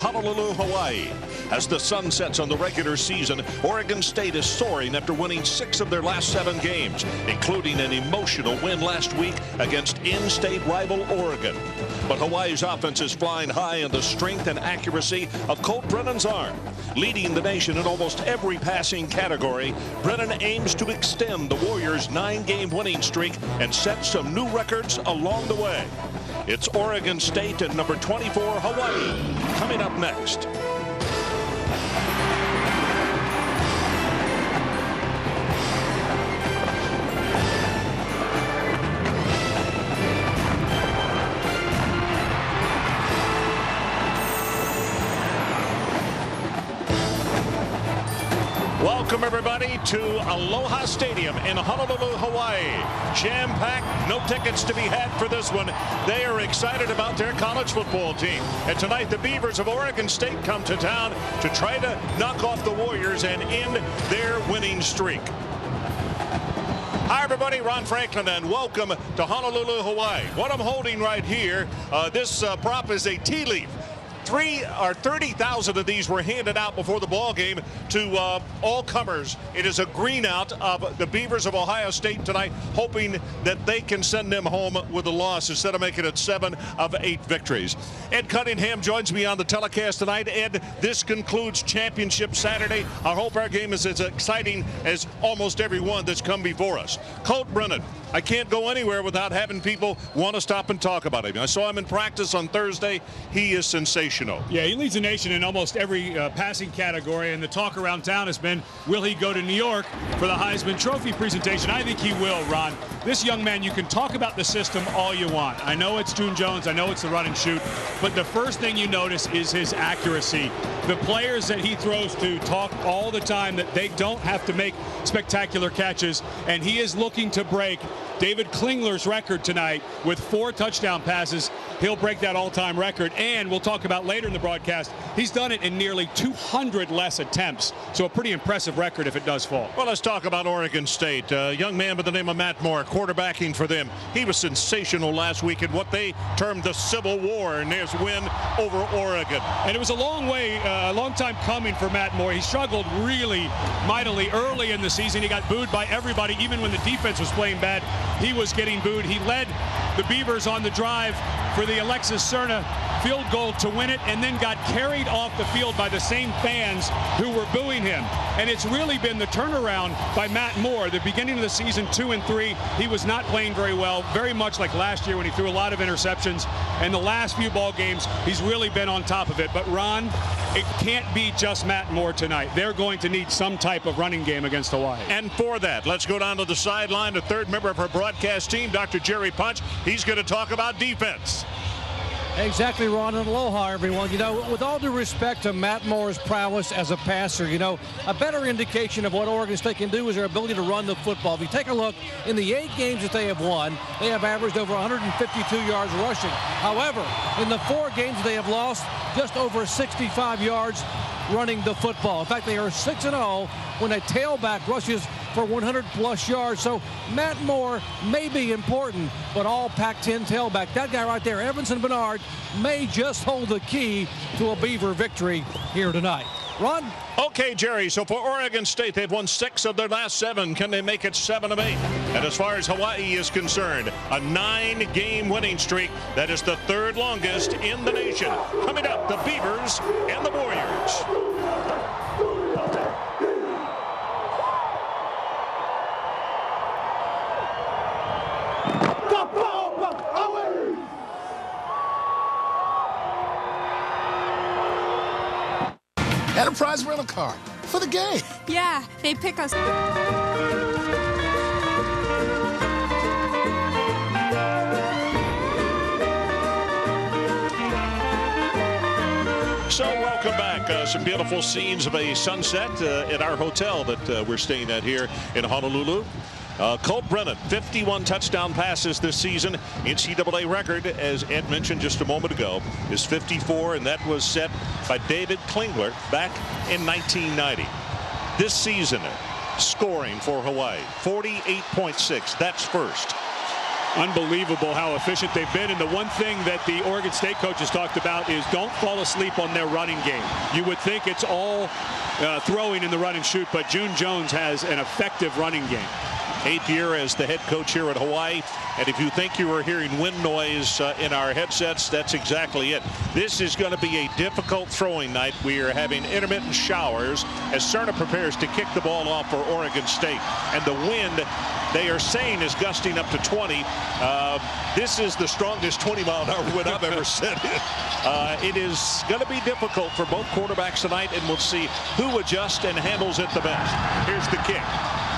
Honolulu, Hawaii. As the sun sets on the regular season, Oregon State is soaring after winning 6 of their last 7 games, including an emotional win last week against in-state rival Oregon. But Hawaii's offense is flying high in the strength and accuracy of Colt Brennan's arm. Leading the nation in almost every passing category, Brennan aims to extend the Warriors' 9-game winning streak and set some new records along the way. It's Oregon State and number 24, Hawaii, coming up next. Welcome, everybody, to Aloha Stadium in Honolulu, Hawaii. Jam-packed, no tickets to be had for this one. They are excited about their college football team. And tonight, the Beavers of Oregon State come to town to try to knock off the Warriors and end their winning streak. Hi, everybody. Ron Franklin, and welcome to Honolulu, Hawaii. What I'm holding right here, this prop is a tea leaf. 30,000 of these were handed out before the ball game to all comers. It is a green out of the Beavers of Ohio State tonight, hoping that they can send them home with a loss instead of making it 7 of 8 victories. Ed Cunningham joins me on the telecast tonight. Ed, this concludes Championship Saturday. I hope our game is as exciting as almost every one that's come before us. Colt Brennan, I can't go anywhere without having people want to stop and talk about him. I saw him in practice on Thursday. He is sensational. Yeah, he leads the nation in almost every passing category, and the talk around town has been, will he go to New York for the Heisman Trophy presentation? I think he will, Ron. This young man, you can talk about the system all you want. I know it's June Jones, I know it's the run and shoot, but the first thing you notice is his accuracy. The players that he throws to talk all the time that they don't have to make spectacular catches, and he is looking to break David Klingler's record tonight with 4 touchdown passes. He'll break that all-time record, and we'll talk about later in the broadcast, he's done it in nearly 200 less attempts. So a pretty impressive record if it does fall. Well, let's talk about Oregon State. A young man by the name of Matt Moore, quarterbacking for them. He was sensational last week in what they termed the Civil War in his win over Oregon. And it was a long time coming for Matt Moore. He struggled really mightily early in the season. He got booed by everybody, even when the defense was playing bad. He was getting booed. He led the Beavers on the drive for the Alexis Cerna field goal to win it, and then got carried off the field by the same fans who were booing him. And it's really been the turnaround by Matt Moore. The beginning of the season, 2 and 3, he was not playing very well, very much like last year when he threw a lot of interceptions. And the last few ball games, he's really been on top of it. But Ron, it can't be just Matt Moore tonight. They're going to need some type of running game against Hawaii. And for that, let's go down to the sideline. The third member of our broadcast team, Dr. Jerry Punch. He's going to talk about defense. Exactly, Ron, and aloha, everyone. You know, with all due respect to Matt Moore's prowess as a passer, you know, a better indication of what Oregon State can do is their ability to run the football. If you take a look, in the 8 games that they have won, they have averaged over 152 yards rushing. However, in the 4 games they have lost, just over 65 yards running the football. In fact, they are 6-0 when a tailback rushes for 100-plus yards. So Matt Moore may be important, but all Pac-10 tailback, that guy right there, Evanson Bernard, may just hold the key to a Beaver victory here tonight. Ron? Okay, Jerry, so for Oregon State, they've won 6 of their last 7. Can they make it 7 of 8? And as far as Hawaii is concerned, a 9-game winning streak. That is the 3rd longest in the nation. Coming up, the Beavers and the Warriors. Enterprise rental car for the game. Yeah, they pick us. So welcome back. Some beautiful scenes of a sunset at our hotel that we're staying at here in Honolulu. Colt Brennan, 51 touchdown passes this season. NCAA record, as Ed mentioned just a moment ago, is 54, and that was set by David Klingler back in 1990. This season, scoring for Hawaii, 48.6. That's first. Unbelievable how efficient they've been. And the one thing that the Oregon State coaches talked about is don't fall asleep on their running game. You would think it's all throwing in the run and shoot, but June Jones has an effective running game. 8th year as the head coach here at Hawaii, and if you think you were hearing wind noise in our headsets, that's exactly it. This is going to be a difficult throwing night. We are having intermittent showers as Cerna prepares to kick the ball off for Oregon State, and the wind, they are saying, is gusting up to 20. This is the strongest 20-mile-an-hour wind I've ever seen. It is going to be difficult for both quarterbacks tonight, and we'll see who adjusts and handles it the best. Here's the kick.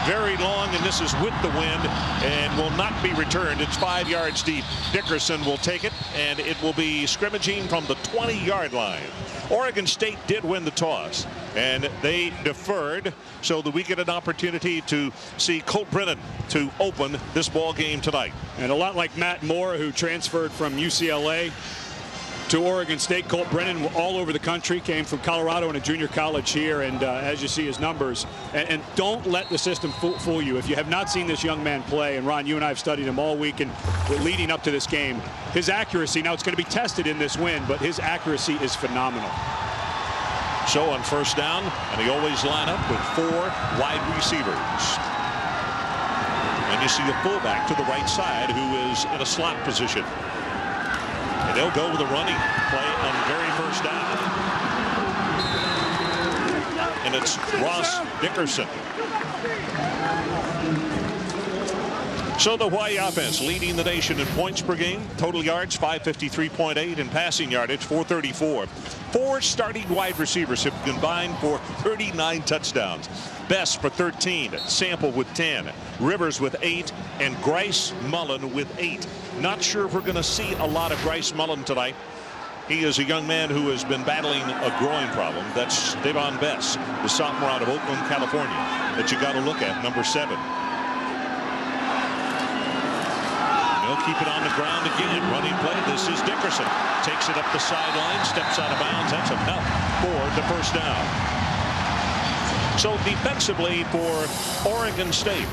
Very long, and this is with the wind and will not be returned. It's 5 yards deep. Dickerson will take it, and it will be scrimmaging from the 20-yard line. Oregon State did win the toss, and they deferred so that we get an opportunity to see Colt Brennan to open this ball game tonight. And a lot like Matt Moore, who transferred from UCLA to Oregon State, Colt Brennan all over the country, came from Colorado and a junior college here, and as you see his numbers, and don't let the system fool you. If you have not seen this young man play, and Ron, you and I have studied him all week and leading up to this game, his accuracy, now it's going to be tested in this win, but his accuracy is phenomenal. So on first down, and they always line up with 4 wide receivers. And you see a fullback to the right side who is in a slot position. And they'll go with a running play on the very first down. And it's Ross Dickerson. So the Hawaii offense leading the nation in points per game. Total yards 553.8 and passing yardage 434. 4 starting wide receivers have combined for 39 touchdowns. Bess for 13, Sample with 10, Rivers with 8, and Grice Mullen with 8. Not sure if we're going to see a lot of Grice Mullen tonight. He is a young man who has been battling a groin problem. That's Davone Bess, the sophomore out of Oakland, California, that you got to look at, number 7. They'll keep it on the ground again. Running play. This is Dickerson. Takes it up the sideline, steps out of bounds. That's enough for the first down. So defensively for Oregon State,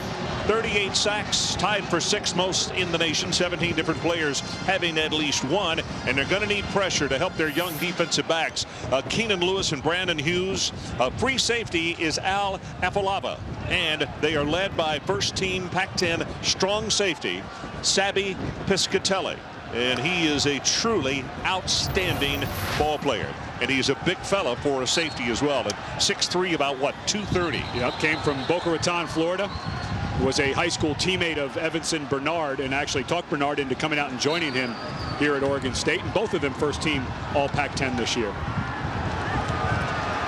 38 sacks, tied for 6th most in the nation. 17 different players having at least one, and they're going to need pressure to help their young defensive backs. Keenan Lewis and Brandon Hughes. Free safety is Al Afalava, and they are led by first-team Pac-10 strong safety Sabi Piscatelli, and he is a truly outstanding ball player. And he's a big fella for a safety as well. At 6'3", about what, 230. Yep, came from Boca Raton, Florida. Was a high school teammate of Evanson Bernard, and actually talked Bernard into coming out and joining him here at Oregon State. And both of them first team all Pac-10 this year.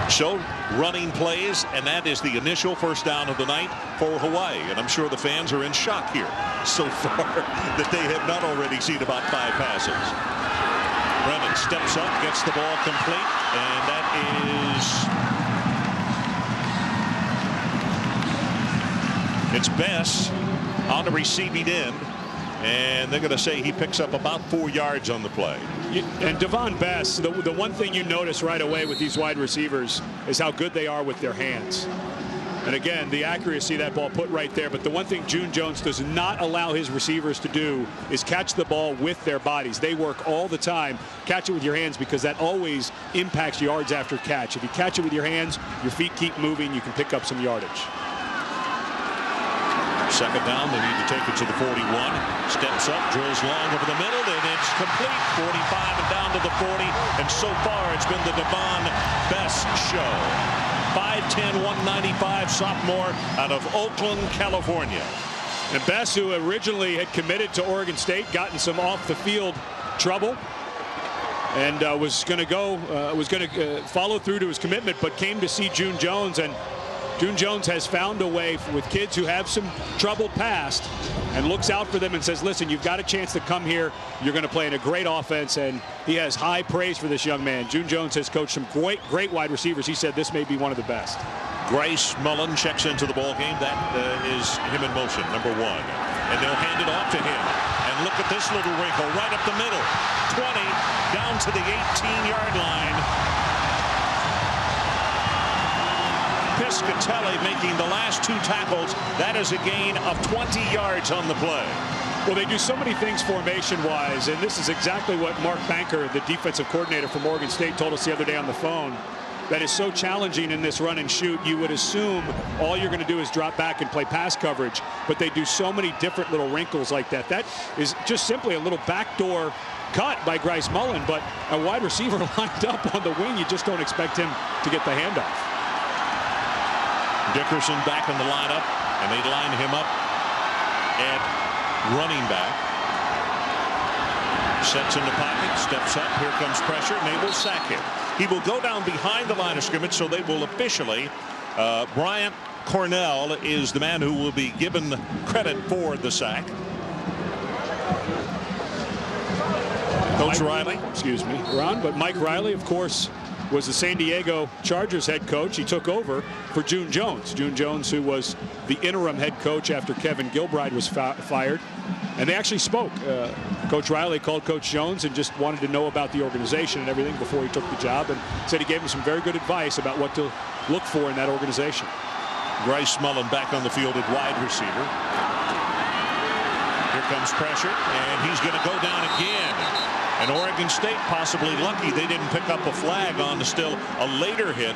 So running plays, and that is the initial first down of the night for Hawaii. And I'm sure the fans are in shock here so far that they have not already seen about 5 passes. Brennan steps up, gets the ball complete, and that is, it's Bess on the receiving end, and they're going to say he picks up about 4 yards on the play. And Davone Bess, the one thing you notice right away with these wide receivers is how good they are with their hands. And again, the accuracy of that ball put right there. But the one thing June Jones does not allow his receivers to do is catch the ball with their bodies. They work all the time. Catch it with your hands, because that always impacts yards after catch. If you catch it with your hands, your feet keep moving, you can pick up some yardage. Second down, they need to take it to the 41. Steps up, drills long over the middle, and it's complete. 45 and down to the 40. And so far, it's been the Davone Bess show. 5'10", 195 sophomore out of Oakland, California. And Bess, who originally had committed to Oregon State, got in some off-the-field trouble, and was going to follow through to his commitment, but came to see June Jones, and June Jones has found a way with kids who have some troubled past and looks out for them and says, listen, you've got a chance to come here. You're going to play in a great offense, and he has high praise for this young man. June Jones has coached some great wide receivers. He said this may be one of the best. Grice Mullen checks into the ball game. That is him in motion, number 1. And they'll hand it off to him. And look at this little wrinkle right up the middle. 20 down to the 18-yard line. Piscatelli making the last 2 tackles. That is a gain of 20 yards on the play. Well, they do so many things formation-wise, and this is exactly what Mark Banker, the defensive coordinator from Oregon State, told us the other day on the phone. That is so challenging in this run and shoot. You would assume all you're going to do is drop back and play pass coverage, but they do so many different little wrinkles like that. That is just simply a little backdoor cut by Grice Mullen, but a wide receiver lined up on the wing, you just don't expect him to get the handoff. Dickerson back in the lineup, and they line him up at running back. Sets in the pocket, steps up, here comes pressure, and they will sack him. He will go down behind the line of scrimmage, so they will officially, Bryant Cornell is the man who will be given credit for the sack. Coach Riley. Excuse me, Ron, but Mike Riley, of course, was the San Diego Chargers head coach. He took over for June Jones. June Jones, who was the interim head coach after Kevin Gilbride was fired. And they actually spoke. Coach Riley called Coach Jones and just wanted to know about the organization and everything before he took the job, and said he gave him some very good advice about what to look for in that organization. Grice Mullen back on the field at wide receiver. Here comes pressure, and he's going to go down again. And Oregon State possibly lucky they didn't pick up a flag on still a later hit.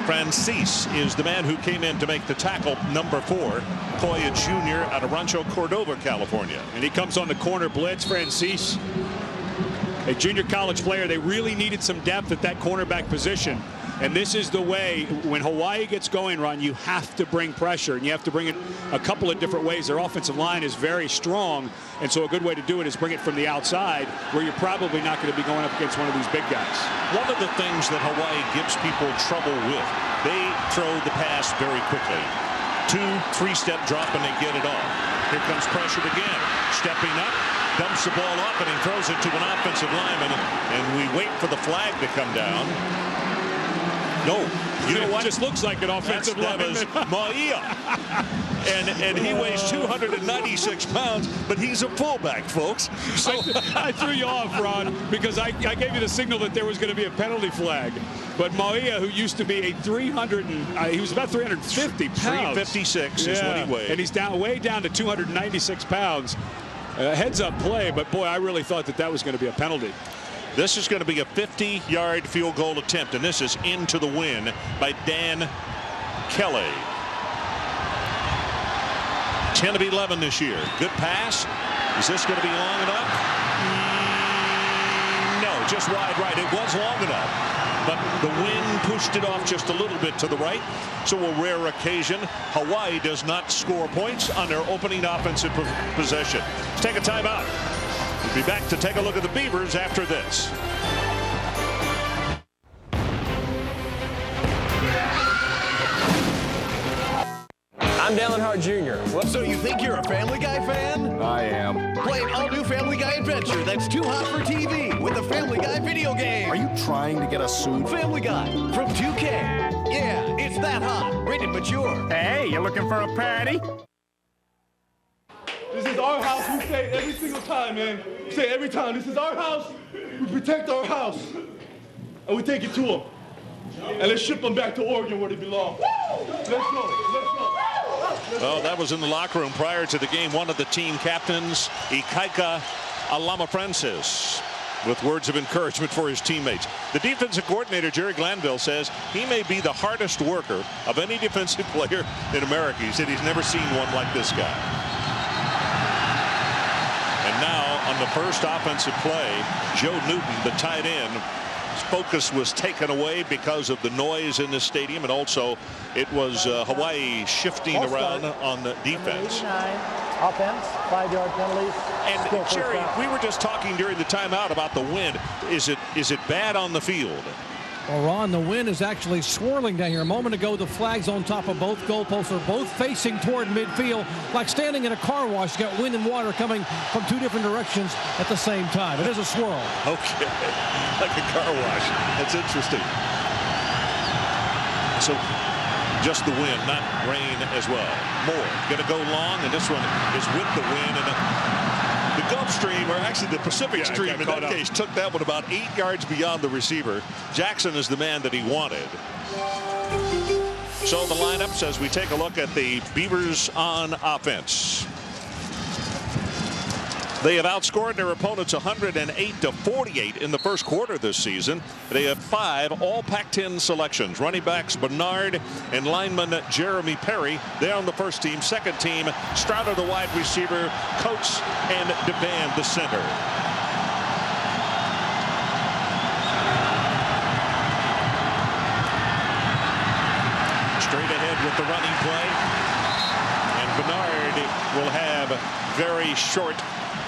Francis is the man who came in to make the tackle, number 4, Coya Jr. out of Rancho Cordova, California. And he comes on the corner blitz. Francis, a junior college player. They really needed some depth at that cornerback position. And this is the way, when Hawaii gets going, Ron, you have to bring pressure, and you have to bring it a couple of different ways. Their offensive line is very strong, and so a good way to do it is bring it from the outside, where you're probably not going to be going up against one of these big guys. One of the things that Hawaii gives people trouble with, they throw the pass very quickly. 2, 3-step drop, and they get it off. Here comes pressure again. Stepping up, dumps the ball up, and he throws it to an offensive lineman, and we wait for the flag to come down. No, you know what? It just looks like an offensive lineman. That was Maia. And he weighs 296 pounds, but he's a fullback, folks. So I threw you off, Ron, because I gave you the signal that there was going to be a penalty flag. But Maia, who used to be a he was about 350 pounds. 356 is what he weighed. And he's way down to 296 pounds. Heads up play, but boy, I really thought that was going to be a penalty. This is going to be a 50-yard field goal attempt, and this is into the wind by Dan Kelly. 10 of 11 this year. Good pass. Is this going to be long enough? No, just wide right. It was long enough, but the wind pushed it off just a little bit to the right. So a rare occasion. Hawaii does not score points on their opening offensive possession. Let's take a timeout. We'll be back to take a look at the Beavers after this. I'm Dallin Hart Jr. So you think you're a Family Guy fan? I am. Play an all-new Family Guy adventure that's too hot for TV with the Family Guy video game. Are you trying to get us sued? Family Guy from 2K. Yeah, it's that hot. Rated mature. Hey, you looking for a patty? This is our house. We say every single time, man. We say every time, this is our house. We protect our house. And we take it to them. And let's ship them back to Oregon where they belong. Let's go. Let's go. Well, that was in the locker room prior to the game. One of the team captains, Ikaika Alama-Francis, with words of encouragement for his teammates. The defensive coordinator, Jerry Glanville, says he may be the hardest worker of any defensive player in America. He said he's never seen one like this guy. And now on the first offensive play, Joe Newton, the tight end, his focus was taken away because of the noise in the stadium, and also it was Hawaii shifting around on the defense. Offense, 5-yard penalties. And Jerry, we were just talking during the timeout about the wind. Is it bad on the field? Well, Ron, the wind is actually swirling down here. A moment ago, the flags on top of both goalposts are both facing toward midfield, like standing in a car wash. You got wind and water coming from 2 different directions at the same time. It is a swirl. Okay, like a car wash. That's interesting. So just the wind, not rain as well. Moore going to go long, and this one is with the wind. And the Gulf Stream, or actually the Pacific Stream in that case, took that one about 8 yards beyond the receiver. Jackson is the man that he wanted. So the lineups as we take a look at the Beavers on offense. They have outscored their opponents 108-48 in the first quarter this season. They have 5 all Pac-10 selections. Running backs Bernard and lineman Jeremy Perry. They're on the first team. Second team, Stroud the wide receiver, Coates and Davone the center. Straight ahead with the running play. And Bernard will have very short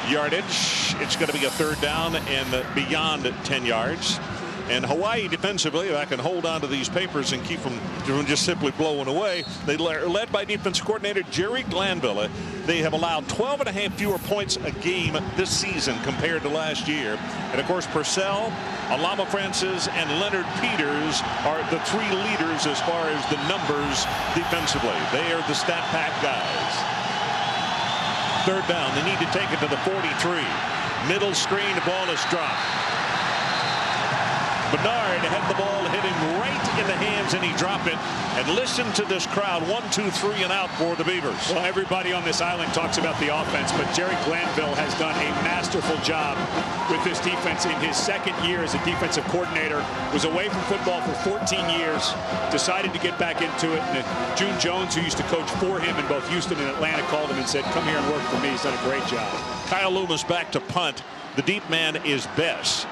yardage. It's going to be a 3rd down and beyond 10 yards. And Hawaii defensively, if I can hold on to these papers and keep them from just simply blowing away, they are led by defense coordinator Jerry Glanville. They have allowed 12.5 fewer points a game this season compared to last year. And of course, Purcell, Alama Francis, and Leonard Peters are the 3 leaders as far as the numbers defensively. They are the stat pack guys. 3rd down. They need to take it to the 43. Middle screen. The ball is dropped. Bernard had the ball hit him right in the hands, and he dropped it. And listen to this crowd. 1, 2, 3 and out for the Beavers. Well, everybody on this island talks about the offense, but Jerry Glanville has done a masterful job with this defense in his 2nd year as a defensive coordinator. Was away from football for 14 years, decided to get back into it. And June Jones, who used to coach for him in both Houston and Atlanta, called him and said, "Come here and work for me." He's done a great job. Kyle Loomis back to punt. The deep man is Bess.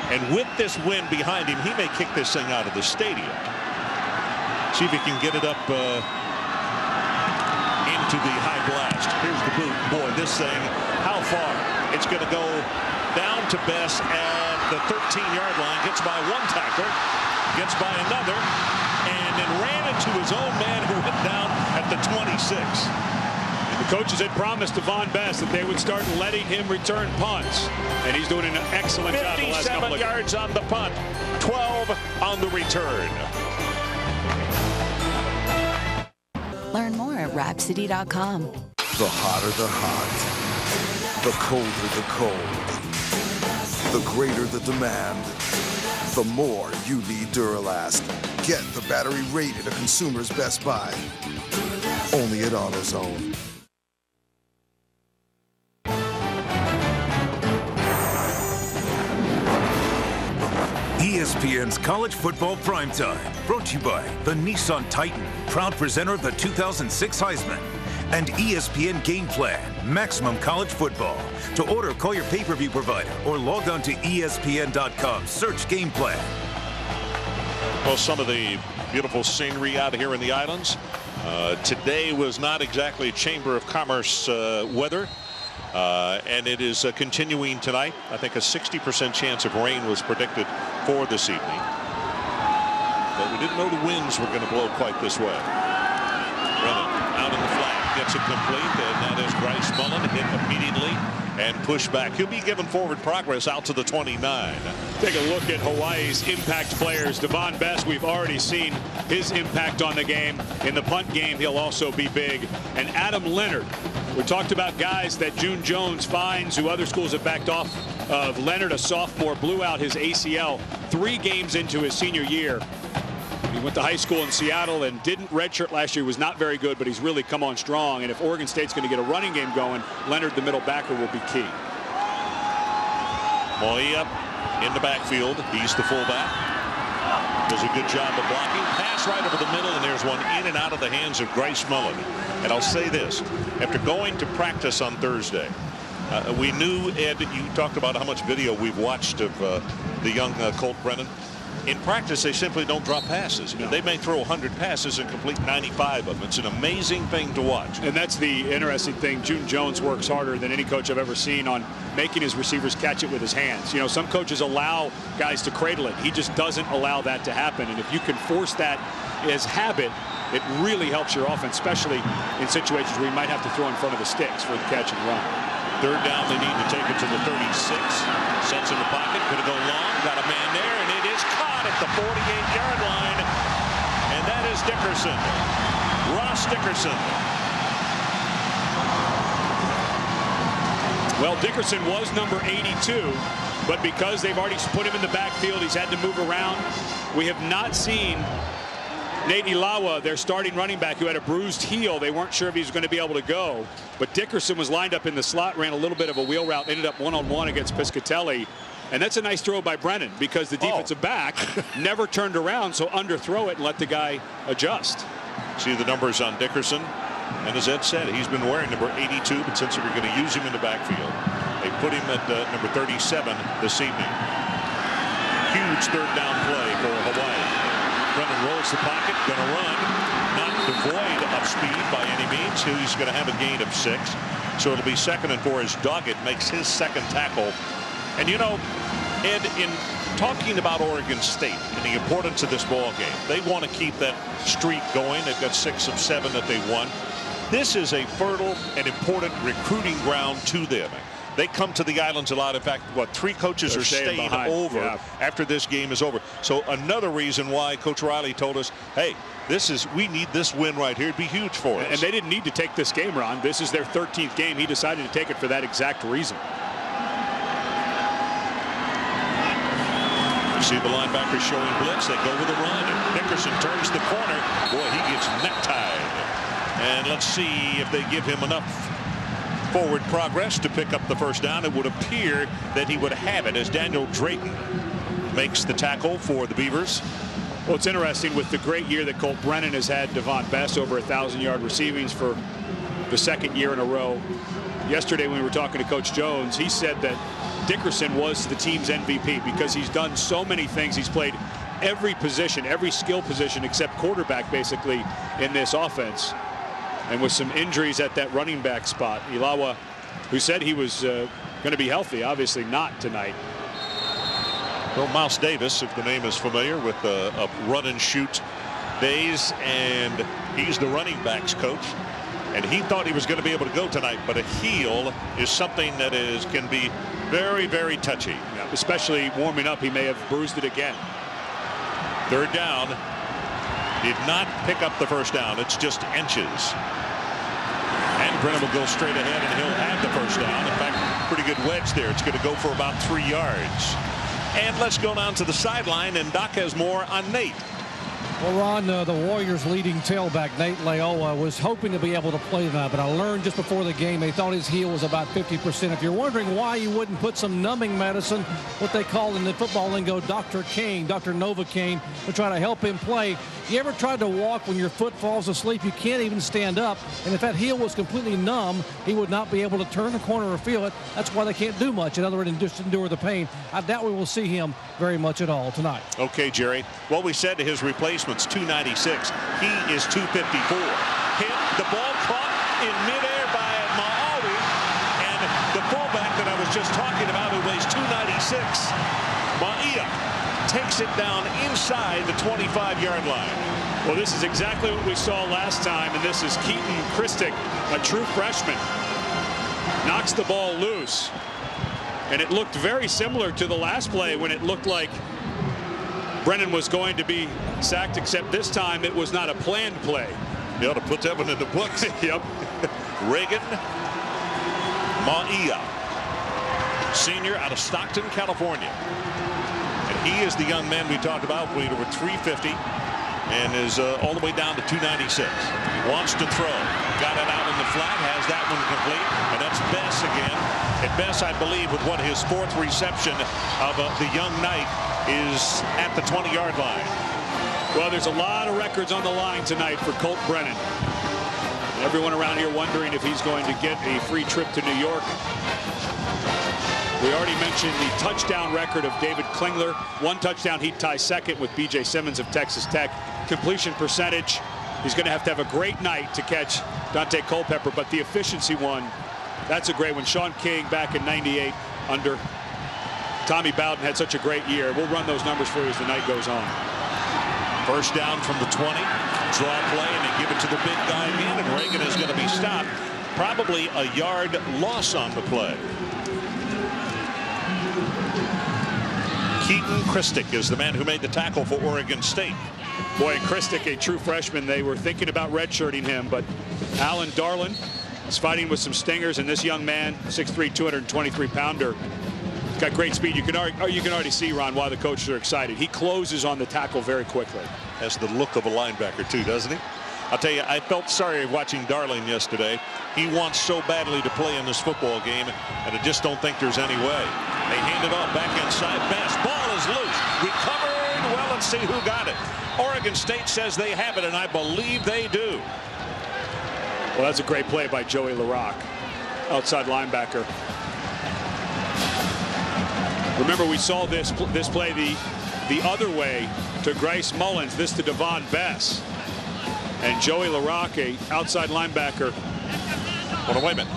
And with this wind behind him, he may kick this thing out of the stadium. See if he can get it up into the high blast. Here's the boot. Boy, this thing, how far? It's going to go down to Bess at the 13-yard line. Gets by one tackler, gets by another, and then ran into his own man who went down at the 26. The coaches had promised Davone Bess that they would start letting him return punts, and he's doing an excellent job the last couple of 57 yards on the punt, 12 on the return. Learn more at Rhapsody.com. The hotter the hot, the colder the cold, the greater the demand, the more you need Duralast. Get the battery rated a consumer's best buy. Only at AutoZone. ESPN's College Football Primetime, brought to you by the Nissan Titan, proud presenter of the 2006 Heisman, and ESPN Game Plan, Maximum College Football. To order, call your pay-per-view provider or log on to ESPN.com. Search Game Plan. Well, some of the beautiful scenery out here in the islands. Today was not exactly Chamber of Commerce weather. And it is continuing tonight. I think a 60% chance of rain was predicted for this evening. But we didn't know the winds were going to blow quite this way. Brennan out in the flat, gets it complete, and that is Bryce Mullen hit immediately and pushed back. He'll be given forward progress out to the 29. Take a look at Hawaii's impact players. Davone Bess, we've already seen his impact on the game. In the punt game, he'll also be big. And Adam Leonard. We talked about guys that June Jones finds who other schools have backed off of. Leonard, a sophomore, blew out his ACL 3 games into his senior year. He went to high school in Seattle and didn't redshirt last year. He was not very good, but he's really come on strong. And if Oregon State's going to get a running game going, Leonard, the middle backer, will be key. Moy up in the backfield. He's the fullback. Does a good job of blocking. Pass right over the middle, and there's one in and out of the hands of Bryce Mullen. And I'll say this, after going to practice on Thursday, we knew, Ed, you talked about how much video we've watched of the young Colt Brennan. In practice, they simply don't drop passes. No. They may throw 100 passes and complete 95 of them. It's an amazing thing to watch. And that's the interesting thing. June Jones works harder than any coach I've ever seen on making his receivers catch it with his hands. You know, some coaches allow guys to cradle it. He just doesn't allow that to happen. And if you can force that as habit, it really helps your offense, especially in situations where you might have to throw in front of the sticks for the catch and run. 3rd down, they need to take it to the 36. Sets in the pocket, gonna go long, got a man there, and it is caught at the 48-yard line. And that is Dickerson. Ross Dickerson. Well, Dickerson was number 82, but because they've already put him in the backfield, he's had to move around. We have not seen Nate Ilawa, their starting running back, who had a bruised heel. They weren't sure if he was going to be able to go. But Dickerson was lined up in the slot, ran a little bit of a wheel route, ended up one-on-one against Piscatelli. And that's a nice throw by Brennan because the defensive back never turned around, so underthrow it and let the guy adjust. See the numbers on Dickerson. And as Ed said, he's been wearing number 82, but since they're going to use him in the backfield, they put him at number 37 this evening. Huge third down play for Hawaii. Brennan rolls the pocket, going to run. Not devoid of speed by any means. He's going to have a gain of 6. So it'll be 2nd and 4 as Doggett makes his second tackle. And you know, Ed, in talking about Oregon State and the importance of this ball game, they want to keep that streak going. They've got 6 of 7 that they won. This is a fertile and important recruiting ground to them. They come to the islands a lot. In fact, 3 coaches are staying over after this game is over. So another reason why Coach Riley told us, hey, we need this win right here. It'd be huge for us. And they didn't need to take this game, Ron. This is their 13th game. He decided to take it for that exact reason. You see the linebackers showing blitz. They go with a run. And Dickerson turns the corner. Boy, he gets necktied. And let's see if they give him enough forward progress to pick up the first down. It would appear that he would have it as Daniel Drayton makes the tackle for the Beavers. Well, it's interesting with the great year that Colt Brennan has had. Davone Bess over 1,000-yard receivings for the 2nd year in a row. Yesterday when we were talking to Coach Jones, he said that Dickerson was the team's MVP because he's done so many things. He's played every position, every skill position except quarterback basically in this offense. And with some injuries at that running back spot, Ilawa, who said he was going to be healthy, obviously not tonight. Well, Mouse Davis, if the name is familiar, with a run and shoot days, and he's the running backs coach. And he thought he was going to be able to go tonight, but a heel is something that can be very, very touchy. Yeah, especially warming up, he may have bruised it again. 3rd down. Did not pick up the first down. It's just inches. And Brennan will go straight ahead, and he'll have the first down. In fact, pretty good wedge there. It's going to go for about 3 yards. And let's go down to the sideline, and Doc has more on Nate. Well, Ron, the Warriors' leading tailback, Nate Laola, was hoping to be able to play tonight, but I learned just before the game they thought his heel was about 50%. If you're wondering why you wouldn't put some numbing medicine, what they call in the football lingo Dr. Kane, Dr. Novocaine, to try to help him play. You ever tried to walk when your foot falls asleep? You can't even stand up. And if that heel was completely numb, he would not be able to turn the corner or feel it. That's why they can't do much. In other words, just endure the pain. I doubt we will see him very much at all tonight. Okay, Jerry. What we said to his replacement's 296. He is 254. Hit the ball caught in midair by Ma'awi, and the fullback that I was just talking about, who weighs 296, Ma'ia, takes it down inside the 25-yard line. Well, this is exactly what we saw last time, and this is Keaton Christic, a true freshman. Knocks the ball loose, and it looked very similar to the last play when it looked like Brennan was going to be sacked, except this time it was not a planned play. You ought to put that one in the books. Yep. Reagan Ma'ia, senior out of Stockton, California. And he is the young man we talked about, weighed over 350 and is all the way down to 296. Wants to throw. Got it out in the flat, has that one complete, and that's Bess again. And Bess, I believe, with his 4th reception of the young knight, is at the 20-yard line. Well, there's a lot of records on the line tonight for Colt Brennan. Everyone around here wondering if he's going to get a free trip to New York. We already mentioned the touchdown record of David Klingler. 1 touchdown, he ties 2nd with B.J. Simmons of Texas Tech. Completion percentage, he's going to have a great night to catch Dante Culpepper, but the efficiency one, that's a great one. Sean King back in '98 under Tommy Bowden had such a great year. We'll run those numbers for you as the night goes on. First down from the 20. Draw play, and they give it to the big guy again, and Reagan is going to be stopped. Probably a yard loss on the play. Keaton Christic is the man who made the tackle for Oregon State. Boy, and Christic, a true freshman, they were thinking about redshirting him, but Alan Darlin is fighting with some stingers, and this young man, 6'3", 223-pounder, got great speed. You can already see, Ron, why the coaches are excited. He closes on the tackle very quickly. Has the look of a linebacker too, doesn't he? I'll tell you, I felt sorry watching Darling yesterday. He wants so badly to play in this football game, and I just don't think there's any way. They hand it off back inside. Bess, ball is loose. Recovered. Well, let's see who got it. Oregon State says they have it, and I believe they do. Well, that's a great play by Joey LaRock, outside linebacker. Remember, we saw this play the other way to Grace Mullins, this to Davone Bess. And Joey LaRock, a outside linebacker. Well, wait a minute.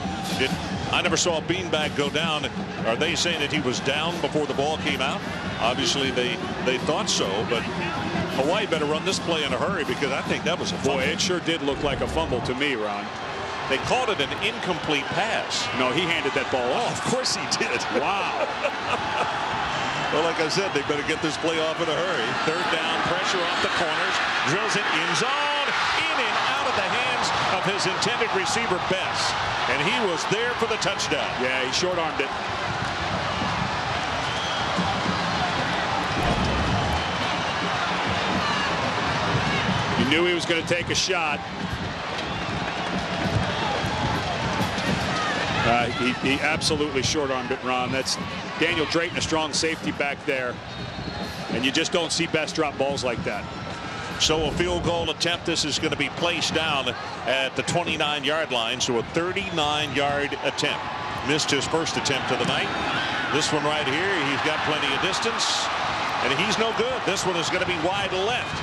I never saw a beanbag go down. Are they saying that he was down before the ball came out? Obviously, they thought so, but Hawaii better run this play in a hurry because I think that was a fumble. Boy, it sure did look like a fumble to me, Ron. They called it an incomplete pass. No, he handed that ball off. Oh, of course he did. Wow. Well, like I said, they better get this play off in a hurry. Third down, pressure off the corners, drills it in zone, in and out of the hands of his intended receiver, Bess. And he was there for the touchdown. Yeah, he short-armed it. He knew he was going to take a shot. He absolutely short-armed it, Ron. That's Daniel Drayton, a strong safety back there. And you just don't see Bess drop balls like that. So a field goal attempt. This is going to be placed down at the 29-yard line. So a 39-yard attempt. Missed his first attempt of the night. This one right here, he's got plenty of distance. And he's no good. This one is going to be wide left.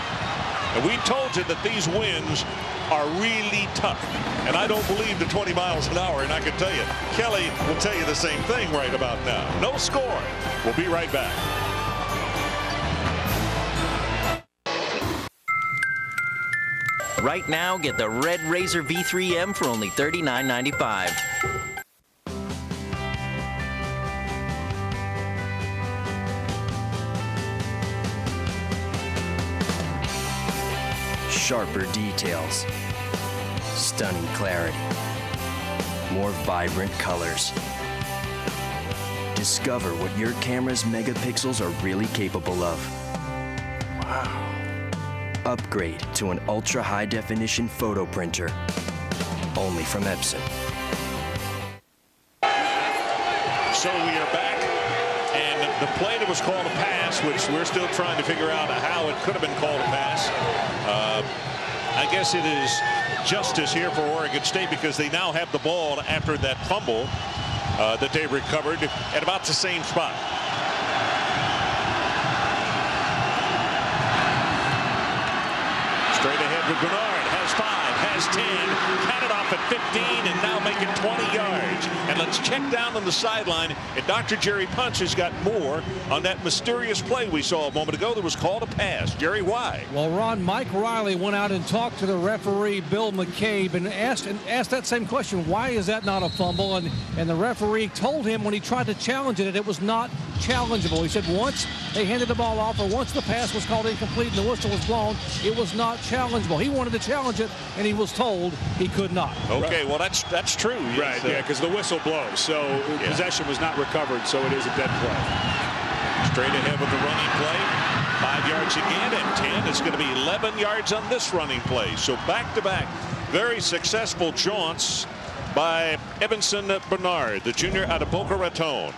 And we told you that these winds are really tough. And I don't believe the 20 miles an hour. And I can tell you, Kelly will tell you the same thing right about now. No score. We'll be right back. Right now, get the Red Razor V3M for only $39.95. Sharper details, stunning clarity, more vibrant colors. Discover what your camera's megapixels are really capable of. Wow. Upgrade to an ultra-high definition photo printer, only from Epson. So we are back, and the play that was called a pass, which we're still trying to figure out how it could have been called a pass. I guess it is justice here for Oregon State because they now have the ball after that fumble that they recovered at about the same spot. Straight ahead with Bernard, has 5, has 10, counted off at 15, and now making 20 yards. And let's check down on the sideline, and Dr. Jerry Punch has got more on that mysterious play we saw a moment ago that was called a pass. Jerry, why? Well, Ron, Mike Riley went out and talked to the referee, Bill McCabe, and asked that same question, why is that not a fumble? And the referee told him when he tried to challenge it was not challengeable. He said once they handed the ball off or once the pass was called incomplete and the whistle was blown, it was not challengeable. He wanted to challenge it, and he was told he could not. Okay, well, that's true. Right, yeah, because the whistle blows, so possession was not recovered, so it is a dead play. Straight ahead with the running play. 5 yards again, and 10. It's going to be 11 yards on this running play. So back-to-back, very successful jaunts by Evanson Bernard, the junior out of Boca Raton.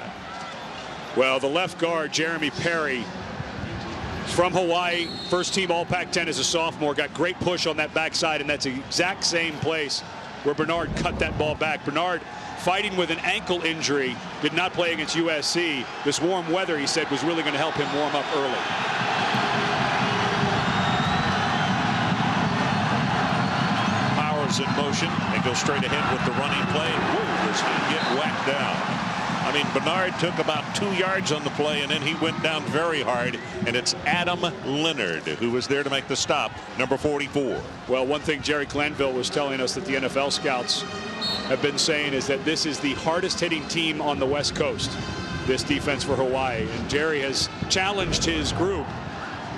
Well, the left guard, Jeremy Perry, from Hawaii, first team All Pac-10 as a sophomore, got great push on that backside, and that's the exact same place where Bernard cut that ball back. Bernard, fighting with an ankle injury, did not play against USC. This warm weather, he said, was really going to help him warm up early. Powers in motion. They go straight ahead with the running play. Whoa, does he get whacked down? I mean, Bernard took about 2 yards on the play, and then he went down very hard, and it's Adam Leonard who was there to make the stop, number 44. Well, one thing Jerry Glanville was telling us that the NFL scouts have been saying is that this is the hardest hitting team on the West Coast, this defense for Hawaii. And Jerry has challenged his group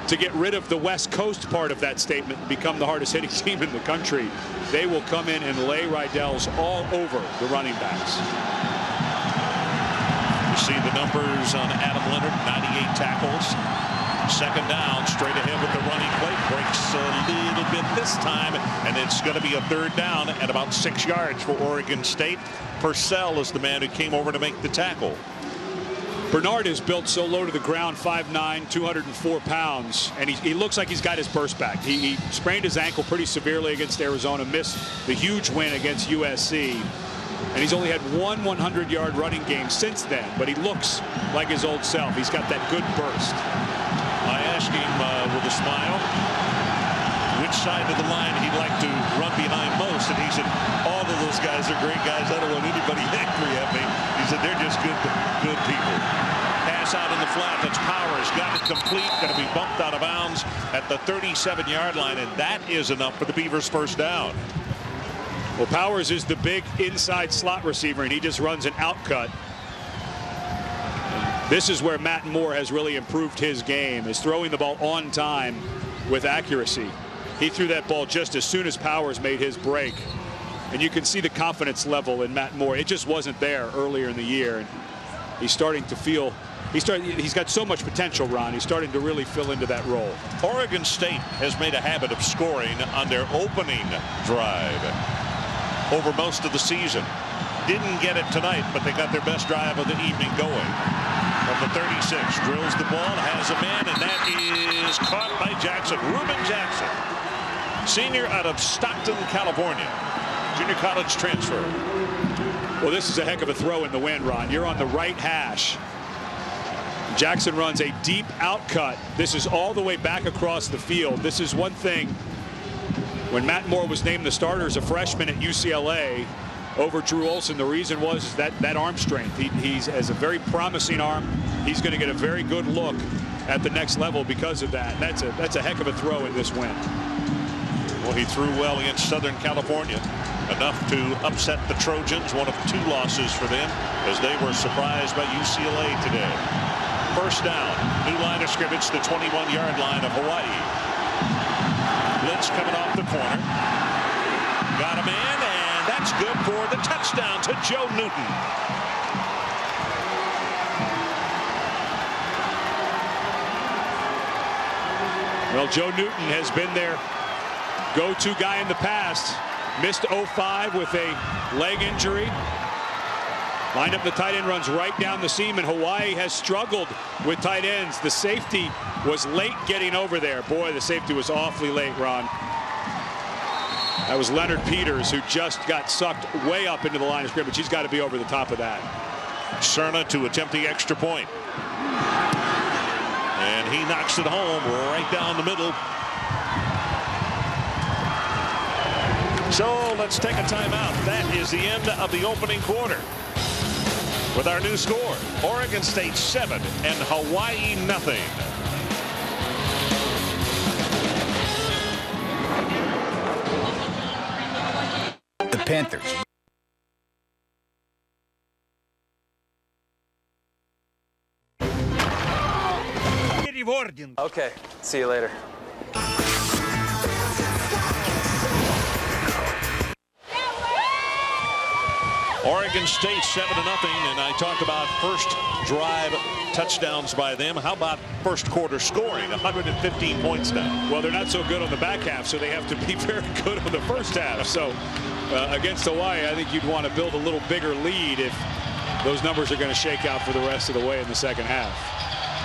to get rid of the West Coast part of that statement and become the hardest hitting team in the country. They will come in and lay Rydell's all over the running backs. You see the numbers on Adam Leonard, 98 tackles. Second down, straight ahead with the running play. Breaks a little bit this time, and it's going to be a third down at about 6 yards for Oregon State. Purcell is the man who came over to make the tackle. Bernard is built so low to the ground, 5'9", 204 pounds, and he looks like he's got his burst back. He sprained his ankle pretty severely against Arizona, missed the huge win against USC, and he's only had one 100-yard running game since then, but he looks like his old self. He's got that good burst. I asked him with a smile which side of the line he'd like to run behind most, and he said, all of those guys are great guys. I don't want anybody angry at me. He said, they're just good people. Pass out in the flat. That's Powers. Got it complete. Going to be bumped out of bounds at the 37-yard line, and that is enough for the Beavers' first down. Well, Powers is the big inside slot receiver, and he just runs an out cut. This is where Matt Moore has really improved his game, is throwing the ball on time with accuracy. He threw that ball just as soon as Powers made his break. And you can see the confidence level in Matt Moore. It just wasn't there earlier in the year. And he's starting to feel, he's got so much potential, Ron. He's starting to really fill into that role. Oregon State has made a habit of scoring on their opening drive over most of the season. Didn't get it tonight, but they got their best drive of the evening going. From the 36, drills the ball, has a man, and that is caught by Jackson. Reuben Jackson, senior out of Stockton, California. Junior college transfer. Well, this is a heck of a throw in the wind, Ron. You're on the right hash. Jackson runs a deep out cut. This is all the way back across the field. This is one thing. When Matt Moore was named the starter as a freshman at UCLA over Drew Olson, the reason was that arm strength. He has a very promising arm. He's going to get a very good look at the next level because of that. That's a heck of a throw in this win. Well, he threw well against Southern California, enough to upset the Trojans. One of 2 losses for them as they were surprised by UCLA today. First down, new line of scrimmage, the 21-yard line of Hawaii. Blitz coming off the corner. Got a man, and that's good for the touchdown to Joe Newton. Well, Joe Newton has been their go-to guy in the past. Missed 05 with a leg injury. Lined up the tight end, runs right down the seam, and Hawaii has struggled with tight ends. The safety was late getting over there. Boy, the safety was awfully late, Ron. That was Leonard Peters, who just got sucked way up into the line of scrimmage. He's got to be over the top of that. Cerna to attempt the extra point. And he knocks it home right down the middle. So let's take a timeout. That is the end of the opening quarter. With our new score, Oregon State 7 and Hawaii nothing. The Panthers. Okay, see you later. Oregon State 7-0, and I talked about first drive touchdowns by them. How about first quarter scoring? 115 points now. Well, they're not so good on the back half, so they have to be very good on the first half. So against Hawaii, I think you'd want to build a little bigger lead if those numbers are going to shake out for the rest of the way in the second half.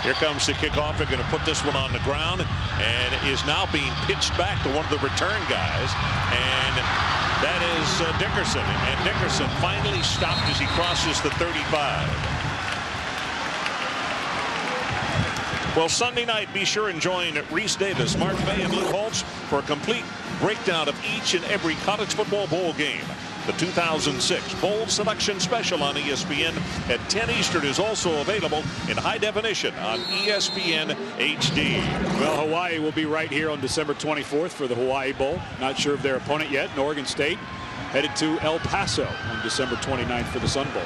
Here comes the kickoff. They're going to put this one on the ground, and is now being pitched back to one of the return guys. And that is Dickerson. And Dickerson finally stopped as he crosses the 35. Well, Sunday night, be sure and join Reese Davis, Mark May, and Luke Holtz for a complete breakdown of each and every college football bowl game. The 2006 Bowl Selection Special on ESPN at 10 Eastern is also available in high definition on ESPN HD. Well, Hawaii will be right here on December 24th for the Hawaii Bowl. Not sure of their opponent yet. And Oregon State headed to El Paso on December 29th for the Sun Bowl.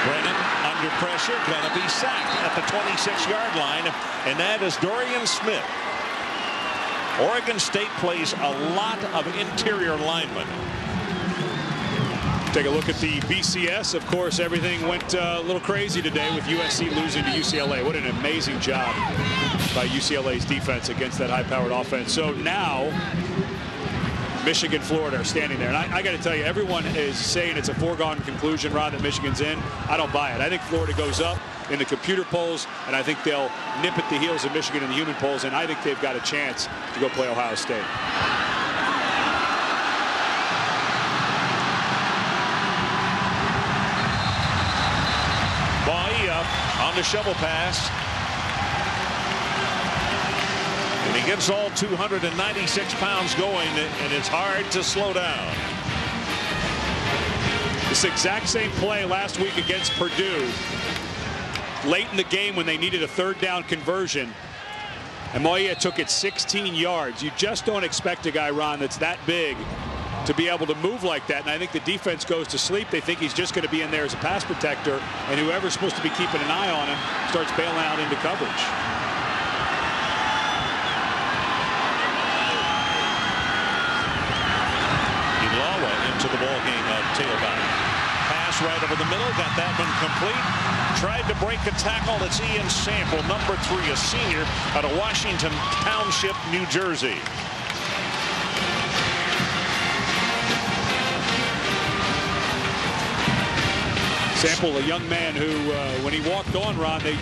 Brennan under pressure, going to be sacked at the 26-yard line, and that is Dorian Smith. Oregon State plays a lot of interior linemen. Take a look at the BCS. Of course, everything went a little crazy today with USC losing to UCLA. What an amazing job by UCLA's defense against that high-powered offense. So now Michigan, Florida are standing there. And I got to tell you, everyone is saying it's a foregone conclusion, Ron, that Michigan's in. I don't buy it. I think Florida goes up in the computer polls, and I think they'll nip at the heels of Michigan in the human polls, and I think they've got a chance to go play Ohio State. On the shovel pass. And he gets all 296 pounds going, and it's hard to slow down. This exact same play last week against Purdue. Late in the game when they needed a third down conversion. And Moya took it 16 yards. You just don't expect a guy, Ron, that's that big to be able to move like that. And I think the defense goes to sleep. They think he's just going to be in there as a pass protector, and whoever's supposed to be keeping an eye on him starts bailing out into coverage. Ilawa into the ball game at tailback. Pass right over the middle, got that one complete. Tried to break a tackle. It's Ian Sample, number 3, a senior out of Washington Township, New Jersey. Sample, a young man who, when he walked on, Ron, he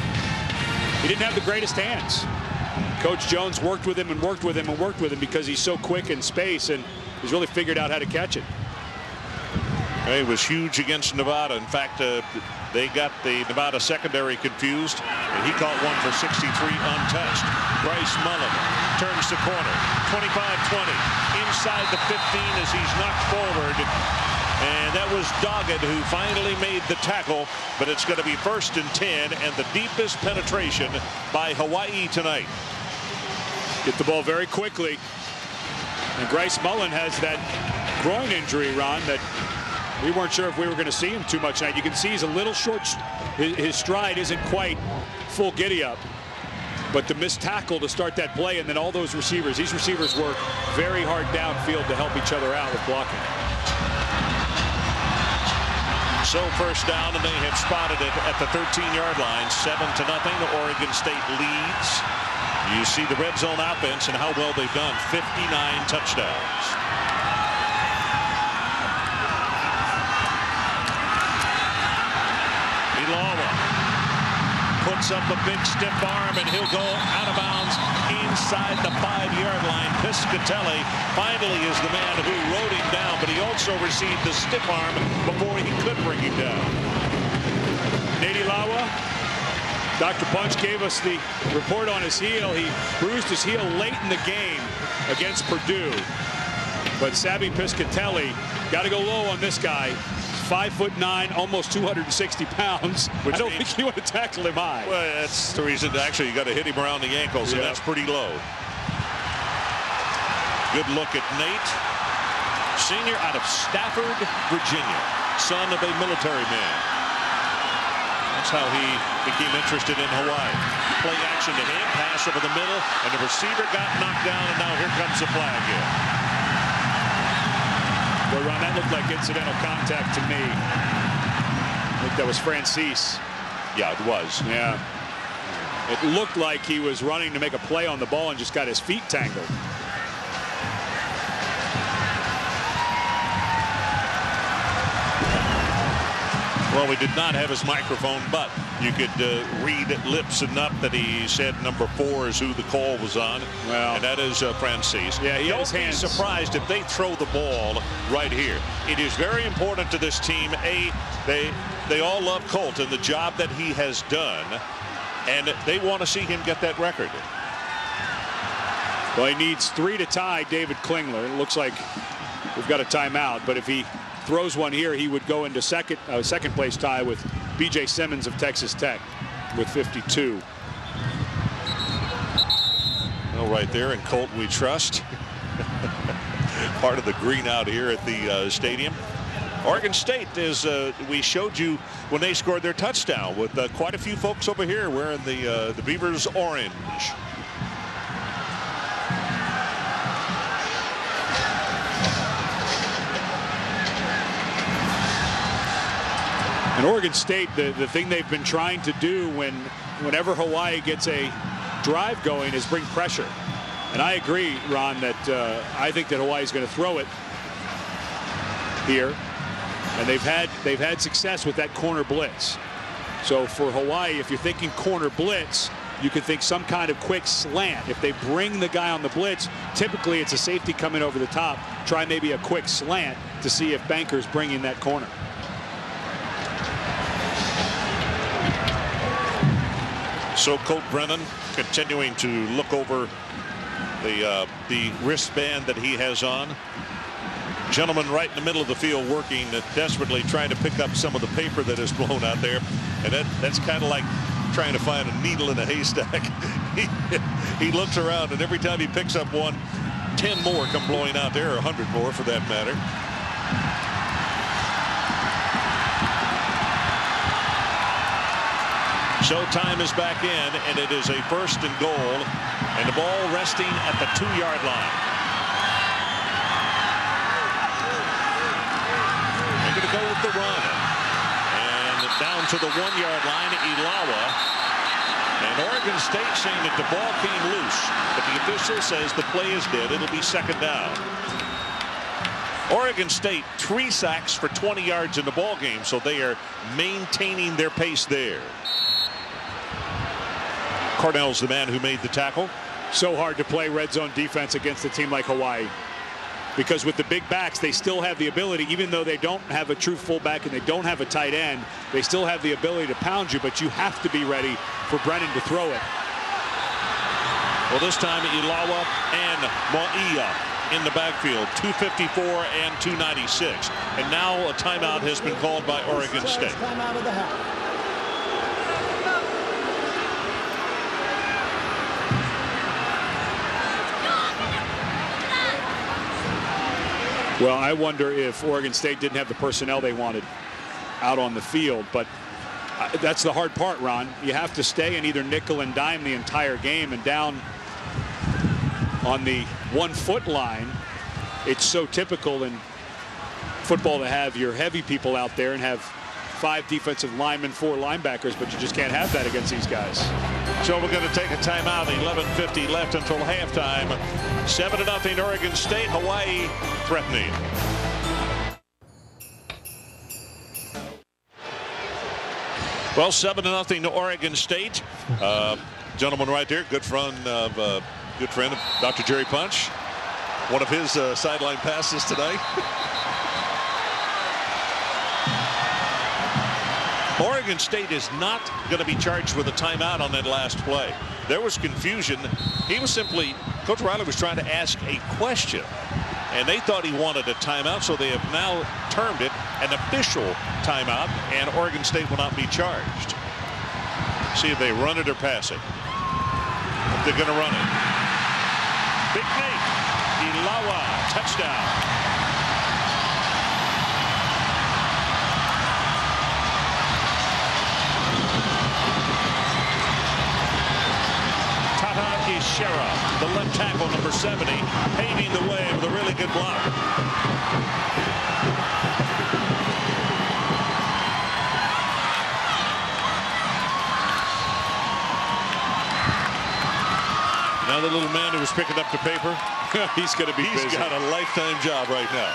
didn't have the greatest hands. Coach Jones worked with him and worked with him and worked with him because he's so quick in space, and he's really figured out how to catch it. It was huge against Nevada. In fact, they got the Nevada secondary confused, and he caught one for 63 untouched. Bryce Mullen turns the corner, 25-20, inside the 15 as he's knocked forward. And that was Doggett who finally made the tackle, but it's going to be 1st and 10 and the deepest penetration by Hawaii tonight. Get the ball very quickly. And Bryce Mullen has that groin injury, Ron, that we weren't sure if we were going to see him too much tonight. You can see he's a little short. His stride isn't quite full giddy up. But the missed tackle to start that play, and then all those receivers, these receivers work very hard downfield to help each other out with blocking. So 1st down, and they have spotted it at the 13-yard line. 7-0. Oregon State leads. You see the red zone offense and how well they've done. 59 touchdowns. Ilawa puts up a big stiff arm, and he'll go out of bounds inside the 5-yard line. Piscatelli finally is the man who rode him down, but he also received the stiff arm before he could bring him down. Nate Ilawa, Dr. Punch gave us the report on his heel. He bruised his heel late in the game against Purdue. But Savvy Piscatelli got to go low on this guy. 5'9", almost 260 pounds. I don't think you want to tackle him high. Well, that's the reason. Actually, you got to hit him around the ankles, and that's pretty low. Good look at Nate, senior out of Stafford, Virginia, son of a military man. That's how he became interested in Hawaii. Play action to him, pass over the middle, and the receiver got knocked down, and now here comes the flag in. Well, Ron, that looked like incidental contact to me. I think that was Francis. Yeah, it was. Yeah. It looked like he was running to make a play on the ball and just got his feet tangled. Well, we did not have his microphone, but you could read lips enough that he said number 4 is who the call was on. Well, and that is Francis. Yeah, he Don't be surprised if they throw the ball right here. It is very important to this team. They all love Colt and the job that he has done, and they want to see him get that record. Well, he needs 3 to tie David Klingler. It looks like we've got a timeout, but if he throws one here, he would go into second place tie with B.J. Simmons of Texas Tech with 52. Well, right there, and Colt we trust. Part of the green out here at the stadium. Oregon State, as we showed you when they scored their touchdown, with quite a few folks over here wearing the Beavers orange. And Oregon State, the thing they've been trying to do whenever Hawaii gets a drive going is bring pressure. And I agree, Ron, that I think that Hawaii's going to throw it here. And they've had success with that corner blitz. So for Hawaii, if you're thinking corner blitz, you could think some kind of quick slant. If they bring the guy on the blitz, typically it's a safety coming over the top. Try maybe a quick slant to see if Banker's bringing that corner. So Colt Brennan continuing to look over the wristband that he has on. Gentleman right in the middle of the field working desperately trying to pick up some of the paper that is blown out there. And that's kind of like trying to find a needle in a haystack. He looks around, and every time he picks up one, 10 more come blowing out there, or 100 more for that matter. Showtime is back in, and it is a 1st and goal, and the ball resting at the 2-yard line. They're going to go with the run, and down to the 1-yard line, Ilawa. And Oregon State saying that the ball came loose, but the official says the play is dead. It'll be 2nd down. Oregon State 3 sacks for 20 yards in the ball game, so they are maintaining their pace there. Cornell's the man who made the tackle. So hard to play red zone defense against a team like Hawaii, because with the big backs, they still have the ability, even though they don't have a true fullback and they don't have a tight end, they still have the ability to pound you, but you have to be ready for Brennan to throw it. Well, this time Ilawa and Mo'ia in the backfield, 254 and 296. And now a timeout has been called by Oregon State. Timeout of the half. Well, I wonder if Oregon State didn't have the personnel they wanted out on the field, but that's the hard part, Ron. You have to stay in either nickel and dime the entire game, and down on the 1-foot line, it's so typical in football to have your heavy people out there and have 5 defensive linemen, 4 linebackers, but you just can't have that against these guys. So we're going to take a timeout. 11:50 left until halftime. 7-0 Oregon State. Hawaii threatening. Well, 7-0 to Oregon State. Gentleman right there, good friend of Dr. Jerry Punch. One of his sideline passes tonight. Oregon State is not going to be charged with a timeout on that last play. There was confusion. Coach Riley was trying to ask a question, and they thought he wanted a timeout, so they have now termed it an official timeout, and Oregon State will not be charged. See if they run it or pass it. They're going to run it. Big Nate, Ilawa, touchdown. Ishera, the left tackle, number 70, paving the way with a really good block. Now the little man who was picking up the paper, he's going to be busy. He's got a lifetime job right now.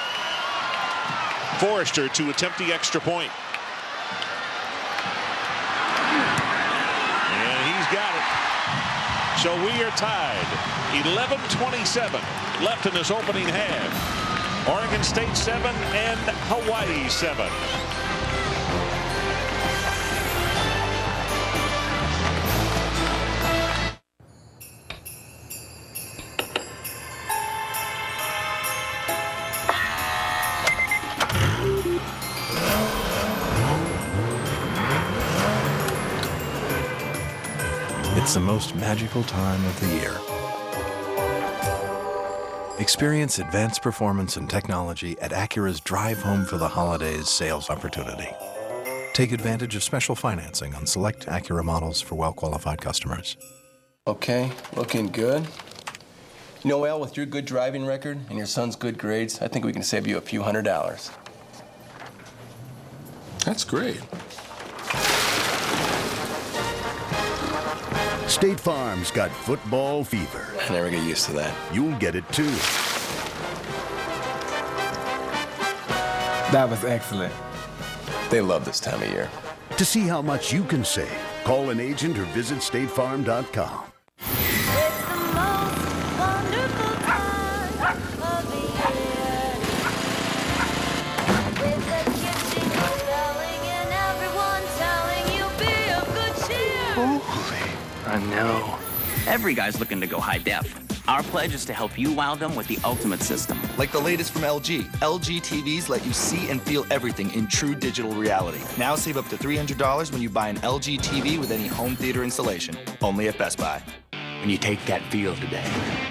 Forrester to attempt the extra point. And he's got it. So we are tied. 11:27 left in this opening half. Oregon State 7 and Hawaii 7. It's the most magical time of the year. Experience advanced performance and technology at Acura's Drive Home for the Holidays sales opportunity. Take advantage of special financing on select Acura models for well-qualified customers. Okay, looking good. You know, Al, with your good driving record and your son's good grades, I think we can save you a few $100s. That's great. State Farm's got football fever. I never get used to that. You'll get it too. That was excellent. They love this time of year. To see how much you can save, call an agent or visit statefarm.com. I know. Every guy's looking to go high def. Our pledge is to help you wow them with the ultimate system. Like the latest from LG. LG TVs let you see and feel everything in true digital reality. Now save up to $300 when you buy an LG TV with any home theater installation. Only at Best Buy. When you take that field today,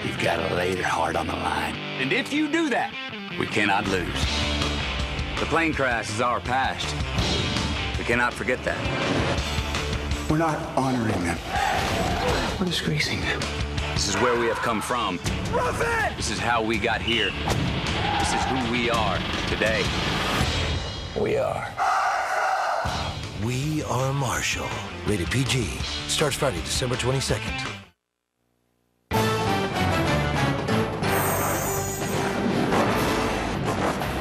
you've got to lay your heart on the line. And if you do that, we cannot lose. The plane crash is our past. We cannot forget that. We're not honoring them. We're disgracing them. This is where we have come from. This is how we got here. This is who we are today. We are. We Are Marshall. Rated PG. Starts Friday, December 22nd.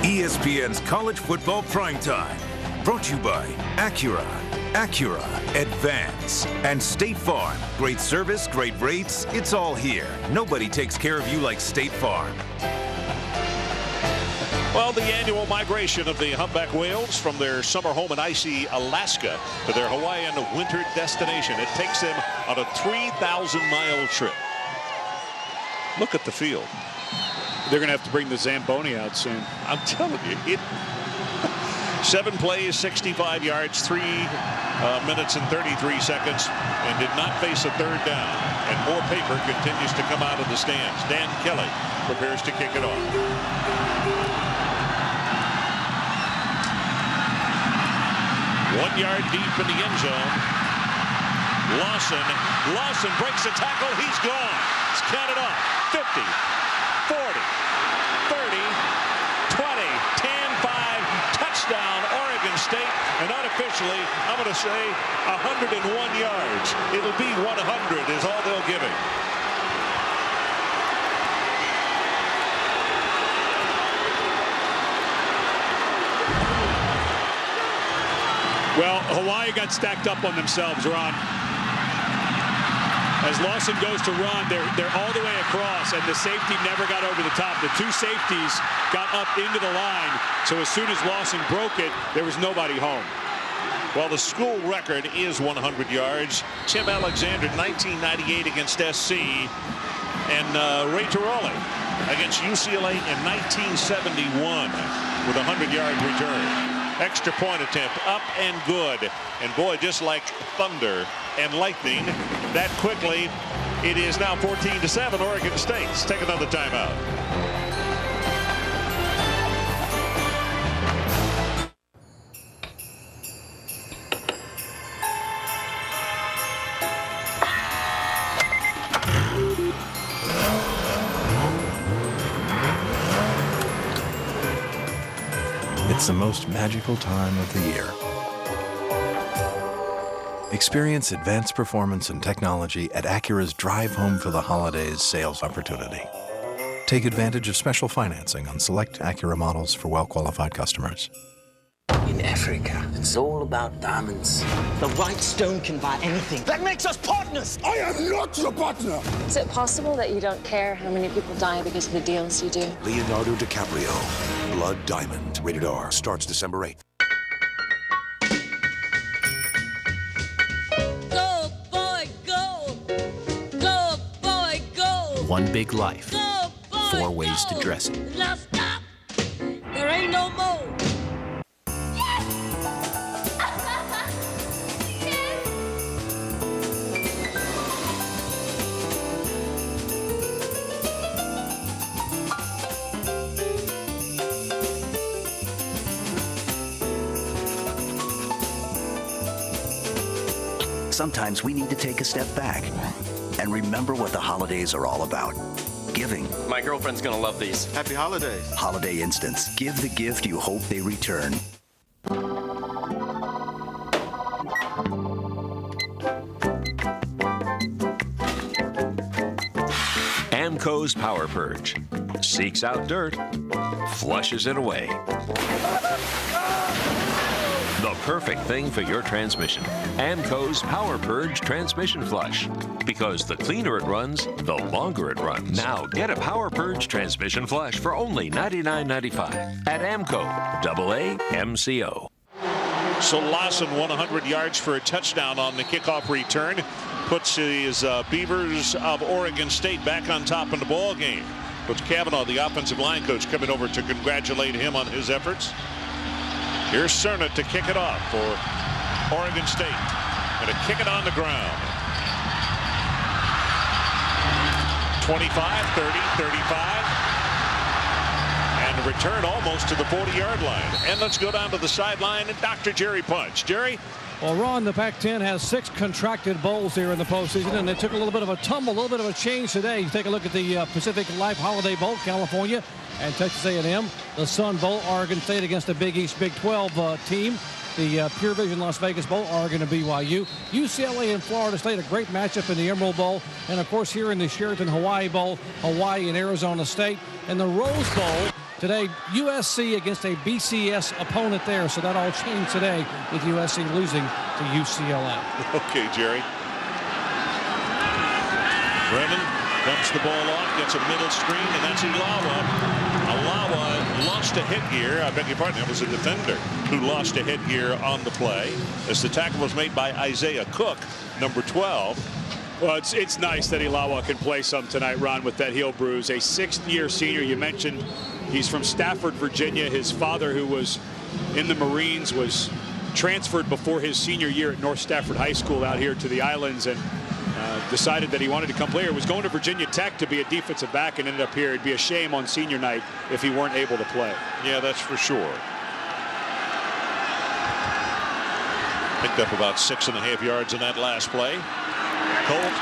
ESPN's College Football Primetime. Brought to you by Acura. Acura, Advance, and State Farm. Great service, great rates, it's all here. Nobody takes care of you like State Farm. Well, the annual migration of the humpback whales from their summer home in icy Alaska to their Hawaiian winter destination. It takes them on a 3,000-mile trip. Look at the field. They're going to have to bring the Zamboni out soon. I'm telling you, 7 plays, 65 yards, 3 minutes and 33 seconds, and did not face a third down. And more paper continues to come out of the stands. Dan Kelly prepares to kick it off. One yard deep in the end zone. Lawson breaks a tackle. He's gone. It's counted off. 50, 40, 30, 20, 10, 5, touchdown, Oregon State. And unofficially, I'm going to say 101 yards. It'll be 100 is all they'll give him. Well, Hawaii got stacked up on themselves, Ron. As Lawson goes to run, they're all the way across, and the safety never got over the top. The 2 safeties got up into the line, so as soon as Lawson broke it, there was nobody home. Well, the school record is 100 yards. Tim Alexander, 1998 against SC, and Ray Turoli against UCLA in 1971 with a 100-yard return. Extra point attempt, up and good. And boy, just like thunder and lightning, that quickly, it is now 14-7 Oregon State. Let's take another timeout. It's the most magical time of the year. Experience advanced performance and technology at Acura's Drive Home for the Holidays sales opportunity. Take advantage of special financing on select Acura models for well-qualified customers. In Africa, it's all about diamonds. The right stone can buy anything. That makes us partners! I am not your partner! Is it possible that you don't care how many people die because of the deals you do? Leonardo DiCaprio, Blood Diamond, rated R, starts December 8th. Go, boy, go! Go, boy, go! One big life. Go, boy, 4 ways go! to dress it. Now stop! There ain't no more! Sometimes we need to take a step back and remember what the holidays are all about. Giving. My girlfriend's gonna love these. Happy holidays. Holiday Instance. Give the gift you hope they return. Amco's Power Purge. Seeks out dirt, flushes it away. The perfect thing for your transmission. Amco's Power Purge Transmission Flush. Because the cleaner it runs, the longer it runs. Now get a Power Purge Transmission Flush for only $99.95 at Amco. AA MCO. So Lawson 100 yards for a touchdown on the kickoff return. Puts his Beavers of Oregon State back on top in the ball game. Coach Kavanaugh, the offensive line coach, coming over to congratulate him on his efforts. Here's Cerna to kick it off for Oregon State. And to kick it on the ground. 25, 30, 35. And the return almost to the 40-yard line. And let's go down to the sideline and Dr. Jerry Punch. Jerry? Well, Ron, the Pac-10 has 6 contracted bowls here in the postseason, and they took a little bit of a tumble, a little bit of a change today. You take a look at the Pacific Life Holiday Bowl, California, and Texas A&M. The Sun Bowl, Oregon State against the Big East Big 12 team. The Pure Vision Las Vegas Bowl, Oregon and BYU. UCLA and Florida State, a great matchup in the Emerald Bowl. And, of course, here in the Sheraton Hawaii Bowl, Hawaii and Arizona State. And the Rose Bowl, today, USC against a BCS opponent there. So that all changed today with USC losing to UCLA. Okay, Jerry. Brennan dumps the ball off, gets a middle screen, and that's Ilawa. Ilawa lost a headgear. I beg your pardon, it was a defender who lost a headgear on the play as the tackle was made by Isaiah Cook, number 12. Well, it's nice that Ilawa can play some tonight, Ron, with that heel bruise. A 6th-year senior. You mentioned he's from Stafford, Virginia. His father, who was in the Marines, was transferred before his senior year at North Stafford High School out here to the islands, and decided that he wanted to come play here. Was going to Virginia Tech to be a defensive back and ended up here. It'd be a shame on senior night if he weren't able to play. Yeah, that's for sure. Picked up about 6.5 yards in that last play. Colt,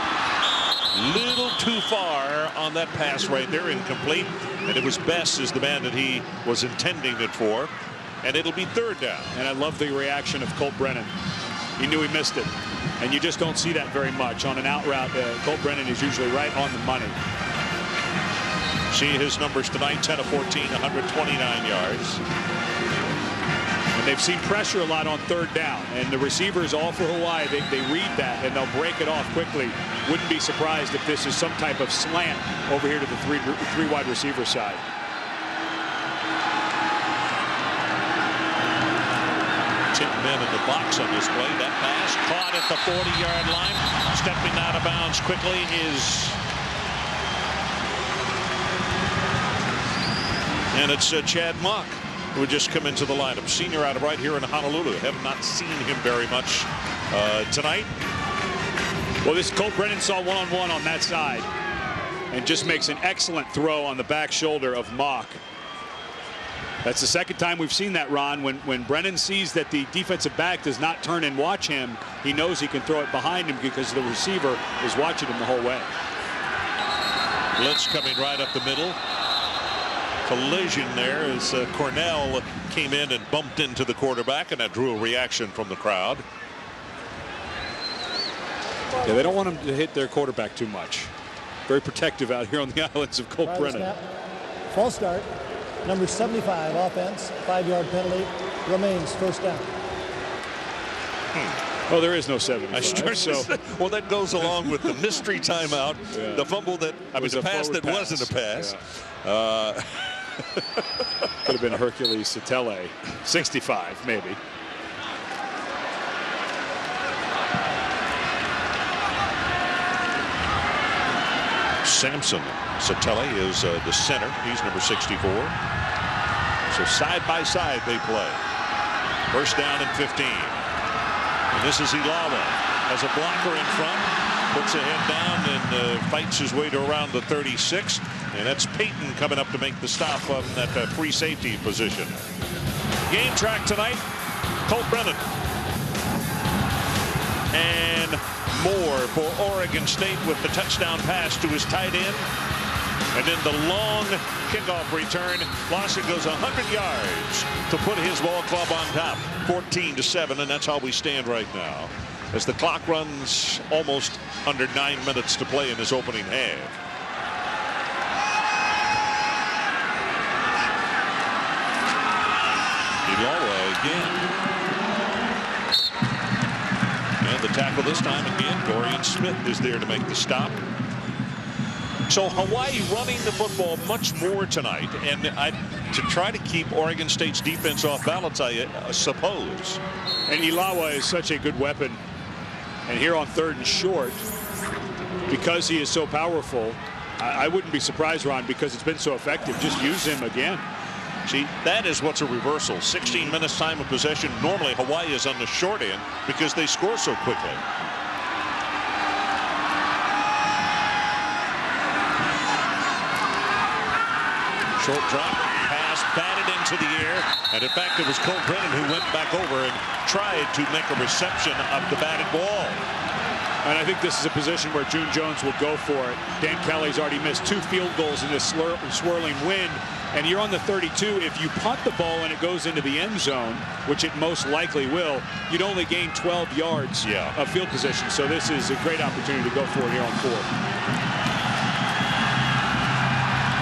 little too far on that pass right there, incomplete. And it was Bess is the man that he was intending it for. And it'll be 3rd down. And I love the reaction of Colt Brennan. He knew he missed it. And you just don't see that very much. On an out route, Colt Brennan is usually right on the money. See his numbers tonight, 10 of 14, 129 yards. And they've seen pressure a lot on 3rd down. And the receivers all for Hawaii, they read that and they'll break it off quickly. Wouldn't be surprised if this is some type of slant over here to the three wide receiver side. Men in the box on this play. That pass caught at the 40-yard line. Stepping out of bounds quickly is... And it's Chad Mock, who had just come into the lineup. Senior out of right here in Honolulu. Have not seen him very much tonight. Well, this Colt Brennan saw one-on-one on that side and just makes an excellent throw on the back shoulder of Mock. That's the 2nd time we've seen that, Ron. When Brennan sees that the defensive back does not turn and watch him, he knows he can throw it behind him because the receiver is watching him the whole way. Blitz coming right up the middle. Collision there as Cornell came in and bumped into the quarterback, and that drew a reaction from the crowd. Yeah, they don't want him to hit their quarterback too much. Very protective out here on the islands of Colt Brennan. Snap. False start. Number 75, offense, 5-yard penalty, remains 1st down. Well, there is no 75. Well, that goes along with the mystery timeout, the fumble that, the pass that wasn't a pass. Yeah. Could have been Hercules Satele, 65 maybe. Samson Satele is the center. He's number 64. So side by side they play. 1st down and 15. And this is Ilawa as a blocker in front. Puts a head down and fights his way to around the 36. And that's Peyton coming up to make the stop on that free safety position. Game track tonight, Colt Brennan. And more for Oregon State with the touchdown pass to his tight end. And then the long kickoff return. Lawson goes 100 yards to put his ball club on top. 14-7, and that's how we stand right now, as the clock runs almost under 9 minutes to play in this opening half. Ilawa again. And the tackle this time again. Dorian Smith is there to make the stop. So Hawaii running the football much more tonight, and to try to keep Oregon State's defense off balance, I suppose. And Ilawa is such a good weapon. And here on 3rd and short, because he is so powerful, I wouldn't be surprised, Ron, because it's been so effective. Just use him again. See, that is what's a reversal. 16 minutes time of possession. Normally Hawaii is on the short end because they score so quickly. Short drop, pass batted into the air, and in fact it was Colt Brennan who went back over and tried to make a reception of the batted ball. And I think this is a position where June Jones will go for it. Dan Kelly's already missed 2 field goals in this swirling wind, and you're on the 32. If you punt the ball and it goes into the end zone, which it most likely will, you'd only gain 12 yards of field position. So this is a great opportunity to go for it here on 4th.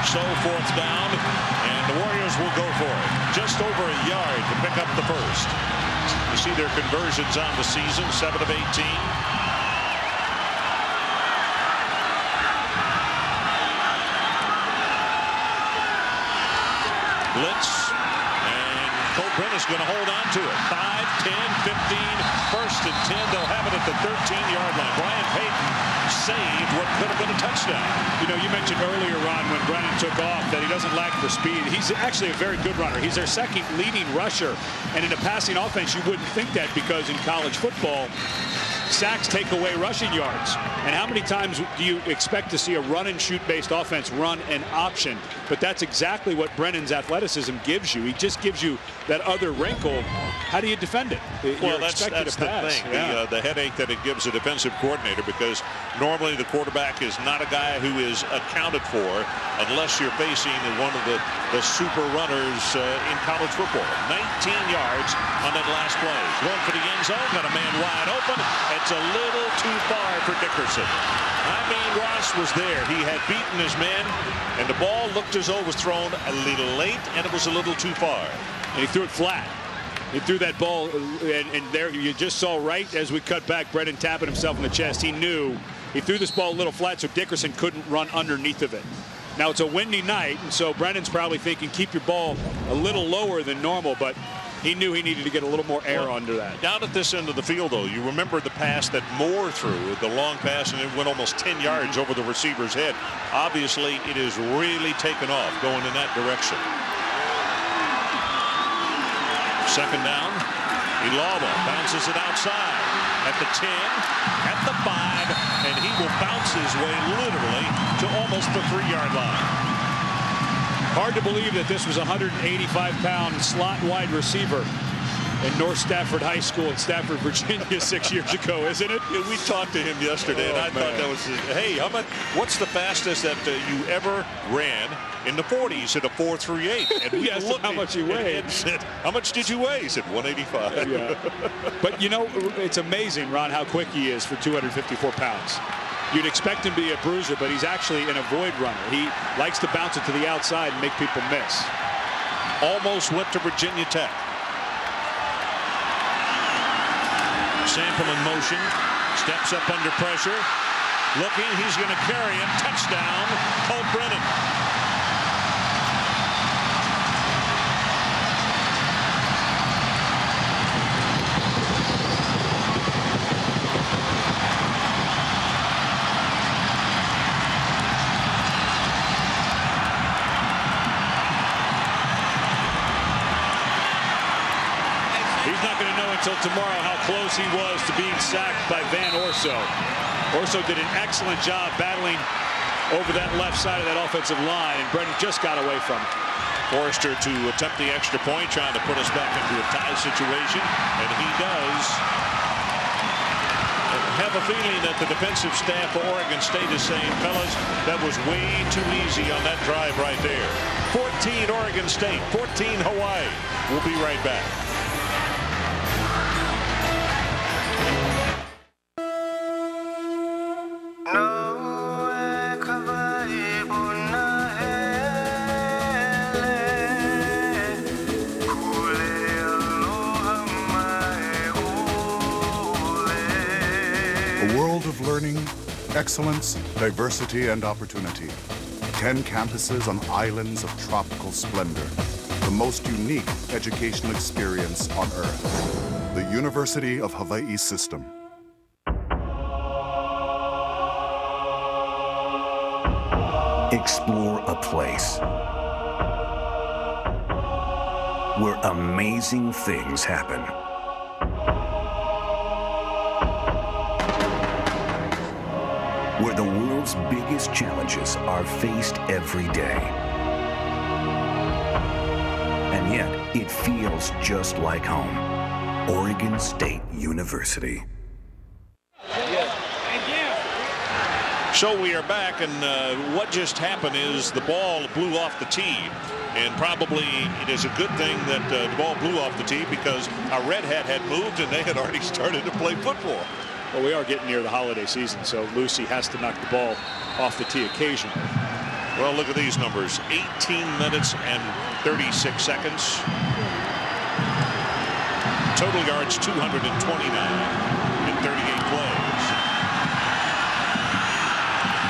So 4th down, and the Warriors will go for it. Just over a yard to pick up the first. You see their conversions on the season, 7 of 18. Blitz, and Colt Brennan's going to hold on to it. 5, 10, 15, 1st and 10. They'll have it at the 13-yard line. Brian Payton saved what could have been a touchdown. You know, you mentioned earlier, Ron, when Brennan took off, that he doesn't lack for speed. He's actually a very good runner. He's their 2nd leading rusher. And in a passing offense, you wouldn't think that, because in college football, sacks take away rushing yards. And how many times do you expect to see a run and shoot based offense run an option? But that's exactly what Brennan's athleticism gives you. He just gives you that other wrinkle. How do you defend it? Well, that's the thing, the headache that it gives a defensive coordinator, because normally the quarterback is not a guy who is accounted for unless you're facing one of the super runners in college football. 19 yards on that last play. Going for the end zone, got a man wide open. It's a little too far for Dickerson. I mean, Ross was there. He had beaten his man, and the ball looked as though it was thrown a little late, and it was a little too far. And he threw it flat. He threw that ball, and there you just saw right as we cut back, Brennan tapping himself in the chest. He knew he threw this ball a little flat so Dickerson couldn't run underneath of it. Now it's a windy night, and so Brennan's probably thinking keep your ball a little lower than normal, but he knew he needed to get a little more air under that. Down at this end of the field, though, you remember the pass that Moore threw, the long pass, and it went almost 10 yards over the receiver's head. Obviously, it is really taken off going in that direction. 2nd down, Ilawa bounces it outside at the 10, at the 5, and he will bounce his way literally to almost the 3-yard line. Hard to believe that this was a 185-pound slot wide receiver in North Stafford High School in Stafford, Virginia 6 years ago, isn't it? Yeah, we talked to him yesterday, and I thought that was, hey, what's the fastest that you ever ran in the 40s at a 4.38? And we asked him how much he weighed. And said, how much did you weigh? He said 185. Yeah. But, you know, it's amazing, Ron, how quick he is for 254 pounds. You'd expect him to be a bruiser, but he's actually an avoid runner. He likes to bounce it to the outside and make people miss. Almost went to Virginia Tech. Sample in motion, steps up under pressure, looking, he's going to carry him. Touchdown, Colt Brennan. Until tomorrow how close he was to being sacked by Van Orso. Orso did an excellent job battling over that left side of that offensive line, and Brennan just got away from it. Forrester to attempt the extra point, trying to put us back into a tie situation, and he does. I have a feeling that the defensive staff for Oregon State is saying, fellas, that was way too easy on that drive right there. 14 Oregon State, 14 Hawaii. We'll be right back. Excellence, diversity, and opportunity. 10 campuses on islands of tropical splendor. The most unique educational experience on Earth. The University of Hawaii System. Explore a place where amazing things happen. Where the world's biggest challenges are faced every day. And yet, it feels just like home. Oregon State University. So we are back, and what just happened is the ball blew off the tee. And probably it is a good thing that the ball blew off the tee, because our Red Hat had moved and they had already started to play football. Well, we are getting near the holiday season, so Lucy has to knock the ball off the tee occasionally. Well, look at these numbers. 18 minutes and 36 seconds. Total yards 229 in 38 plays.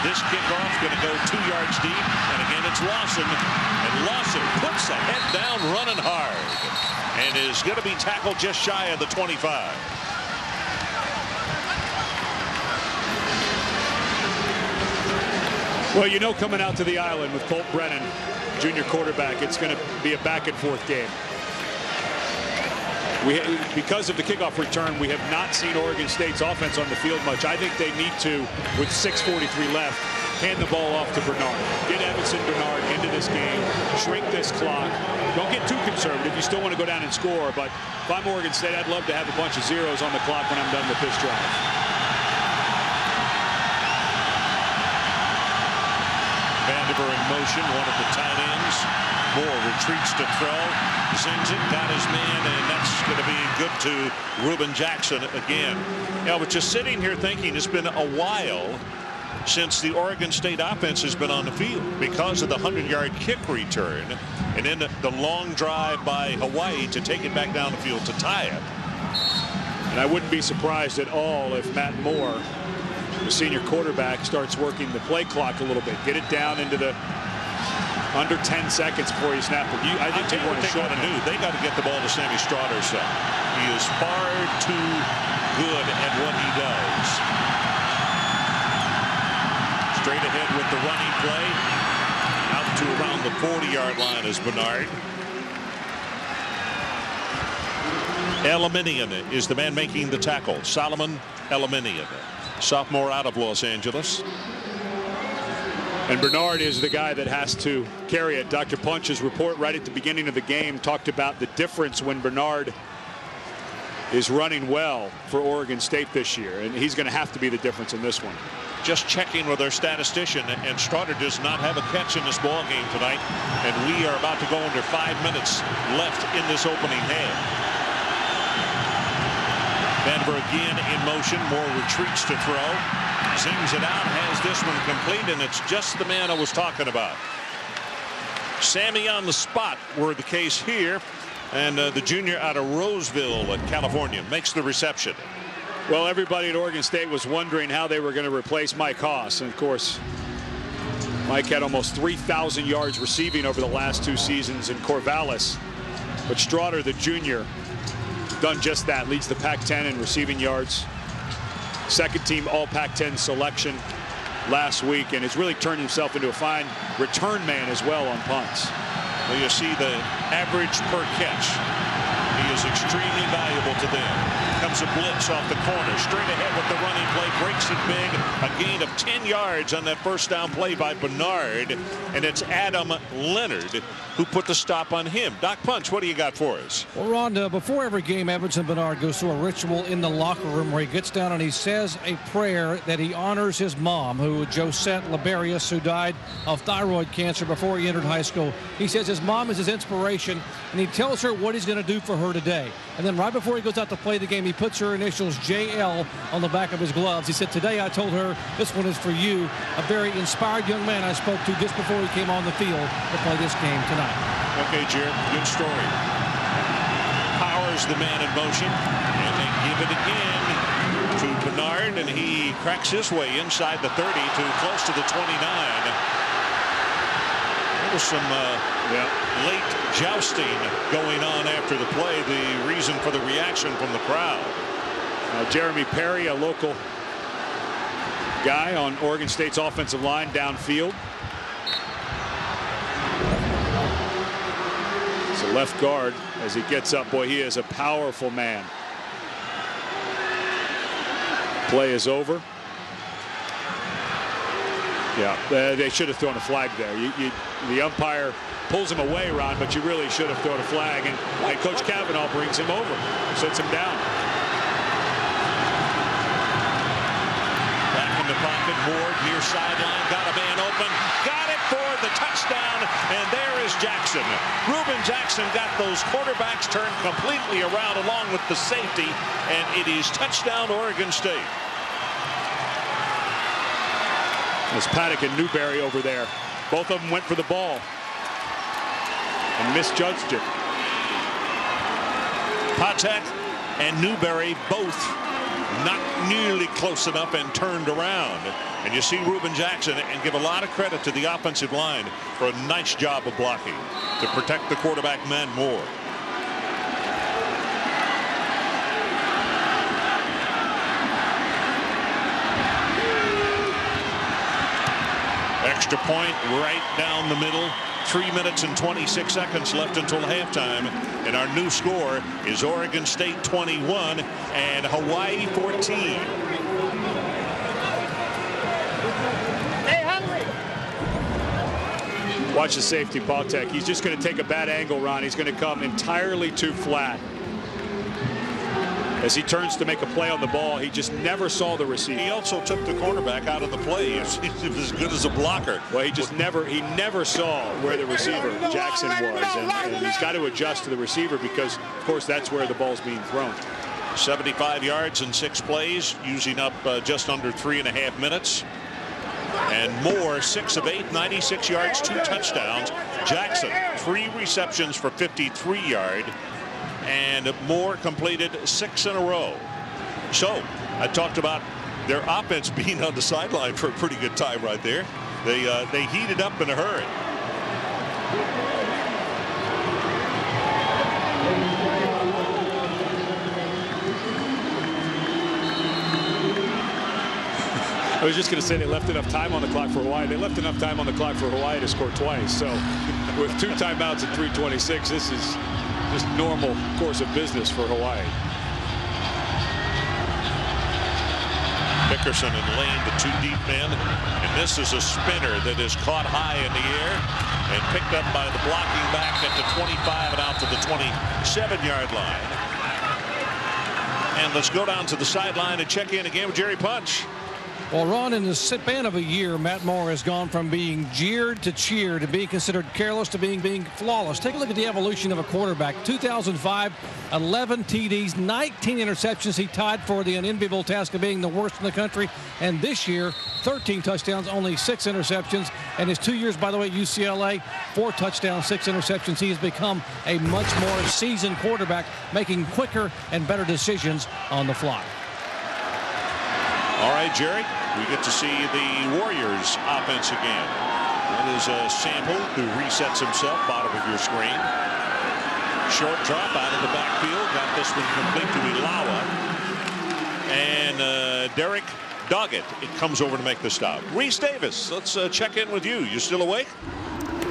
This kickoff going to go 2 yards deep, and again it's Lawson, and Lawson puts the head down running hard and is going to be tackled just shy of the 25. Well, you know, coming out to the island with Colt Brennan, junior quarterback, it's going to be a back-and-forth game. Because of the kickoff return, we have not seen Oregon State's offense on the field much. I think they need to, with 6:43 left, hand the ball off to Bernard. Get Evanson Bernard into this game, shrink this clock. Don't get too conservative. You still want to go down and score, but if I'm Oregon State, I'd love to have a bunch of zeros on the clock when I'm done with this drive. Vandiver in motion, one of the tight ends. Moore retreats to throw. Zings it, got his man, and that's going to be good to Reuben Jackson again. Yeah, but just sitting here thinking, it's been a while since the Oregon State offense has been on the field because of the 100-yard kick return and then the long drive by Hawaii to take it back down the field to tie it. And I wouldn't be surprised at all if Matt Moore, the senior quarterback, starts working the play clock a little bit. Get it down into the under 10 seconds before you snap it. I think they want to do. They got to get the ball to Sammy Strotter's son. He is far too good at what he does. Straight ahead with the running play. Out to around the 40-yard line is Bernard. Eliminian is the man making the tackle. Solomon Eliminian, sophomore out of Los Angeles. And Bernard is the guy that has to carry it. Dr. Punch's report right at the beginning of the game talked about the difference when Bernard is running well for Oregon State this year, and he's going to have to be the difference in this one. Just checking with our statistician, and Strotter does not have a catch in this ball game tonight, and we are about to go under 5 minutes left in this opening half. Vandiver again in motion. Moore retreats to throw. Zings it out, has this one complete, and it's just the man I was talking about. Sammy on the spot were the case here, and the junior out of Roseville, California, makes the reception. Well, everybody at Oregon State was wondering how they were going to replace Mike Haas, and of course, Mike had almost 3,000 yards receiving over the last 2 seasons in Corvallis, but Strotter, the junior, done just that. Leads the Pac-10 in receiving yards. Second team all Pac-10 selection last week, and has really turned himself into a fine return man as well on punts. Well, you see the average per catch. He is extremely valuable to them. Comes a blitz off the corner, straight ahead with the running play, breaks it big. A gain of 10 yards on that first down play by Bernard, and it's Adam Leonard who put the stop on him. Doc Punch, what do you got for us? Well, Ron, before every game, Evanson Bernard goes through a ritual in the locker room where he gets down and he says a prayer that he honors his mom, Josette Laberius, who died of thyroid cancer before he entered high school. He says his mom is his inspiration, and he tells her what he's going to do for her today. And then right before he goes out to play the game, he puts her initials JL on the back of his gloves. He said, "Today I told her this one is for you." A very inspired young man I spoke to just before he came on the field to play this game tonight. Okay, Jared, good story. Powers the man in motion, and they give it again to Bernard, and he cracks his way inside the 30 to close to the 29. There was some late jousting going on after the play, the reason for the reaction from the crowd. Jeremy Perry, a local guy on Oregon State's offensive line downfield. It's a left guard as he gets up. Boy, he is a powerful man. Play is over. Yeah, they should have thrown a flag there. The umpire pulls him away, Ron, but you really should have thrown a flag. And Coach Kavanaugh brings him over, sits him down. Back in the pocket, Moore near sideline, got a man open, got it for the touchdown, and there is Jackson. Reuben Jackson got those quarterbacks turned completely around along with the safety, and it is touchdown Oregon State. There's Paddock and Newberry over there. Both of them went for the ball and misjudged it. Patek and Newberry both not nearly close enough and turned around. And you see Reuben Jackson, and give a lot of credit to the offensive line for a nice job of blocking to protect the quarterback man Moore. Extra point right down the middle. 3 minutes and 26 seconds left until halftime. And our new score is Oregon State 21 and Hawaii 14. Hey, hungry. Watch the safety, Patek. He's just going to take a bad angle, Ron. He's going to come entirely too flat. As he turns to make a play on the ball, he just never saw the receiver. He also took the cornerback out of the play. He was as good as a blocker. Well, he never saw where the receiver, Jackson, was. And he's got to adjust to the receiver because, of course, that's where the ball's being thrown. 75 yards in 6 plays, using up just under 3.5 minutes. And Moore, 6 of 8, 96 yards, 2 touchdowns. Jackson, 3 receptions for 53 yards. And Moore completed 6 in a row. So I talked about their offense being on the sideline for a pretty good time right there. They heated up in a hurry. I was just going to say they left enough time on the clock for Hawaii. They left enough time on the clock for Hawaii to score twice. So with 2 timeouts at 3:26, this is just normal course of business for Hawaii. Dickerson and Lane, the 2 deep men, and this is a spinner that is caught high in the air and picked up by the blocking back at the 25 and out to the 27-yard line. And let's go down to the sideline and check in again with Jerry Punch. Well, Ron, in the span of a year, Matt Moore has gone from being jeered to cheered, to being considered careless to being flawless. Take a look at the evolution of a quarterback. 2005, 11 TDs, 19 interceptions. He tied for the unenviable task of being the worst in the country. And this year, 13 touchdowns, only 6 interceptions. And his 2 years, by the way, at UCLA, 4 touchdowns, 6 interceptions. He has become a much more seasoned quarterback, making quicker and better decisions on the fly. All right, Jerry, we get to see the Warriors offense again. That is a sample who resets himself, bottom of your screen. Short drop out of the backfield. Got this one complete to Ilawa. And Derek Doggett, it comes over to make the stop. Reese Davis, let's check in with you. You still awake?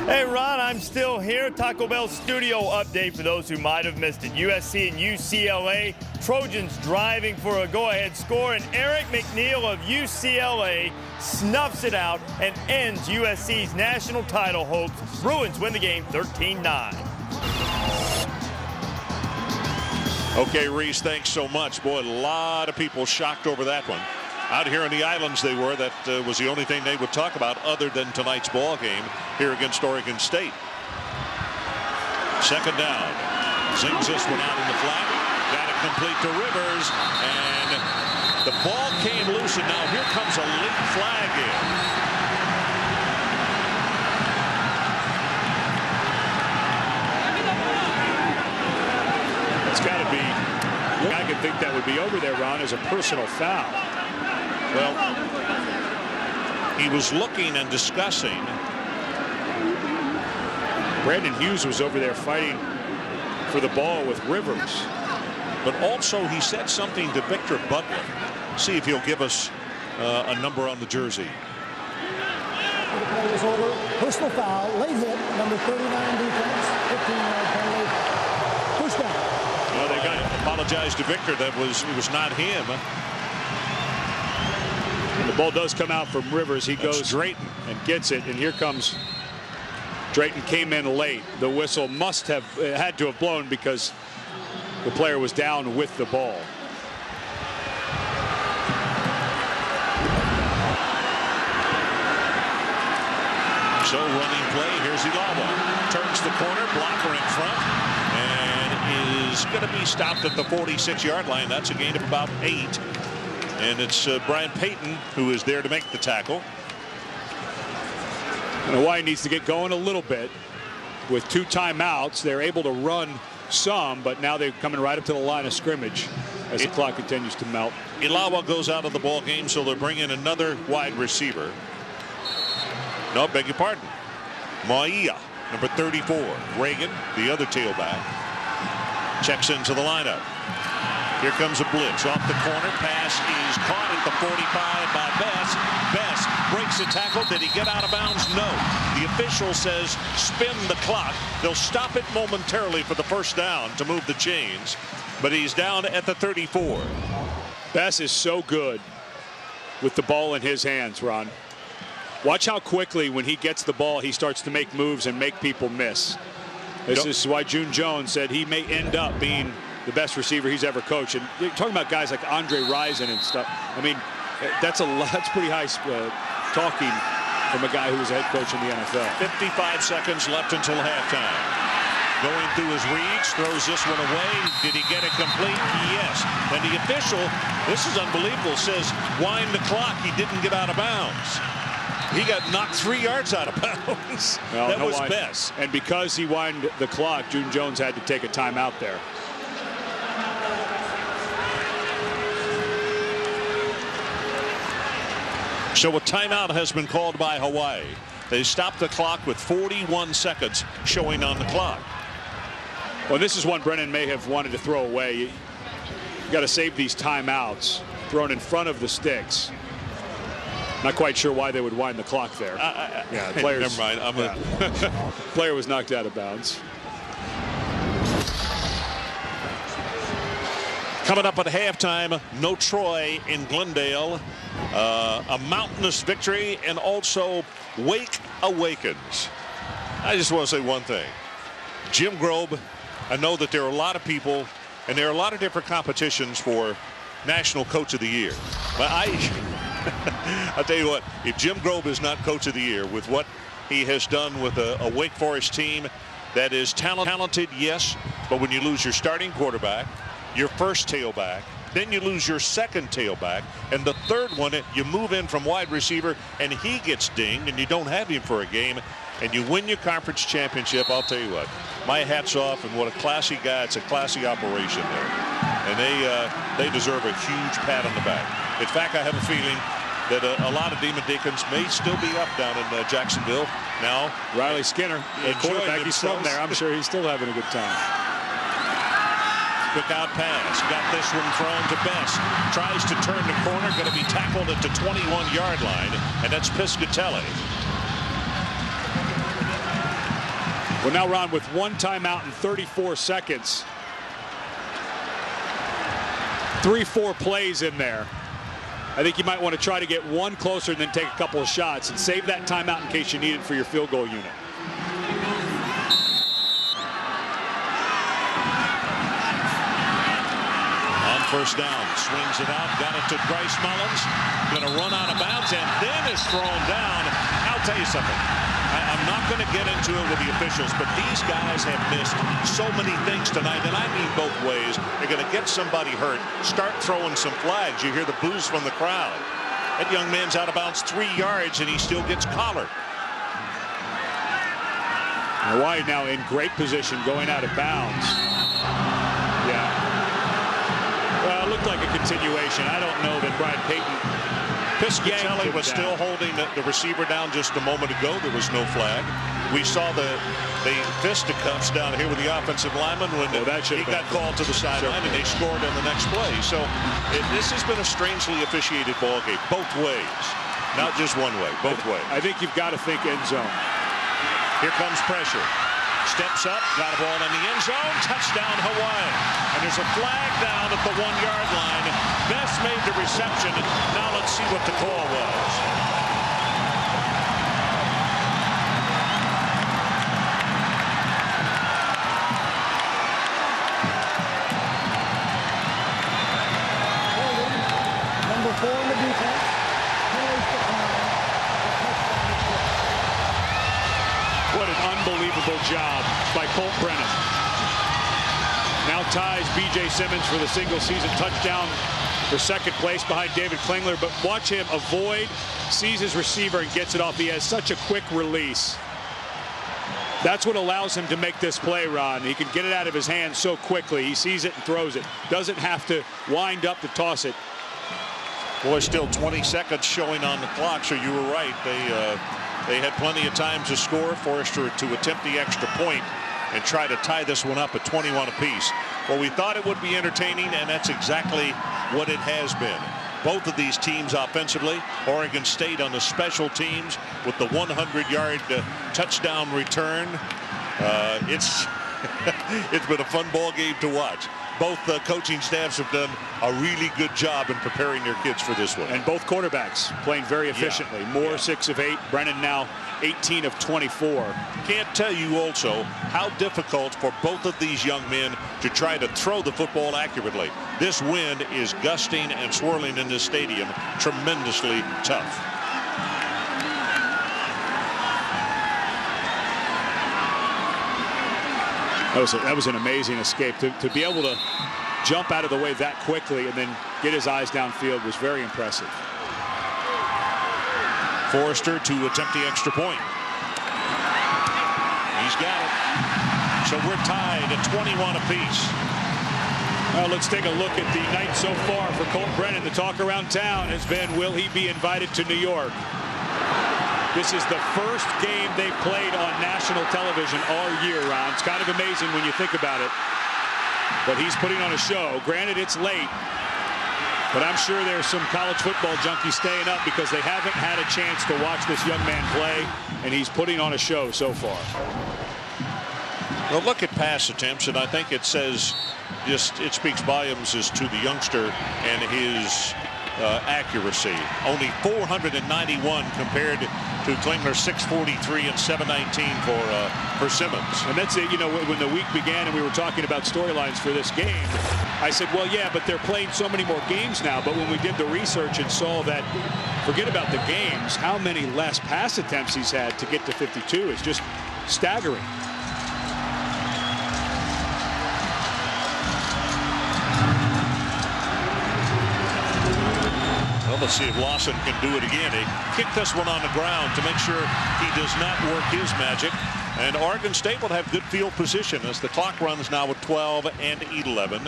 Hey, Ron, I'm still here. Taco Bell studio update for those who might have missed it. USC and UCLA. Trojans driving for a go-ahead score, and Eric McNeil of UCLA snuffs it out and ends USC's national title hopes. Bruins win the game 13-9. Okay, Reese, thanks so much. Boy, a lot of people shocked over that one. Out here in the islands they were. That was the only thing they would talk about other than tonight's ball game here against Oregon State. Second down. Zings this one out in the flat. Got it complete to Rivers. And the ball came loose. And now here comes a late flag in. It's got to be, I could think that would be over there, Ron, as a personal foul. Well, he was looking and discussing. Brandon Hughes was over there fighting for the ball with Rivers. But also he said something to Victor Butler. See if he'll give us a number on the jersey. The play was over. Personal foul, late hit, number 39 defense, 15-yard penalty, push down. Well, they got to apologize to Victor. It was not him. And the ball does come out from Rivers. He goes Drayton and gets it, and here comes Drayton. Came in late. The whistle must have had to have blown because the player was down with the ball. So running play, here's Ilawa. Turns the corner, blocker in front, and is going to be stopped at the 46-yard line. That's a gain of about 8. And it's Brian Payton who is there to make the tackle. And Hawaii needs to get going a little bit. With 2 timeouts, they're able to run some, but now they're coming right up to the line of scrimmage as the clock continues to melt. Ilawa goes out of the ball game, so they're bringing another wide receiver. No, beg your pardon. Maia, number 34. Reagan, the other tailback, checks into the lineup. Here comes a blitz off the corner. Pass is caught at the 45 by Bess. Bess breaks the tackle. Did he get out of bounds? No. The official says spin the clock. They'll stop it momentarily for the first down to move the chains, but he's down at the 34. Bess is so good with the ball in his hands, Ron. Watch how quickly when he gets the ball he starts to make moves and make people miss. This is why June Jones said he may end up being the best receiver he's ever coached. And you're talking about guys like Andre Rison and stuff. I mean, that's pretty high talking from a guy who was a head coach in the NFL. 55 seconds left until halftime. Going through his reads, throws this one away. Did he get it complete? Yes. And the official, this is unbelievable, says wind the clock. He didn't get out of bounds. He got knocked 3 yards out of bounds. Well, that was Bess. And because he wound the clock, June Jones had to take a timeout there. So a timeout has been called by Hawaii. They stopped the clock with 41 seconds showing on the clock. Well, this is one Brennan may have wanted to throw away. You got to save these timeouts thrown in front of the sticks. Not quite sure why they would wind the clock there. Yeah, the players, never mind. Player was knocked out of bounds. Coming up at halftime, no Troy in Glendale. A mountainous victory, and also Wake awakens. I just want to say one thing. Jim Grobe, I know that there are a lot of people, and there are a lot of different competitions for National Coach of the Year. But I'll tell you what, if Jim Grobe is not Coach of the Year with what he has done with a Wake Forest team that is talented, yes, but when you lose your starting quarterback, your first tailback, then you lose your second tailback, and the third one, you move in from wide receiver, and he gets dinged, and you don't have him for a game, and you win your conference championship. I'll tell you what, my hat's off, and what a classy guy. It's a classy operation there, and they deserve a huge pat on the back. In fact, I have a feeling that a lot of Demon Deacons may still be up down in Jacksonville now. Riley Skinner, the quarterback, he's from there. I'm sure he's still having a good time. Quick out pass. Got this one thrown to Bess. Tries to turn the corner. Going to be tackled at the 21-yard line. And that's Piscatelli. Well, now Ron, with 1 timeout in 34 seconds. 3-4 plays in there. I think you might want to try to get one closer and then take a couple of shots and save that timeout in case you need it for your field goal unit. First down, swings it out, got it to Bryce Mullins, going to run out of bounds, and then is thrown down. I'll tell you something, I'm not going to get into it with the officials, but these guys have missed so many things tonight, and I mean both ways. They're going to get somebody hurt, start throwing some flags. You hear the boos from the crowd. That young man's out of bounds 3 yards, and he still gets collared. Hawaii now in great position going out of bounds. Yeah. Well, it looked like a continuation. I don't know that Brian Payton Piscatelli was still holding the receiver down just a moment ago. There was no flag. We saw the fisticuffs down here with the offensive lineman when he got called to the sideline, and they scored on the next play. So this has been a strangely officiated ball game, both ways. Not just one way, both ways. I think you've got to think end zone. Here comes pressure. Steps up, got a ball in the end zone, touchdown Hawaii. And there's a flag down at the 1-yard line. Bess made the reception. Now let's see what the call was. Number 4 in the defense. What an unbelievable job by Colt Brennan. Now ties B.J. Simmons for the single-season touchdown for second place behind David Klingler. But watch him avoid, sees his receiver, and gets it off. He has such a quick release. That's what allows him to make this play, Ron. He can get it out of his hands so quickly. He sees it and throws it. Doesn't have to wind up to toss it. Boy, still 20 seconds showing on the clock, so you were right. They had plenty of time to score. Forrester to attempt the extra point and try to tie this one up at 21 apiece. Well, we thought it would be entertaining, and that's exactly what it has been. Both of these teams offensively. Oregon State on the special teams with the 100-yard touchdown return. It's been a fun ball game to watch. Both coaching staffs have done a really good job in preparing their kids for this one. And both quarterbacks playing very efficiently. Moore 6 of 8. Brennan now 18 of 24. Can't tell you also how difficult for both of these young men to try to throw the football accurately. This wind is gusting and swirling in this stadium. Tremendously tough. That was an amazing escape. To be able to jump out of the way that quickly and then get his eyes downfield was very impressive. Forrester to attempt the extra point. He's got it. So we're tied at 21 apiece. Well, let's take a look at the night so far for Colt Brennan. The talk around town has been, will he be invited to New York? This is the first game they've played on national television all year round. It's kind of amazing when you think about it. But he's putting on a show. Granted, it's late. But I'm sure there's some college football junkies staying up because they haven't had a chance to watch this young man play. And he's putting on a show so far. Well, look at pass attempts, and I think it says it speaks volumes as to the youngster and his accuracy. Only 491 compared to Klingler's 643 and 719 for Simmons. And that's it. You know, when the week began and we were talking about storylines for this game, I said, well, yeah, but they're playing so many more games now. But when we did the research and saw that, forget about the games, how many less pass attempts he's had to get to 52 is just staggering. Well, let's see if Lawson can do it again. He kicked this one on the ground to make sure he does not work his magic. And Oregon State will have good field position as the clock runs now at 12 and 11.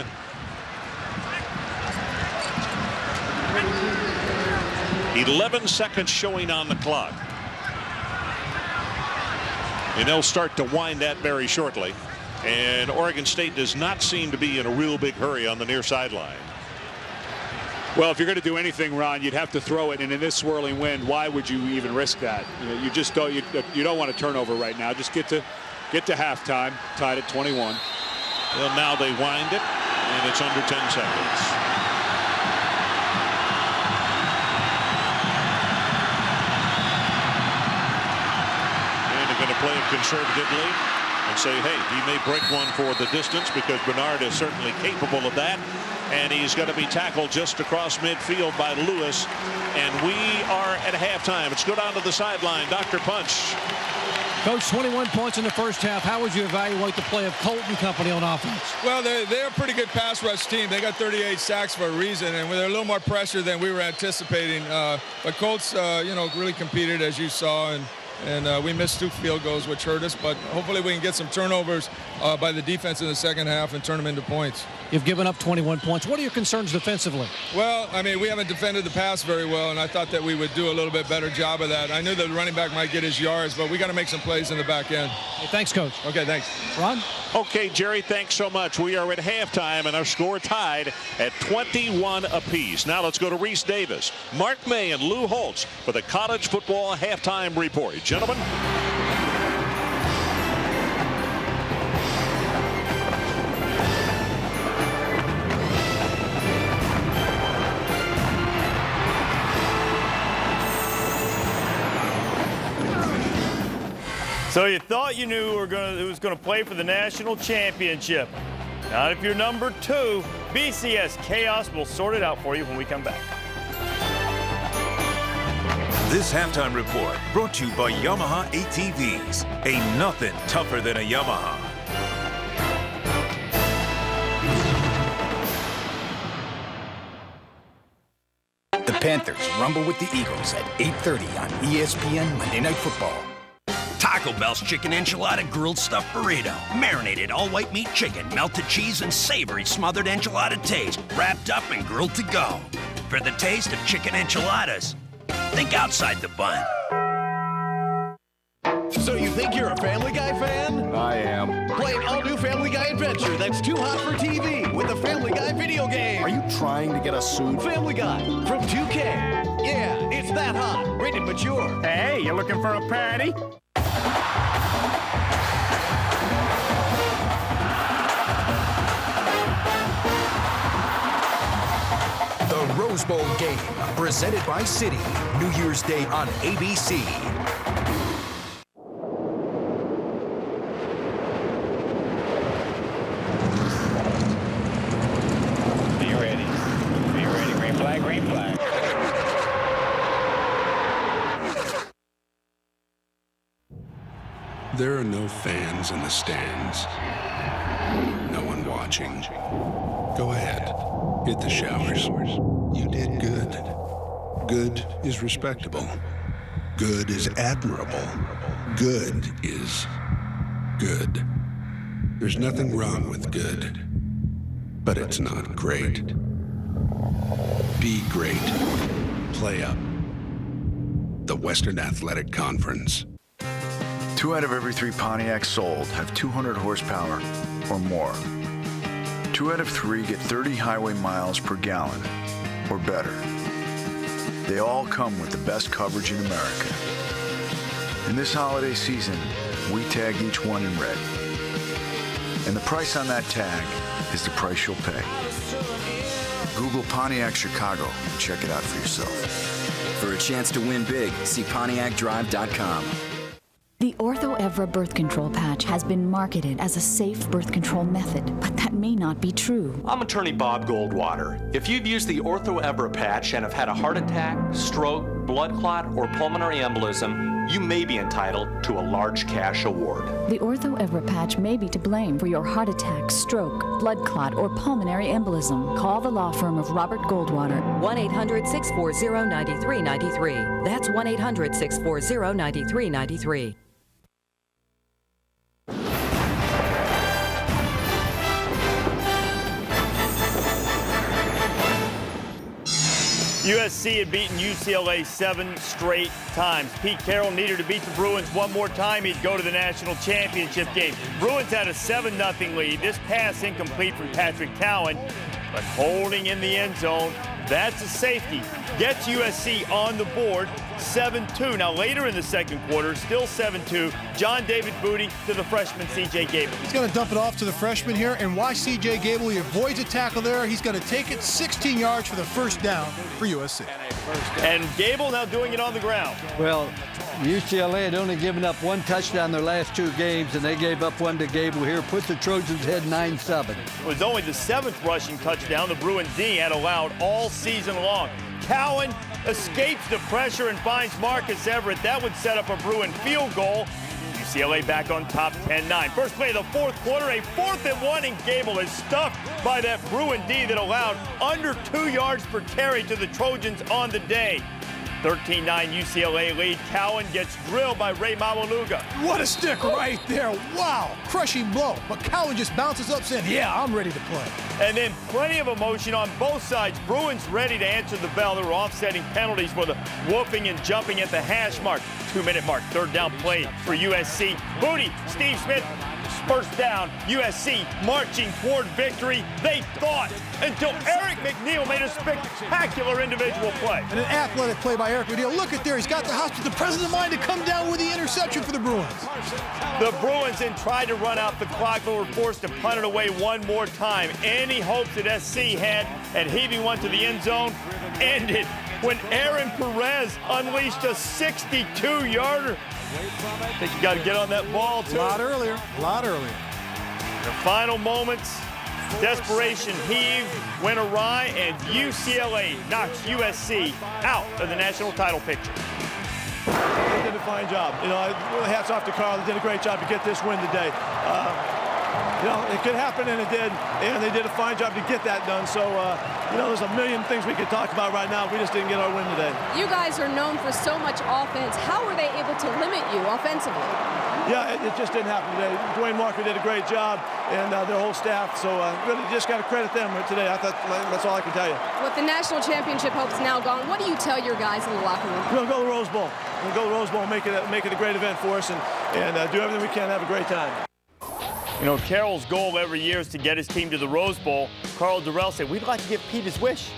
"11 seconds showing on the clock. And they'll start to wind that very shortly. And Oregon State does not seem to be in a real big hurry on the near sideline. Well, if you're going to do anything, Ron, you'd have to throw it. And in this swirling wind, why would you even risk that? You just don't. You don't want a turnover right now. Just get to halftime, tied at 21. Well, now they wind it, and it's under 10 seconds. And they're going to play it conservatively and say, hey, he may break one for the distance because Bernard is certainly capable of that. And he's going to be tackled just across midfield by Lewis. And we are at halftime. Let's go down to the sideline. Dr. Punch. Coach, 21 points in the first half. How would you evaluate the play of Colt and company on offense? Well, they're a pretty good pass rush team. They got 38 sacks for a reason, and they're a little more pressure than we were anticipating. But Colts, really competed, as you saw, and and we missed 2 field goals, which hurt us. But hopefully we can get some turnovers by the defense in the second half and turn them into points. You've given up 21 points. What are your concerns defensively? Well, I mean, we haven't defended the pass very well, and I thought that we would do a little bit better job of that. I knew the running back might get his yards, but we got to make some plays in the back end. Hey, thanks, Coach. Okay, thanks. Ron? Okay, Jerry, thanks so much. We are at halftime, and our score tied at 21 apiece. Now let's go to Reese Davis, Mark May, and Lou Holtz for the college football halftime report. Gentlemen. So you thought you knew who was going to play for the national championship. Not if you're number 2. BCS Chaos will sort it out for you when we come back. This halftime report brought to you by Yamaha ATVs. Ain't nothing tougher than a Yamaha. The Panthers rumble with the Eagles at 8:30 on ESPN Monday Night Football. Taco Bell's Chicken Enchilada Grilled Stuffed Burrito. Marinated all-white meat chicken, melted cheese, and savory smothered enchilada taste. Wrapped up and grilled to go. For the taste of chicken enchiladas, think outside the bun. So you think you're a Family Guy fan? I am. Play an all-new Family Guy adventure that's too hot for TV with the Family Guy video game. Are you trying to get us sued? Family Guy from 2K. Yeah, it's that hot. Rated mature. Hey, you looking for a patty? The Rose Bowl game, presented by Citi. New Year's Day on ABC. Be ready. Be ready. Green flag, green flag. There are no fans in the stands. No one watching. Go ahead. Hit the showers. You did good. Good is respectable. Good is admirable. Good is good. There's nothing wrong with good, but it's not great. Be great. Play up. The Western Athletic Conference. 2 out of every 3 Pontiacs sold have 200 horsepower or more. 2 out of 3 get 30 highway miles per gallon or better. They all come with the best coverage in America. In this holiday season, we tagged each one in red. And the price on that tag is the price you'll pay. Google Pontiac Chicago and check it out for yourself. For a chance to win big, see PontiacDrive.com. The Ortho-Evra birth control patch has been marketed as a safe birth control method, but that may not be true. I'm attorney Bob Goldwater. If you've used the Ortho-Evra patch and have had a heart attack, stroke, blood clot, or pulmonary embolism, you may be entitled to a large cash award. The Ortho-Evra patch may be to blame for your heart attack, stroke, blood clot, or pulmonary embolism. Call the law firm of Robert Goldwater. 1-800-640-9393. That's 1-800-640-9393. USC had beaten UCLA 7 straight times. Pete Carroll needed to beat the Bruins one more time. He'd go to the national championship game. Bruins had a 7-0 lead. This pass incomplete from Patrick Cowan, but holding in the end zone. That's a safety. Gets USC on the board, 7-2. Now later in the second quarter, still 7-2. John David Booty to the freshman C.J. Gable. He's going to dump it off to the freshman here, and why C.J. Gable? He avoids a tackle there. He's going to take it 16 yards for the first down for USC. And Gable now doing it on the ground. Well, UCLA had only given up 1 touchdown their last 2 games, and they gave up 1 to Gable here. Put the Trojans ahead 9-7. It was only the 7th rushing touchdown the Bruins D had allowed all season long. Cowan escapes the pressure and finds Marcus Everett. That would set up a Bruin field goal. UCLA back on top 10-9. First play of the fourth quarter, a 4th and 1, and Gable is stuffed by that Bruin D that allowed under 2 yards per carry to the Trojans on the day. 13-9 UCLA lead. Cowan gets drilled by Ray Mamaluga. What a stick right there. Wow. Crushing blow. But Cowan just bounces up saying, yeah, I'm ready to play. And then plenty of emotion on both sides. Bruins ready to answer the bell. They were offsetting penalties for the whooping and jumping at the hash mark. 2-minute mark. Third down play for USC. Booty, Steve Smith. First down, USC marching toward victory, they thought, until Eric McNeil made a spectacular individual play. And an athletic play by Eric McNeil. Look at there, he's got the house with the president in mind to come down with the interception for the Bruins. The Bruins then tried to run out the clock, but were forced to punt it away one more time. Any hopes that SC had at heaving one to the end zone ended when Aaron Perez unleashed a 62-yarder. I think you got to get on that ball, too. A lot earlier. The final moments, desperation heave went awry, and UCLA knocks USC out of the national title picture. They did a fine job. You know, really hats off to Carl. They did a great job to get this win today. You know, it could happen, and it did, and they did a fine job to get that done. So, you know, there's a million things we could talk about right now. We just didn't get our win today. You guys are known for so much offense. How were they able to limit you offensively? Yeah, it just didn't happen today. Dwayne Walker did a great job, and their whole staff. So, really just got to credit them today. I thought that's all I can tell you. With the national championship hopes now gone, what do you tell your guys in the locker room? We're going to go to the Rose Bowl. We're going to go to the Rose Bowl and make it a great event for us, and do everything we can to have a great time. You know, Carroll's goal every year is to get his team to the Rose Bowl. Carl Durrell said, we'd like to give Pete his wish.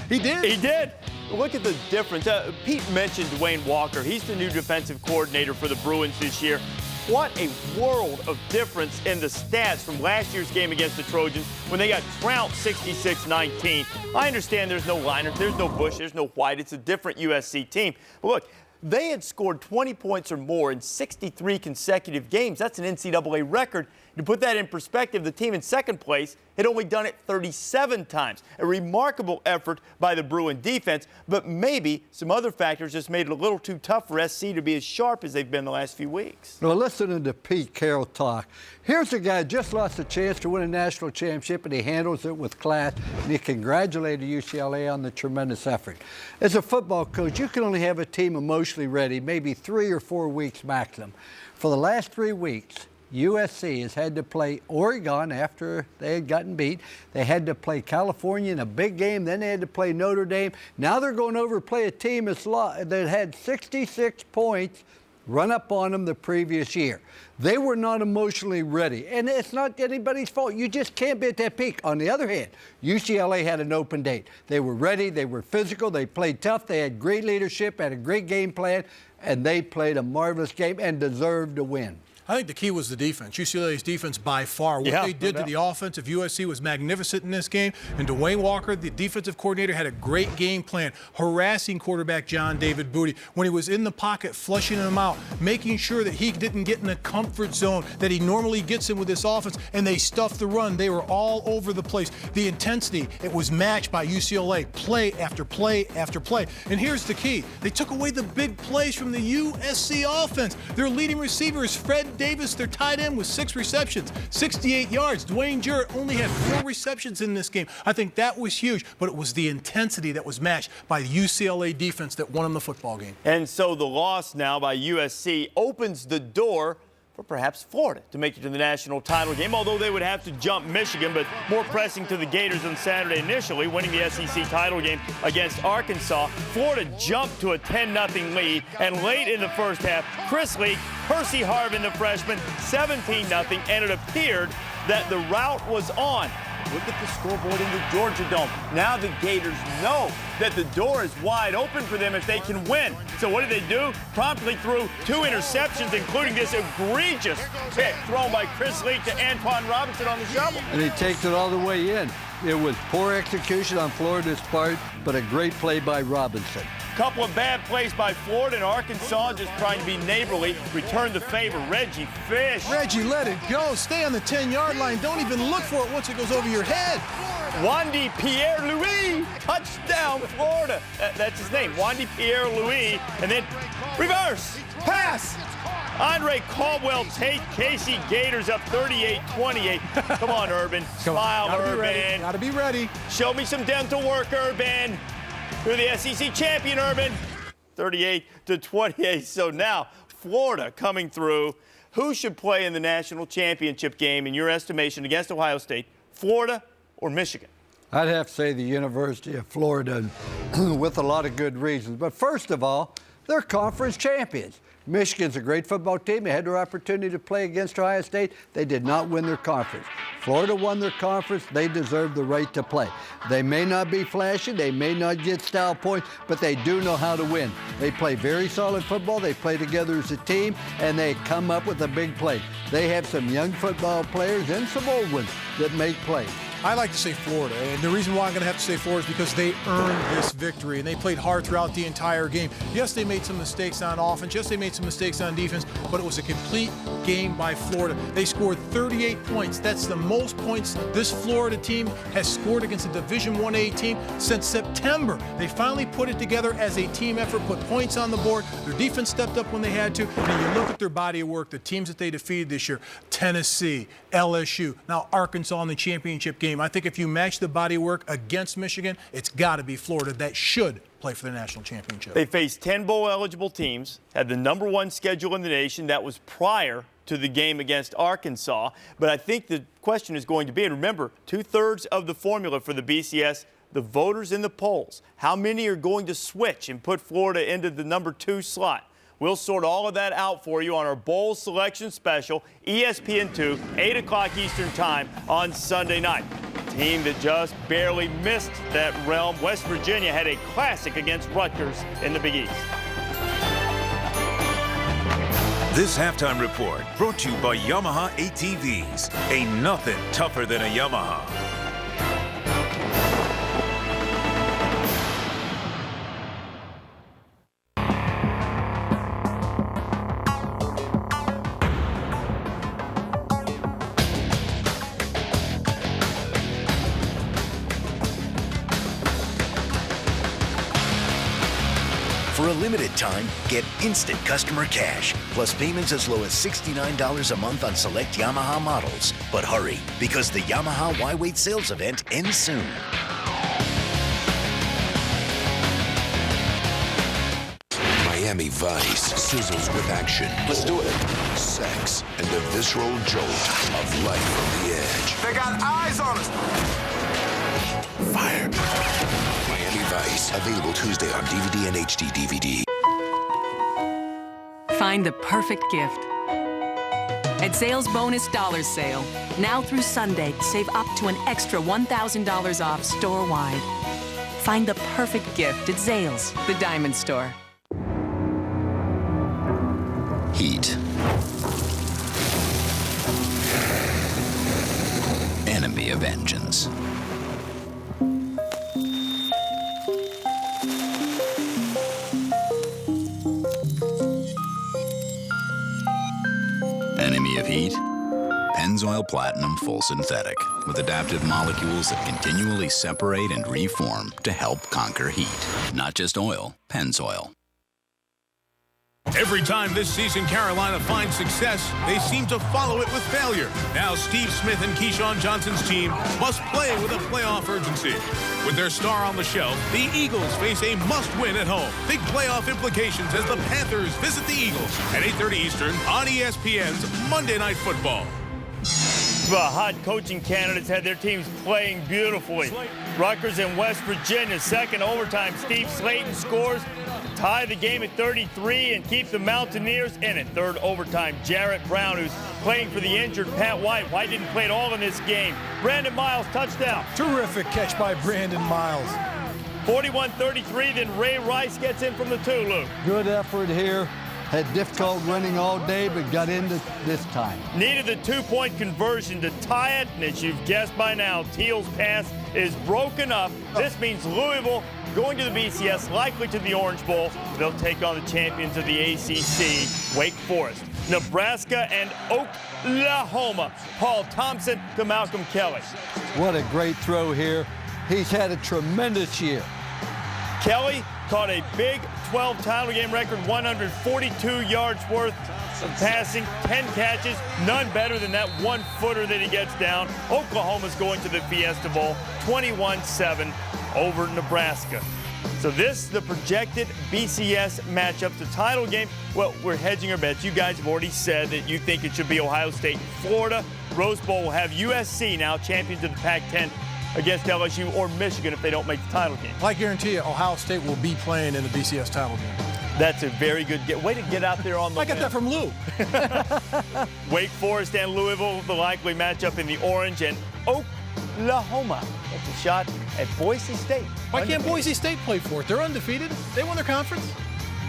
He did? He did. Look at the difference. Pete mentioned Dwayne Walker. He's the new defensive coordinator for the Bruins this year. What a world of difference in the stats from last year's game against the Trojans when they got trounced 66-19. I understand there's no Leinart, there's no Bush, there's no White. It's a different USC team. But look, they had scored 20 points or more in 63 consecutive games. That's an NCAA record. To put that in perspective, the team in second place had only done it 37 times. A remarkable effort by the Bruin defense, but maybe some other factors just made it a little too tough for SC to be as sharp as they've been the last few weeks. Well, listening to Pete Carroll talk, here's a guy who just lost a chance to win a national championship, and he handles it with class, and he congratulated UCLA on the tremendous effort. As a football coach, you can only have a team emotionally ready maybe 3 or 4 weeks maximum. For the last 3 weeks, USC has had to play Oregon after they had gotten beat. They had to play California in a big game. Then they had to play Notre Dame. Now they're going over to play a team that had 66 points run up on them the previous year. They were not emotionally ready, and it's not anybody's fault. You just can't be at that peak. On the other hand, UCLA had an open date. They were ready. They were physical. They played tough. They had great leadership, had a great game plan, and they played a marvelous game and deserved to win. I think the key was the defense. UCLA's defense by far. What they did to the offensive USC was magnificent in this game. And Dwayne Walker, the defensive coordinator, had a great game plan, harassing quarterback John David Booty when he was in the pocket, flushing him out, making sure that he didn't get in the comfort zone that he normally gets in with this offense, and they stuffed the run. They were all over the place. The intensity, it was matched by UCLA, play after play after play. And here's the key. They took away the big plays from the USC offense. Their leading receiver is Fred Davis, their tight end, with 6 receptions, 68 yards. Dwayne Jarrett only had 4 receptions in this game. I think that was huge, but it was the intensity that was matched by the UCLA defense that won them the football game. And so the loss now by USC opens the door for perhaps Florida to make it to the national title game, although they would have to jump Michigan, but more pressing to the Gators on Saturday initially, winning the SEC title game against Arkansas. Florida jumped to a 10-0 lead, and late in the first half, Chris Leak, Percy Harvin, the freshman, 17-0, and it appeared that the route was on. Look at the scoreboard in the Georgia Dome. Now the Gators know that the door is wide open for them if they can win. So what did they do? Promptly threw 2 interceptions, including this egregious pick thrown by Chris Leak to Antoine Robinson on the shovel. And he takes it all the way in. It was poor execution on Florida's part, but a great play by Robinson. Couple of bad plays by Florida, and Arkansas just trying to be neighborly. Return the favor. Reggie Fish. Reggie, let it go. Stay on the 10-yard line. Don't even look for it once it goes over your head. Wandy Pierre-Louis. Touchdown, Florida. That's his name, Wandy Pierre-Louis. And then reverse. Pass. Andre Caldwell-Tate, Casey Gators up 38-28. Come on, Urban. Smile, Urban. Gotta be ready. Show me some dental work, Urban. You're the SEC champion, Urban. 38-28. So now Florida coming through. Who should play in the national championship game, in your estimation, against Ohio State, Florida or Michigan? I'd have to say the University of Florida with a lot of good reasons. But first of all, they're conference champions. Michigan's a great football team. They had their opportunity to play against Ohio State. They did not win their conference. Florida won their conference. They deserve the right to play. They may not be flashy. They may not get style points, but they do know how to win. They play very solid football. They play together as a team, and they come up with a big play. They have some young football players and some old ones that make plays. I like to say Florida, and the reason why I'm going to have to say Florida is because they earned this victory, and they played hard throughout the entire game. Yes, they made some mistakes on offense. Yes, they made some mistakes on defense, but it was a complete game by Florida. They scored 38 points. That's the most points this Florida team has scored against a Division 1A team since September. They finally put it together as a team effort, put points on the board. Their defense stepped up when they had to, and you look at their body of work, the teams that they defeated this year, Tennessee, LSU, now Arkansas in the championship game. I think if you match the body work against Michigan, it's got to be Florida that should play for the national championship. They faced 10 bowl-eligible teams, had the #1 schedule in the nation. That was prior to the game against Arkansas. But I think the question is going to be, and remember, 2/3 of the formula for the BCS, the voters in the polls. How many are going to switch and put Florida into the #2 slot? We'll sort all of that out for you on our bowl selection special, ESPN2, 8 o'clock Eastern time on Sunday night. Team that just barely missed that realm. West Virginia had a classic against Rutgers in the Big East. This halftime report brought to you by Yamaha ATVs. Ain't nothing tougher than a Yamaha. For a limited time, get instant customer cash, plus payments as low as $69 a month on select Yamaha models. But hurry, because the Yamaha Why Wait sales event ends soon. Miami Vice sizzles with action. Let's do it. Sex and the visceral jolt of life from the edge. They got eyes on us. Fire. Miami Vice, available Tuesday on DVD and HD DVD. Find the perfect gift at Zales Bonus Dollar Sale. Now through Sunday, save up to an extra $1,000 off store-wide. Find the perfect gift at Zales, the Diamond Store. Heat. Enemy of engines. Enemy of heat? Pennzoil Platinum Full Synthetic, with adaptive molecules that continually separate and reform to help conquer heat. Not just oil, Pennzoil. Every time this season Carolina finds success, they seem to follow it with failure. Now Steve Smith and Keyshawn Johnson's team must play with a playoff urgency. With their star on the shelf, the Eagles face a must-win at home. Big playoff implications as the Panthers visit the Eagles at 8:30 Eastern on ESPN's Monday Night Football. The hot coaching candidates had their teams playing beautifully. Rutgers and West Virginia, second overtime. Steve Slayton scores, tie the game at 33 and keep the Mountaineers in it. Third overtime, Jarrett Brown, who's playing for the injured Pat White. White didn't play at all in this game. Brandon Miles, touchdown. Terrific catch by Brandon Miles. 41-33, then Ray Rice gets in from the 2, Luke. Good effort here. Had difficult running all day, but got into this time. Needed the 2-point conversion to tie it, and as you've guessed by now, Teal's pass is broken up. This means Louisville going to the BCS, likely to the Orange Bowl. They'll take on the champions of the ACC, Wake Forest. Nebraska and Oklahoma. Paul Thompson to Malcolm Kelly. What a great throw here. He's had a tremendous year. Kelly caught a Big 12 title game record, 142 yards worth of passing, 10 catches, none better than that one-footer that he gets down. Oklahoma's going to the Fiesta Bowl, 21-7 over Nebraska. So this is the projected BCS matchup, the title game. Well, we're hedging our bets. You guys have already said that you think it should be Ohio State and Florida. Rose Bowl will have USC, now champions of the Pac-10, against LSU or Michigan if they don't make the title game. I guarantee you, Ohio State will be playing in the BCS title game. That's a very good way to get out there on the I got that from Lou. Wake Forest and Louisville, the likely matchup in the orange, and Oklahoma. That's a shot at Boise State. Why can't Boise State play for it? They're undefeated. They won their conference.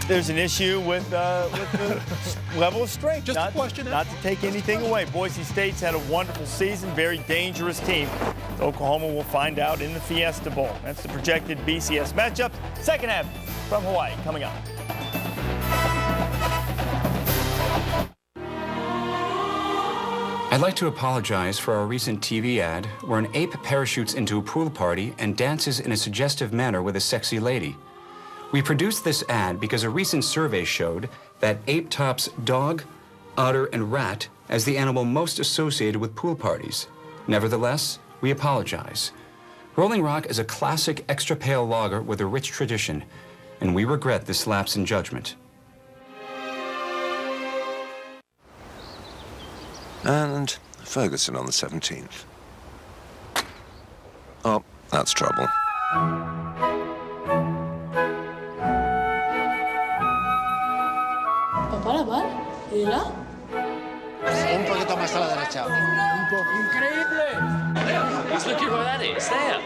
There's an issue with the level of strength. Just a question. Not to take anything away. Boise State's had a wonderful season, very dangerous team. Oklahoma will find out in the Fiesta Bowl. That's the projected BCS matchup. Second half from Hawaii coming up. I'd like to apologize for our recent TV ad where an ape parachutes into a pool party and dances in a suggestive manner with a sexy lady. We produced this ad because a recent survey showed that ape tops dog, otter, and rat as the animal most associated with pool parties. Nevertheless, we apologize. Rolling Rock is a classic extra pale lager with a rich tradition, and we regret this lapse in judgment. And Ferguson on the 17th. Oh, that's trouble. Papá, la par, ¿mira? Un poquito más a la derecha. Increíble. He's looking right at it. It's there.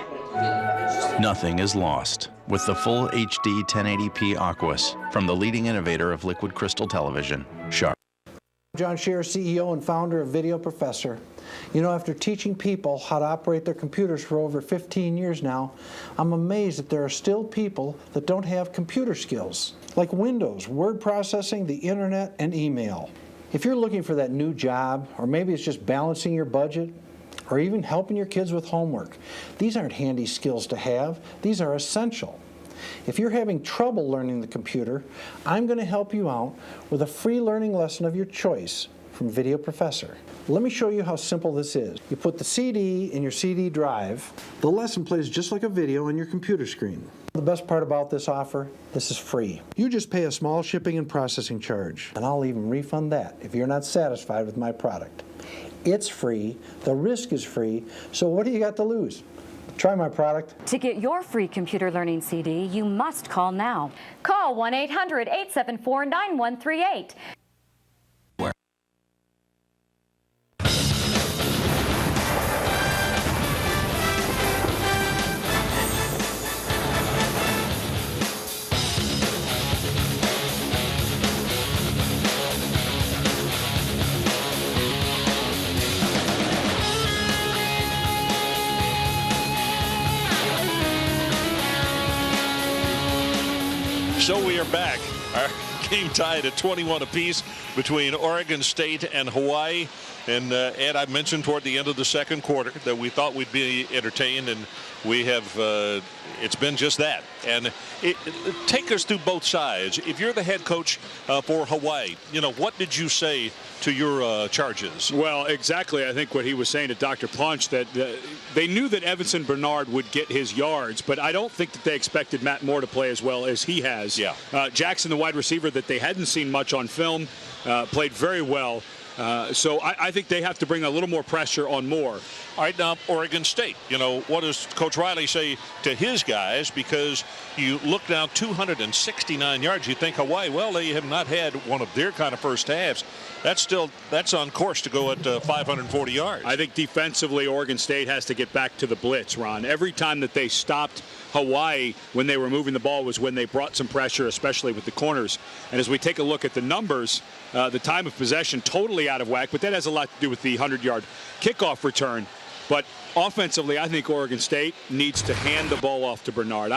Nothing is lost with the full HD 1080p Aquas from the leading innovator of liquid crystal television, Sharp. John Scheer, CEO and founder of Video Professor. You know, after teaching people how to operate their computers for over 15 years now, I'm amazed that there are still people that don't have computer skills, like Windows, word processing, the internet, and email. If you're looking for that new job, or maybe it's just balancing your budget, or even helping your kids with homework, these aren't handy skills to have, these are essential. If you're having trouble learning the computer, I'm going to help you out with a free learning lesson of your choice from Video Professor. Let me show you how simple this is. You put the CD in your CD drive. The lesson plays just like a video on your computer screen. The best part about this offer, this is free. You just pay a small shipping and processing charge, and I'll even refund that if you're not satisfied with my product. It's free, the risk is free, so what do you got to lose? Try my product. To get your free computer learning CD, you must call now. Call 1-800-874-9138. So we are back. Our game tied at 21 apiece between Oregon State and Hawaii. And Ed, I mentioned toward the end of the second quarter that we thought we'd be entertained, and we have. It's been just that. And take us through both sides. If you're the head coach for Hawaii, you know, what did you say to your charges? Well, exactly. I think what he was saying to Dr. Punch, that they knew that Evanson Bernard would get his yards, but I don't think that they expected Matt Moore to play as well as he has. Yeah. Jackson, the wide receiver that they hadn't seen much on film, played very well. So I think they have to bring a little more pressure on Moore. All right, now Oregon State. You know, what does Coach Riley say to his guys? Because you look now 269 yards. You think Hawaii, well, they have not had one of their kind of first halves. That's on course to go at 540 yards. I think defensively, Oregon State has to get back to the blitz, Ron. Every time that they stopped Hawaii when they were moving the ball was when they brought some pressure, especially with the corners. And as we take a look at the numbers, the time of possession totally out of whack, but that has a lot to do with the 100-yard kickoff return. But offensively, I think Oregon State needs to hand the ball off to Bernard.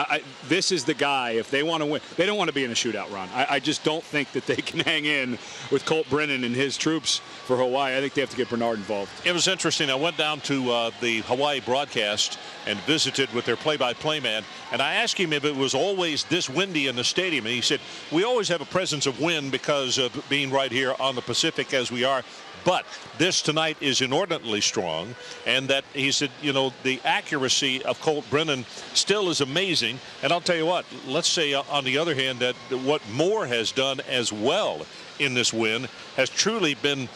This is the guy, if they want to win. They don't want to be in a shootout, Ron. I just don't think that they can hang in with Colt Brennan and his troops for Hawaii. I think they have to get Bernard involved. It was interesting. I went down to the Hawaii broadcast and visited with their play-by-play man, and I asked him if it was always this windy in the stadium, and he said, we always have a presence of wind because of being right here on the Pacific as we are. But this tonight is inordinately strong, and that he said, you know, the accuracy of Colt Brennan still is amazing. And I'll tell you what, let's say on the other hand that what Moore has done as well in this win has truly been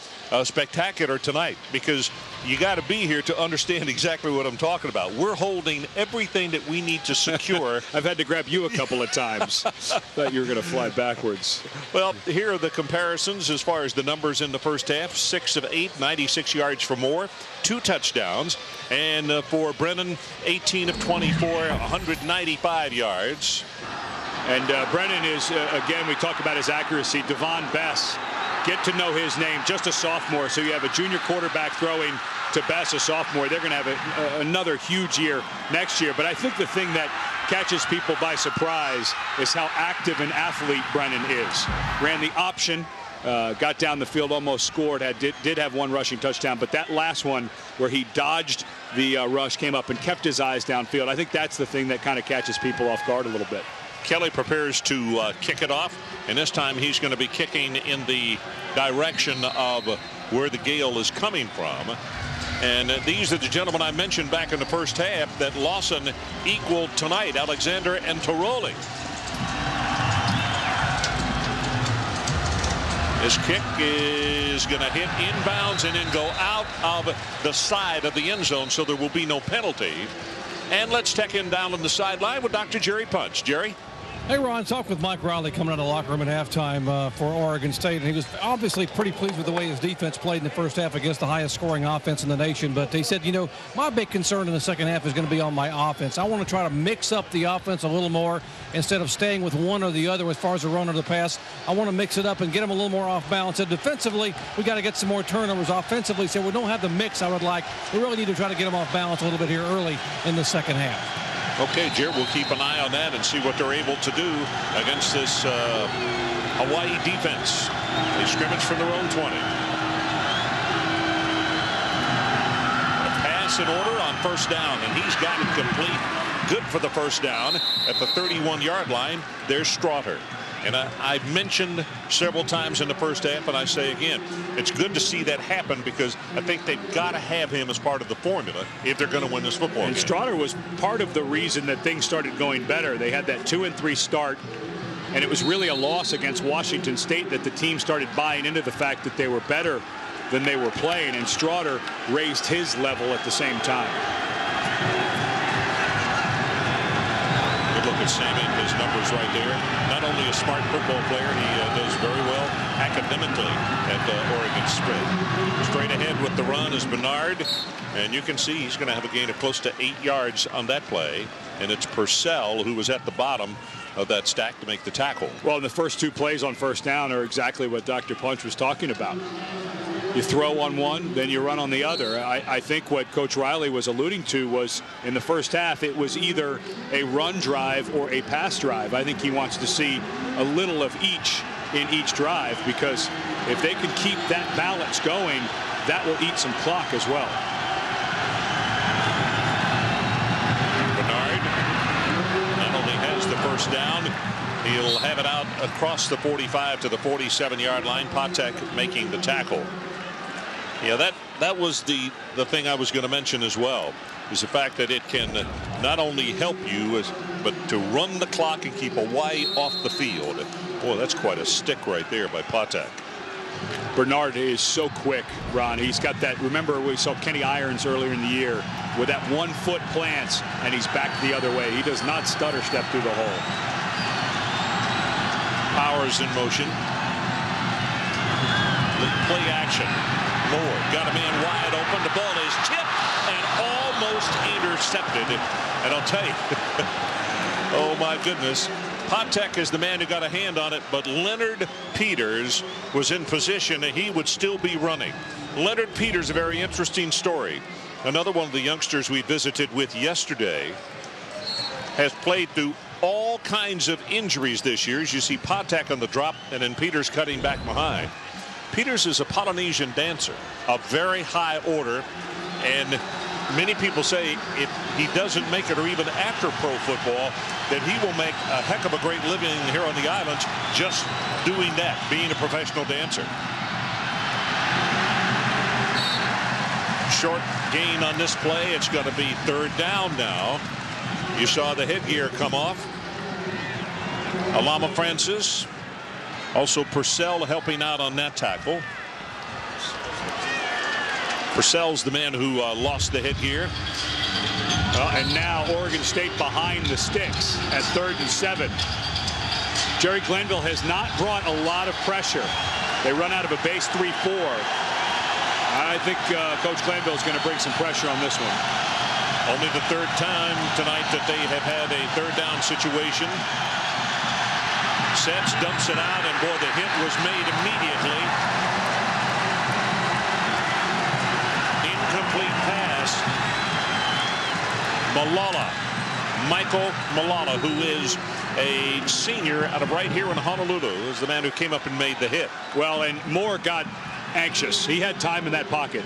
spectacular tonight, because you got to be here to understand exactly what I'm talking about. We're holding everything that we need to secure. I've had to grab you a couple of times. Thought you were going to fly backwards. Well, here are the comparisons as far as the numbers in the first half. 6 of 8, 96 yards for Moore, 2 touchdowns. And for Brennan, 18 of 24, 195 yards. And Brennan is, again, we talked about his accuracy. Davone, Bess, get to know his name, just a sophomore. So you have a junior quarterback throwing to Bess, a sophomore. They're going to have another huge year next year. But I think the thing that catches people by surprise is how active an athlete Brennan is. Ran the option, got down the field, almost scored, did have 1 rushing touchdown. But that last one where he dodged the rush, came up and kept his eyes downfield, I think that's the thing that kind of catches people off guard a little bit. Kelly prepares to kick it off, and this time he's going to be kicking in the direction of where the gale is coming from. And these are the gentlemen I mentioned back in the first half that Lawson equaled tonight, Alexander and Tiroli. This kick is going to hit inbounds and then go out of the side of the end zone, so there will be no penalty. And let's check in down on the sideline with Dr. Jerry Punch. Jerry? Hey, Ron, talk with Mike Riley coming out of the locker room at halftime for Oregon State. And he was obviously pretty pleased with the way his defense played in the first half against the highest scoring offense in the nation. But he said, you know, my big concern in the second half is going to be on my offense. I want to try to mix up the offense a little more instead of staying with one or the other as far as the run or the pass. I want to mix it up and get them a little more off balance. And defensively, we got to get some more turnovers. Offensively, so we don't have the mix I would like. We really need to try to get them off balance a little bit here early in the second half. Okay, Jer, we'll keep an eye on that and see what they're able to do against this Hawaii defense. They scrimmage from their own 20. A pass in order on first down, and he's got it complete. Good for the first down at the 31-yard line. There's Straughter. And I've mentioned several times in the first half, and I say again, it's good to see that happen because I think they've got to have him as part of the formula if they're going to win this football game. And Straughter was part of the reason that things started going better. They had that 2-3 start, and it was really a loss against Washington State that the team started buying into the fact that they were better than they were playing, and Straughter raised his level at the same time. Good look at Sammy, his numbers right there. Not only a smart football player, he does very well academically at Oregon State. Straight ahead with the run is Bernard, and you can see he's going to have a gain of close to 8 yards on that play, and it's Purcell who was at the bottom of that stack to make the tackle. Well, the first 2 plays on first down are exactly what Dr. Punch was talking about. You throw on one, then you run on the other. I think what Coach Riley was alluding to was in the first half, it was either a run drive or a pass drive. I think he wants to see a little of each in each drive, because if they can keep that balance going, that will eat some clock as well. Bernard not only has the first down, he'll have it out across the 45 to the 47-yard line. Patek making the tackle. Yeah, that was the thing I was going to mention as well, is the fact that it can not only help you, but to run the clock and keep Hawaii off the field. Boy, that's quite a stick right there by Patek. Bernard is so quick, Ron. He's got that. Remember, we saw Kenny Irons earlier in the year with that 1-foot plants, and he's back the other way. He does not stutter step through the hole. Powers in motion. Play action. Moore got a man wide open. The ball is tipped and almost intercepted. And I'll tell you, oh my goodness, Patek is the man who got a hand on it, but Leonard Peters was in position and he would still be running. Leonard Peters, a very interesting story. Another one of the youngsters we visited with yesterday, has played through all kinds of injuries this year. As you see Patek on the drop and then Peters cutting back behind. Peters is a Polynesian dancer of very high order, and many people say if he doesn't make it, or even after pro football, that he will make a heck of a great living here on the islands just doing that, being a professional dancer. Short gain on this play. It's going to be 3rd down now. You saw the headgear come off. Alama Francis. Also Purcell helping out on that tackle. Purcell's the man who lost the headgear. And now Oregon State behind the sticks at 3rd and 7. Jerry Glenville has not brought a lot of pressure. They run out of a base 3-4. I think Coach Glenville is going to bring some pressure on this one. Only the 3rd time tonight that they have had a 3rd down situation. Sets, dumps it out, and boy, the hit was made immediately. Incomplete pass. Malala, Michael Malala, who is a senior out of right here in Honolulu, is the man who came up and made the hit. Well, and Moore got anxious. He had time in that pocket.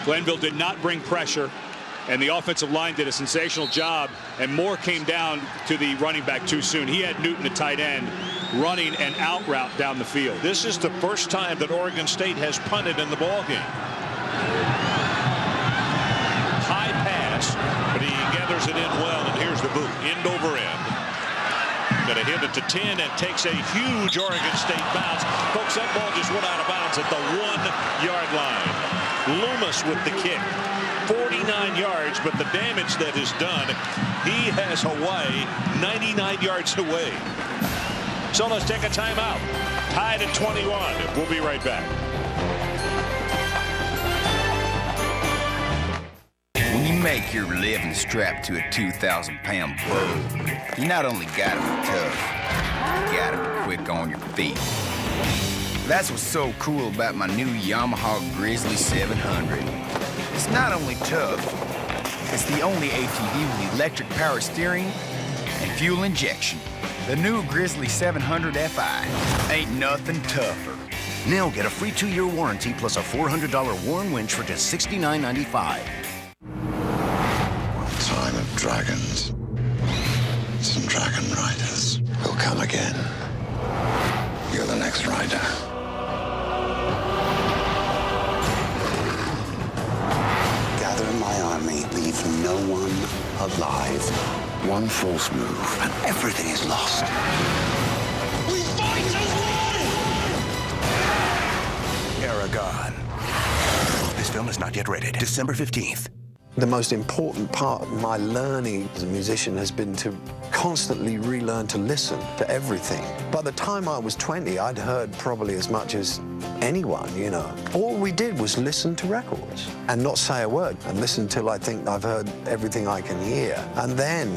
Glenville did not bring pressure, and the offensive line did a sensational job, and Moore came down to the running back too soon. He had Newton, the tight end, running an out route down the field. This is the first time that Oregon State has punted in the ballgame. High pass, but he gathers it in well, and here's the boot, end over end. Going to hit it to 10 and takes a huge Oregon State bounce. Folks, that ball just went out of bounds at the 1-yard line. Loomis with the kick. 49 yards, but the damage that is done, he has Hawaii 99 yards away. So let's take a timeout. Tied at 21. We'll be right back. When you make your living strapped to a 2,000-pound bull, you not only gotta be tough, you gotta be quick on your feet. That's what's so cool about my new Yamaha Grizzly 700. It's not only tough, it's the only ATV with electric power steering and fuel injection. The new Grizzly 700 FI ain't nothing tougher. Now get a free 2-year warranty plus a $400 Warren winch for just $69.95. Time of dragons. Some dragon riders will come again. You're the next rider. Gather my army, leave no one alive. One false move, and everything is lost. We fight as one! Aragon. This film is not yet rated. December 15th. The most important part of my learning as a musician has been to constantly relearn to listen to everything. By the time I was 20, I'd heard probably as much as anyone, you know. All we did was listen to records and not say a word and listen till I think I've heard everything I can hear and then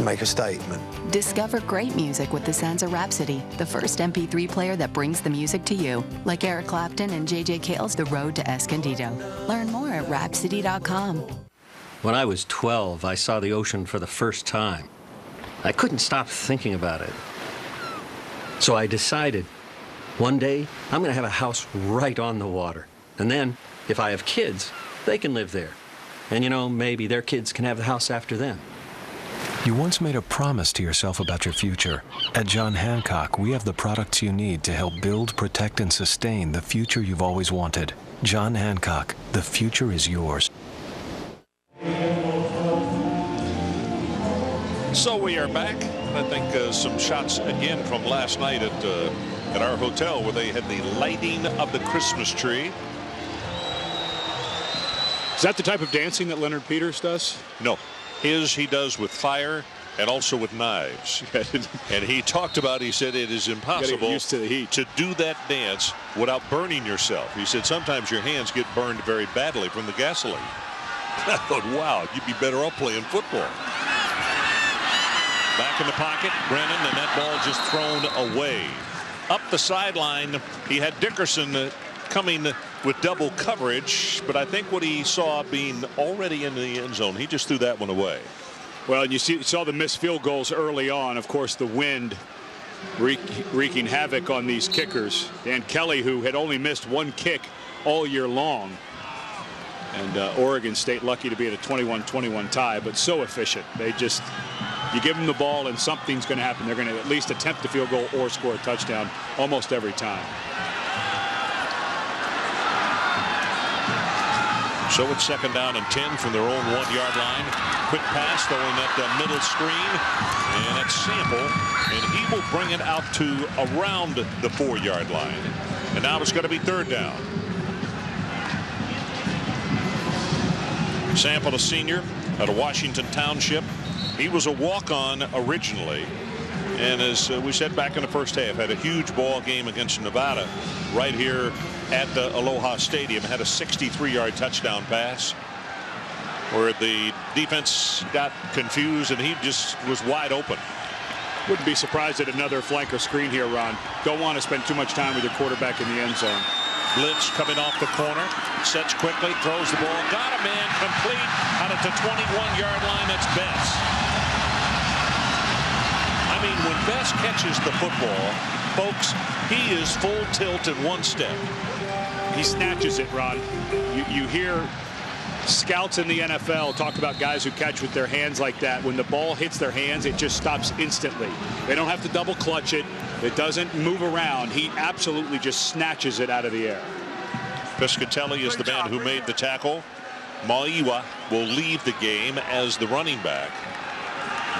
make a statement. Discover great music with the Sansa Rhapsody, the first MP3 player that brings the music to you. Like Eric Clapton and J.J. Cale's The Road to Escondido. Learn more at Rhapsody.com. When I was 12, I saw the ocean for the first time. I couldn't stop thinking about it. So I decided, one day, I'm going to have a house right on the water. And then, if I have kids, they can live there. And, you know, maybe their kids can have the house after them. You once made a promise to yourself about your future. At John Hancock, we have the products you need to help build, protect, and sustain the future you've always wanted. John Hancock, the future is yours. So we are back. I think some shots again from last night at our hotel where they had the lighting of the Christmas tree. Is that the type of dancing that Leonard Peters does? No. He does with fire and also with knives. And he talked about, he said it is impossible used to the heat. To do that dance without burning yourself. He said sometimes your hands get burned very badly from the gasoline. I thought, wow, you'd be better off playing football. Back in the pocket, Brennan, and that ball just thrown away. Up the sideline, he had Dickerson coming with double coverage, but I think what he saw being already in the end zone, he just threw that one away. Well, you saw the missed field goals early on. Of course, the wind wreaking havoc on these kickers. Dan Kelly, who had only missed one kick all year long. And Oregon State lucky to be at a 21-21 tie, but so efficient. They just, you give them the ball and something's going to happen. They're going to at least attempt a field goal or score a touchdown almost every time. So it's 2nd down and 10 from their own 1-yard line. Quick pass throwing at the middle screen, and that's Sample, and he will bring it out to around the 4-yard line. And now it's going to be 3rd down. Sample, a senior out of Washington Township. He was a walk-on originally, and as we said back in the first half, had a huge ball game against Nevada right here at the Aloha Stadium. Had a 63-yard touchdown pass where the defense got confused and he just was wide open. Wouldn't be surprised at another flanker screen here, Ron. Don't want to spend too much time with your quarterback in the end zone. Blitz coming off the corner, sets quickly, throws the ball, got a man, complete out at the 21-yard line. That's Bess. I mean, when Bess catches the football, folks, he is full tilt in one step. He snatches it, Ron. You hear scouts in the NFL talk about guys who catch with their hands like that. When the ball hits their hands, it just stops instantly. They don't have to double clutch it. It doesn't move around. He absolutely just snatches it out of the air. Piscatelli is the man who made the tackle. Maiwa will leave the game as the running back.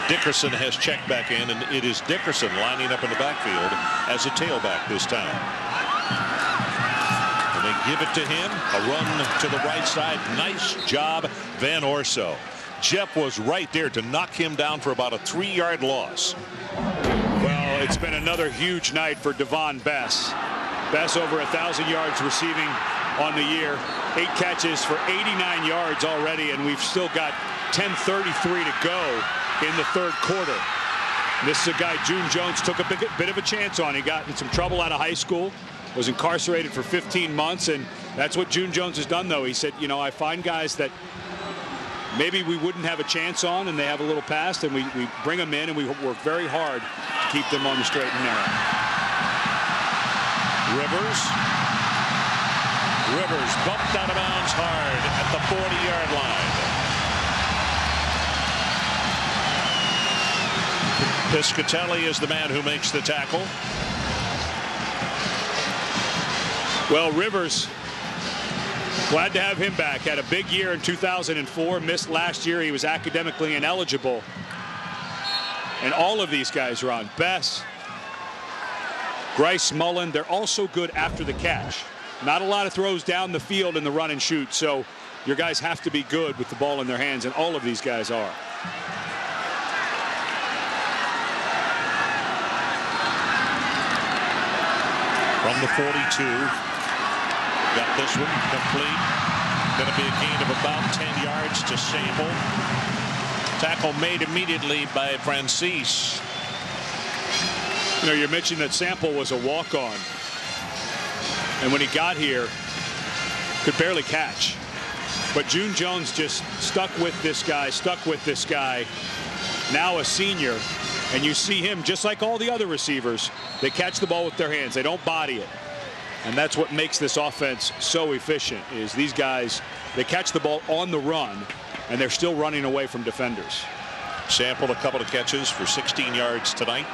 Dickerson has checked back in, and it is Dickerson lining up in the backfield as a tailback this time. And they give it to him. A run to the right side. Nice job, Van Orso. Jeff was right there to knock him down for about a 3-yard loss. Well, it's been another huge night for Davone Bess. Bess over 1,000 yards receiving on the year. 8 catches for 89 yards already, and we've still got 10:33 to go in the 3rd quarter. This is a guy June Jones took a bit of a chance on. He got in some trouble out of high school, was incarcerated for 15 months, and that's what June Jones has done, though. He said, you know, I find guys that maybe we wouldn't have a chance on, and they have a little past, and we bring them in, and we work very hard to keep them on the straight and narrow. Rivers bumped out of bounds hard at the 40-yard line. Piscatelli is the man who makes the tackle. Well, Rivers, glad to have him back. Had a big year in 2004. Missed last year. He was academically ineligible. And all of these guys, Ron, Bess, Grice, Mullen, they're also good after the catch. Not a lot of throws down the field in the run and shoot. So your guys have to be good with the ball in their hands, and all of these guys are. From the 42. Got this one complete. Going to be a gain of about 10 yards to Sample. Tackle made immediately by Francis. You know, you mentioned that Sample was a walk-on. And when he got here, could barely catch. But June Jones just stuck with this guy, now a senior. And you see him, just like all the other receivers, they catch the ball with their hands. They don't body it. And that's what makes this offense so efficient, is these guys, they catch the ball on the run, and they're still running away from defenders. Sample a couple of catches for 16 yards tonight.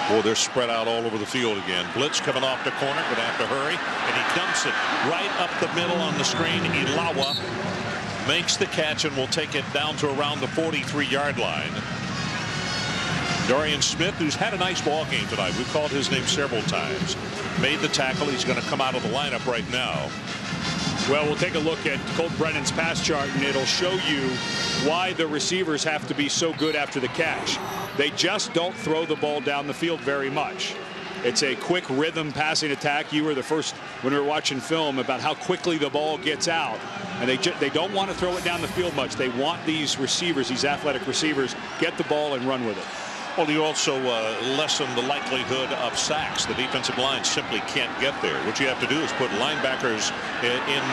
Boy, they're spread out all over the field again. Blitz coming off the corner, gonna have to hurry, and he dumps it right up the middle on the screen. Ilawa makes the catch and will take it down to around the 43-yard line. Dorian Smith, who's had a nice ball game tonight, we've called his name several times, made the tackle. He's going to come out of the lineup right now. Well, we'll take a look at Colt Brennan's pass chart, and it'll show you why the receivers have to be so good after the catch. They just don't throw the ball down the field very much. It's a quick rhythm passing attack. You were the first when we were watching film about how quickly the ball gets out. And they don't want to throw it down the field much. They want these receivers, these athletic receivers, get the ball and run with it. Well, you also lessen the likelihood of sacks. The defensive line simply can't get there. What you have to do is put linebackers in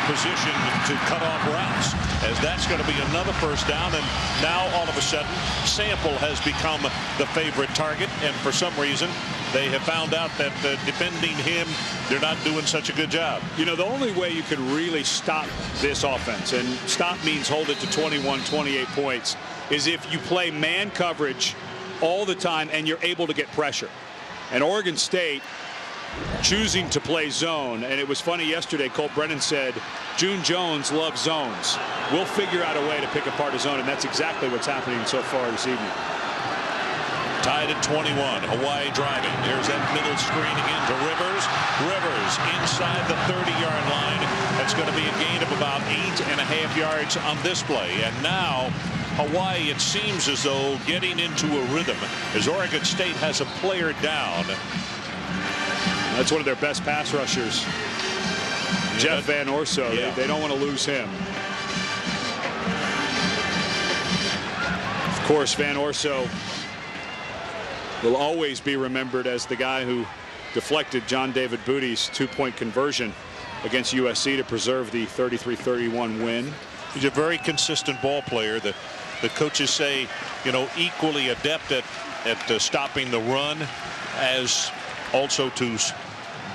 position to cut off routes, as that's going to be another first down. And now all of a sudden Sample has become the favorite target, and for some reason they have found out that defending him, they're not doing such a good job. You know, the only way you could really stop this offense, and stop means hold it to 21, 28 points, is if you play man coverage all the time and you're able to get pressure. And Oregon State choosing to play zone. And it was funny yesterday, Colt Brennan said, June Jones loves zones. We'll figure out a way to pick apart a zone, and that's exactly what's happening so far this evening. Tied at 21. Hawaii driving. There's that middle screen again to Rivers. Rivers inside the 30-yard line. That's going to be a gain of about 8.5 yards on this play. And now Hawaii, it seems as though, getting into a rhythm as Oregon State has a player down. That's one of their best pass rushers, Jeff Van Orso. Yeah. They don't want to lose him. Of course, Van Orso will always be remembered as the guy who deflected John David Booty's two-point conversion against USC to preserve the 33-31 win. He's a very consistent ball player. The coaches say, you know, equally adept at stopping the run as also to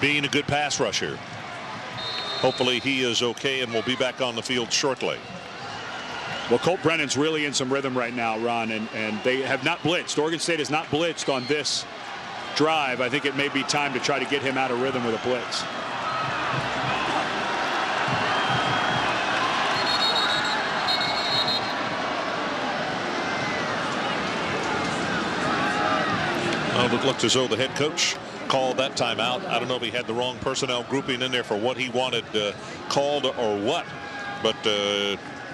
being a good pass rusher. Hopefully he is okay and will be back on the field shortly. Well, Colt Brennan's really in some rhythm right now, Ron, and they have not blitzed. Oregon State has not blitzed on this drive. I think it may be time to try to get him out of rhythm with a blitz. Well, it looked as though the head coach called that timeout. I don't know if he had the wrong personnel grouping in there for what he wanted called or what, but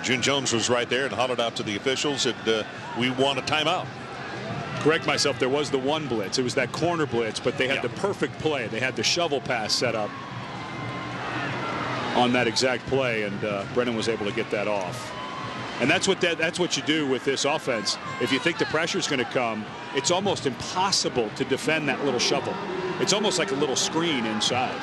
June Jones was right there and hollered out to the officials that we want a timeout. Correct myself, there was the one blitz. It was that corner blitz, but they had the perfect play. They had the shovel pass set up on that exact play, and Brennan was able to get that off. And that's what you do with this offense. If you think the pressure's going to come, it's almost impossible to defend that little shovel. It's almost like a little screen inside.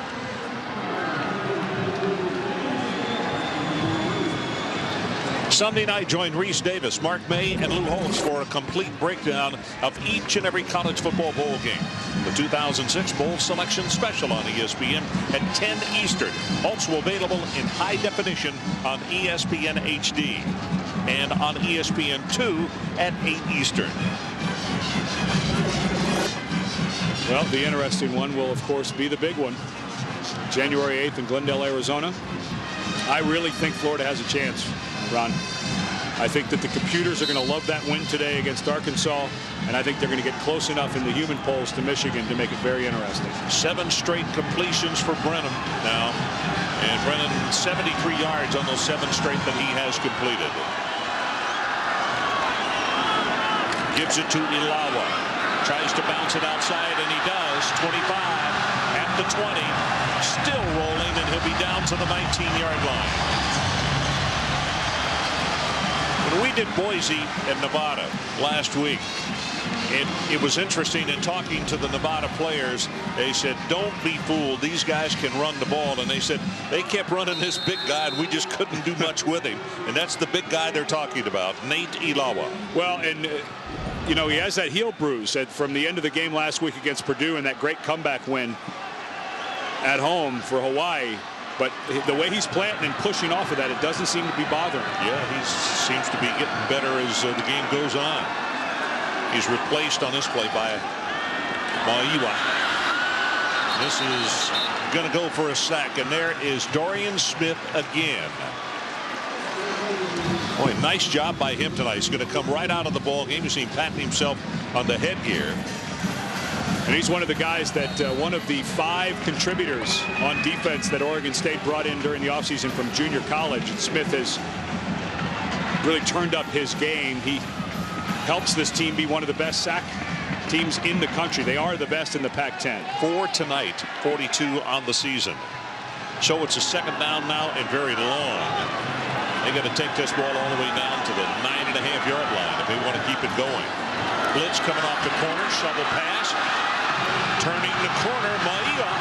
Sunday night, join Reese Davis, Mark May, and Lou Holtz for a complete breakdown of each and every college football bowl game. The 2006 Bowl Selection Special on ESPN at 10 Eastern. Also available in high definition on ESPN HD and on ESPN2 at 8 Eastern. Well, the interesting one will, of course, be the big one. January 8th in Glendale, Arizona. I really think Florida has a chance, Ron. I think that the computers are going to love that win today against Arkansas, and I think they're going to get close enough in the human polls to Michigan to make it very interesting. 7 straight completions for Brennan now, and Brennan 73 yards on those 7 straight that he has completed. Gives it to Ilawa. Tries to bounce it outside, and he does. 25 at the 20. Still rolling, and he'll be down to the 19-yard line. When we did Boise and Nevada last week, it was interesting in talking to the Nevada players. They said, don't be fooled. These guys can run the ball. And they said they kept running this big guy, and we just couldn't do much with him. And that's the big guy they're talking about, Nate Ilawa. Well, and you know, he has that heel bruise from the end of the game last week against Purdue and that great comeback win at home for Hawaii. But the way he's planting and pushing off of that, it doesn't seem to be bothering him. Yeah, he seems to be getting better as the game goes on. He's replaced on this play by Maiwa. This is going to go for a sack, and there is Dorian Smith again. Boy, nice job by him tonight. He's going to come right out of the ball game. You see him patting himself on the headgear. And he's one of the guys that one of the 5 contributors on defense that Oregon State brought in during the offseason from junior college. And Smith has really turned up his game. He helps this team be one of the best sack teams in the country. They are the best in the Pac-10. 4 tonight, 42 on the season. So it's a 2nd down now and very long. They got to take this ball all the way down to the 9.5-yard line if they want to keep it going. Blitz coming off the corner, shovel pass. Turning the corner, Maia,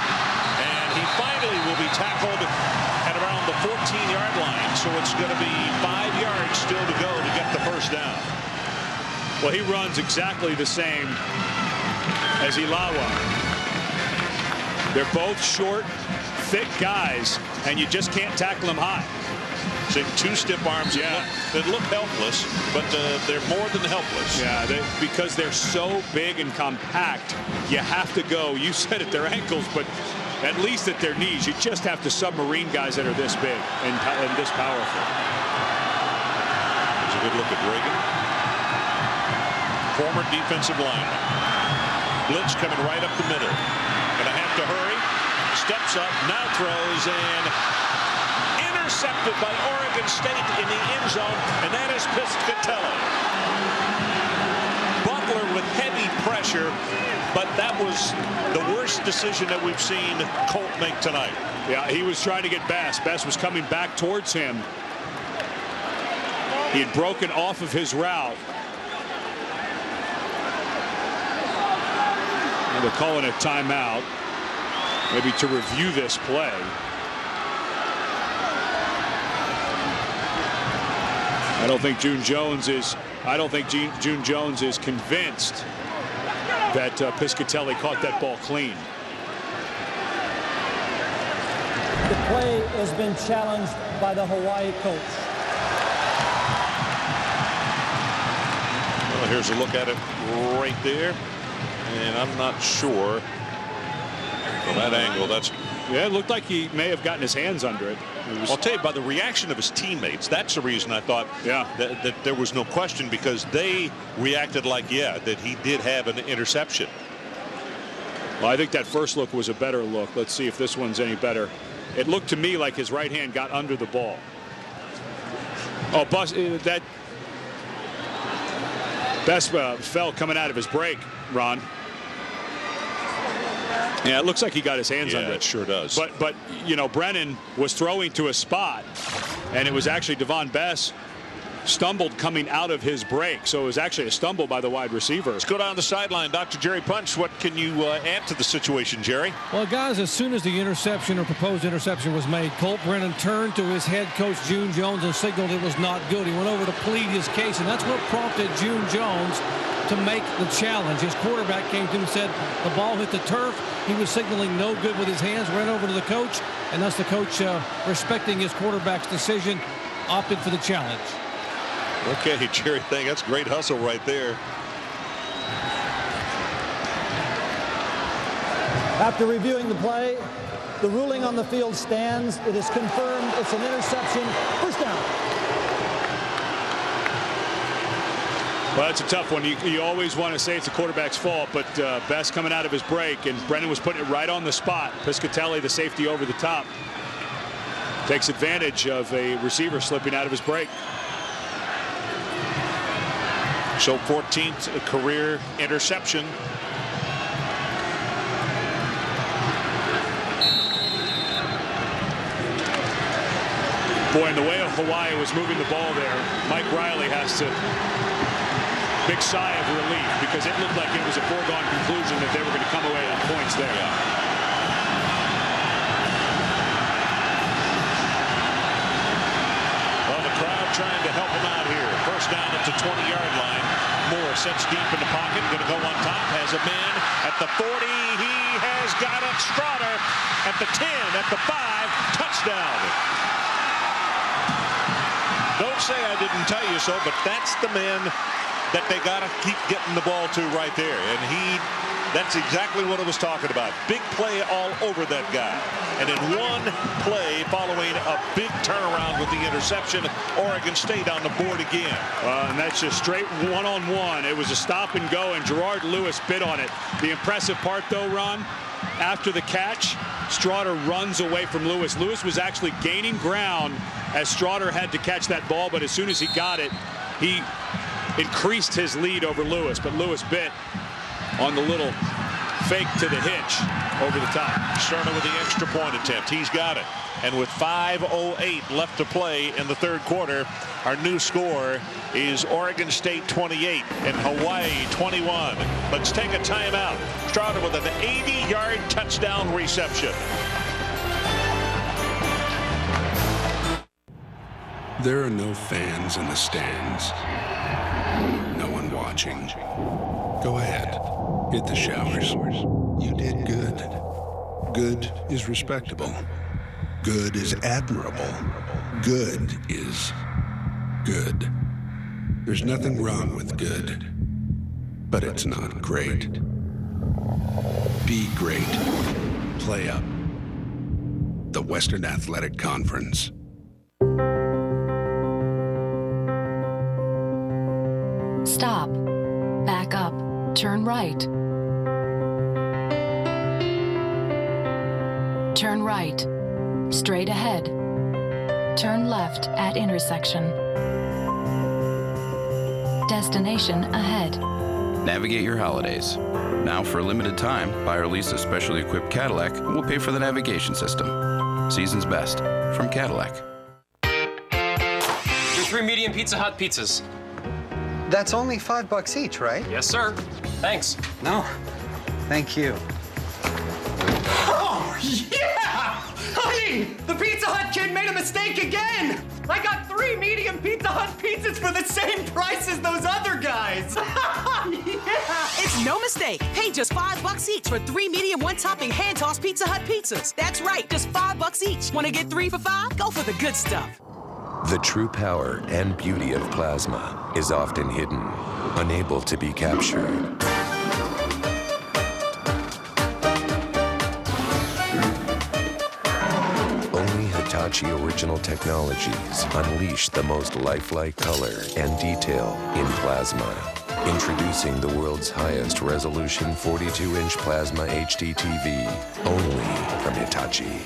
and he finally will be tackled at around the 14-yard line. So it's going to be 5 yards still to go to get the first down. Well, he runs exactly the same as Ilawa. They're both short, thick guys, and you just can't tackle them high. Seeing two stiff arms that look helpless, but they're more than helpless. Yeah, because they're so big and compact, you have to go. You said at their ankles, but at least at their knees. You just have to submarine guys that are this big and this powerful. Here's a good look at Reagan. Former defensive lineman. Blitz coming right up the middle. Gonna have to hurry. Steps up, now throws, and intercepted by Oregon State in the end zone, and that is Piscatelli. Butler with heavy pressure, but that was the worst decision that we've seen Colt make tonight. Yeah, he was trying to get Bess. Bess was coming back towards him. He had broken off of his route. And they're calling a timeout, maybe to review this play. I don't think June Jones is convinced that Piscatelli caught that ball clean. The play has been challenged by the Hawaii coach. Well, here's a look at it right there, and I'm not sure from that angle. Yeah, it looked like he may have gotten his hands under it. I'll tell you, by the reaction of his teammates, that's the reason I thought that there was no question, because they reacted like, that he did have an interception. Well, I think that first look was a better look. Let's see if this one's any better. It looked to me like his right hand got under the ball. Oh, Bess fell coming out of his break, Ron. Yeah, it looks like he got his hands under it. It sure does. But you know, Brennan was throwing to a spot, and it was actually Davone Bess stumbled coming out of his break. So it was actually a stumble by the wide receiver. Let's go down the sideline. Dr. Jerry Punch, what can you add to the situation, Jerry? Well, guys, as soon as the interception or proposed interception was made, Colt Brennan turned to his head coach, June Jones, and signaled it was not good. He went over to plead his case, and that's what prompted June Jones to make the challenge. His quarterback came to him and said the ball hit the turf. He was signaling no good with his hands, ran over to the coach, and thus the coach, respecting his quarterback's decision, opted for the challenge. Okay, Jerry, that's great hustle right there. After reviewing the play, the ruling on the field stands. It is confirmed it's an interception. First down. Well, that's a tough one. You always want to say it's the quarterback's fault, but Bess coming out of his break, and Brennan was putting it right on the spot. Piscatelli, the safety over the top, takes advantage of a receiver slipping out of his break. So 14th career interception. Boy, in the way of Hawaii was moving the ball there, Mike Riley has to big sigh of relief, because it looked like it was a foregone conclusion that they were going to come away on points there. Well, the crowd trying to help him out here. First down at the 20-yard line. Moore sets deep in the pocket, going to go on top, has a man at the 40. He has got it. Straughter at the 10, at the 5, touchdown. Don't say I didn't tell you so, but that's the man that they got to keep getting the ball to right there. And that's exactly what I was talking about. Big play all over that guy. And in one play, following a big turnaround with the interception, Oregon State on the board again. And that's just straight one-on-one. It was a stop and go, and Gerard Lewis bit on it. The impressive part, though, Ron, after the catch, Straughter runs away from Lewis. Lewis was actually gaining ground as Straughter had to catch that ball, but as soon as he got it, he increased his lead over Lewis, but Lewis bit on the little fake to the hitch over the top. Starting with the extra point attempt. He's got it. And with 5:08 left to play in the third quarter, our new score is Oregon State 28 and Hawaii 21. Let's take a timeout. Straughter with an 80-yard touchdown reception. There are no fans in the stands. No one watching. Go ahead. Hit the showers. You did good. Good is respectable. Good is admirable. Good is good. There's nothing wrong with good, but it's not great. Be great. Play up. The Western Athletic Conference. Stop. Back up. Turn right. Turn right. Straight ahead. Turn left at intersection. Destination ahead. Navigate your holidays. Now, for a limited time, buy or lease a specially equipped Cadillac and we'll pay for the navigation system. Season's best from Cadillac. Your 3 medium Pizza Hut pizzas. That's only $5 each, right? Yes, sir. Thanks. No, thank you. Oh, yeah! Honey, the Pizza Hut kid made a mistake again! I got 3 medium Pizza Hut pizzas for the same price as those other guys! Yeah! It's no mistake. Pay just $5 each for 3 medium one-topping hand-tossed Pizza Hut pizzas. That's right, just $5 each. Want to get 3 for $5? Go for the good stuff. The true power and beauty of plasma is often hidden, unable to be captured. Only Hitachi original technologies unleash the most lifelike color and detail in plasma. Introducing the world's highest resolution 42-inch plasma HD TV, only from Hitachi.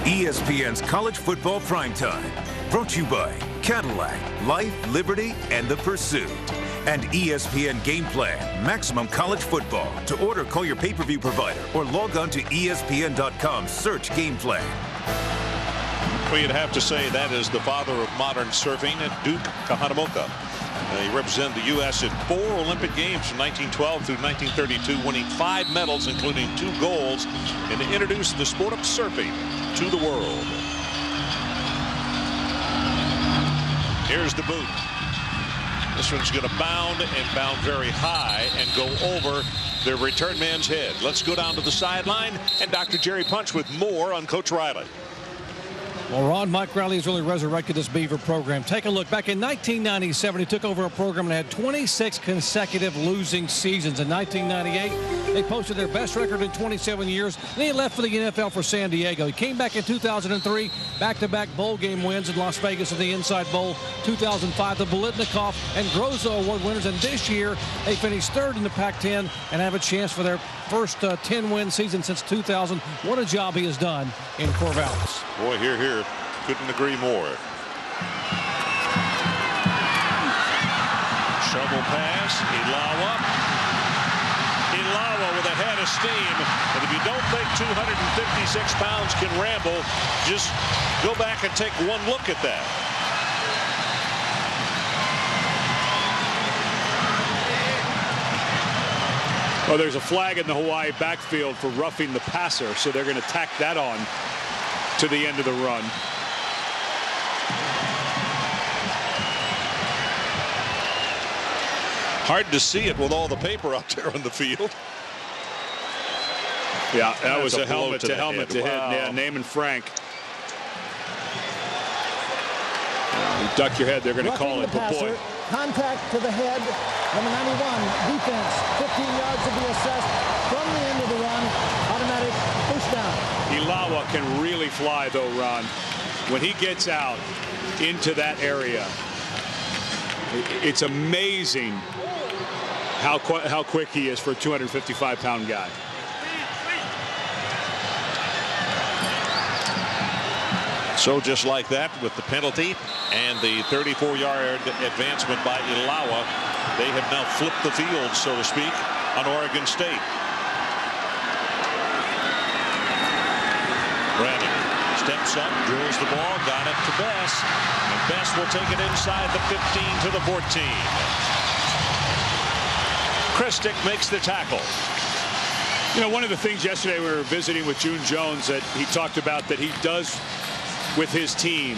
ESPN's College Football Primetime, brought to you by Cadillac, Life, Liberty, and The Pursuit. And ESPN Game Plan, Maximum College Football. To order, call your pay-per-view provider or log on to ESPN.com, search Game Plan. Well, you'd have to say that is the father of modern surfing at Duke Kahanamoku. He represented the U.S. in 4 Olympic Games from 1912 through 1932, winning 5 medals, including 2 golds, and introduced the sport of surfing to the world. Here's the boot. This one's going to bound and bound very high and go over the return man's head. Let's go down to the sideline and Dr. Jerry Punch with more on Coach Riley. Well, Ron, Mike Riley has really resurrected this Beaver program. Take a look. Back in 1997, he took over a program that had 26 consecutive losing seasons. In 1998, they posted their best record in 27 years. Then he left for the NFL for San Diego. He came back in 2003, back-to-back bowl game wins in Las Vegas at the Inside Bowl. 2005, the Bolitnikoff and Groza Award winners. And this year, they finished 3rd in the Pac-10 and have a chance for their first 10-win season since 2000. What a job he has done in Corvallis. Boy, here. Couldn't agree more. Shovel pass. Ilawa with a head of steam. And if you don't think 256 pounds can ramble, just go back and take one look at that. Well, there's a flag in the Hawaii backfield for roughing the passer, so they're going to tack that on to the end of the run. Hard to see it with all the paper out there on the field. Yeah, that was a helmet to hit. Yeah, Naaman Frank. You duck your head, they're going to call it. But boy, contact to the head. Number 91, defense. 15 yards to be assessed from the end of the run. Automatic push down. Ilawa can really fly, though, Ron. When he gets out into that area, it's amazing how quick he is for a 255-pound guy. So just like that, with the penalty and the 34-yard advancement by Ilawa, they have now flipped the field, so to speak, on Oregon State. Brennan steps up, drills the ball, got it to Bess, and Bess will take it inside the 15 to the 14. Christic makes the tackle. You know, one of the things yesterday we were visiting with June Jones that he talked about that he does with his team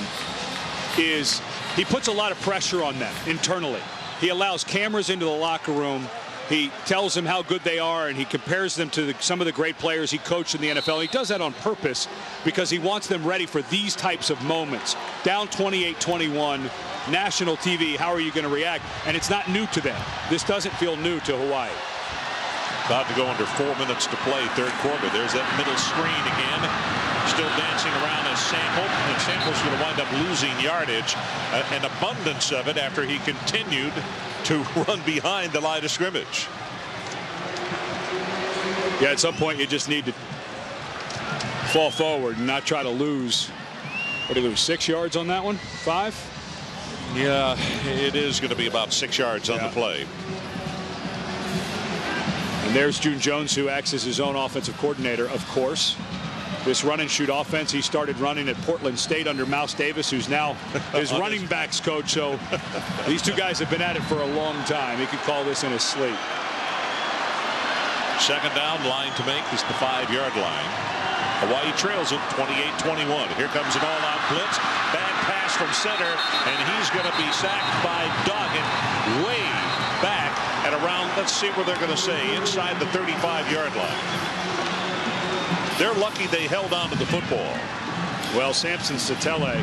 is he puts a lot of pressure on them internally. he allows cameras into the locker room. He tells them how good they are, and he compares them to some of the great players he coached in the NFL. He does that on purpose because he wants them ready for these types of moments. Down 28-21, national TV, how are you going to react? And it's not new to them. This doesn't feel new to Hawaii. About to go under 4 minutes to play, third quarter. There's that middle screen again. Still dancing around as Sample. And Sample's going to wind up losing yardage, an abundance of it after he continued to run behind the line of scrimmage. Yeah, at some point you just need to fall forward and not try to lose. What did he lose, 6 yards on that one? 5? Yeah, it is going to be about 6 yards on the play. And there's June Jones, who acts as his own offensive coordinator, of course. This run and shoot offense, he started running at Portland State under Mouse Davis, who's now his running backs coach. So these two guys have been at it for a long time. He could call this in his sleep. Second down, line to make is the 5-yard line. Hawaii trails it 28-21. Here comes an all-out blitz. Bad pass from center, and he's going to be sacked by Doggett way back at around, let's see where they're going to say, inside the 35-yard line. They're lucky they held on to the football. Well, Samson Satele,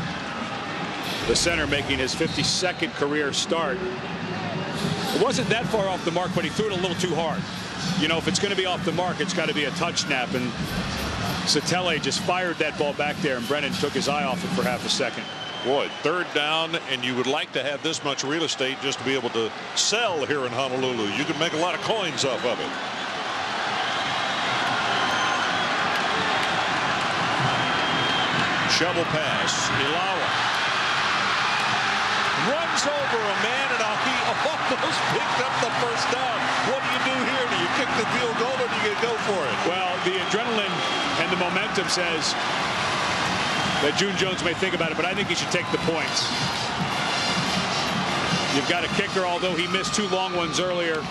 the center, making his 52nd career start. It wasn't that far off the mark, but he threw it a little too hard. You know, if it's going to be off the mark, it's got to be a touch snap. And Satele just fired that ball back there, and Brennan took his eye off it for half a second. Boy, third down, and you would like to have this much real estate just to be able to sell here in Honolulu. You can make a lot of coins off of it. Shovel pass. Ilawa runs over a man, and he almost picked up the first down. What do you do here? Do you kick the field goal, or do you go for it? Well, the adrenaline and the momentum says that June Jones may think about it, but I think he should take the points. You've got a kicker, although he missed 2 long ones earlier.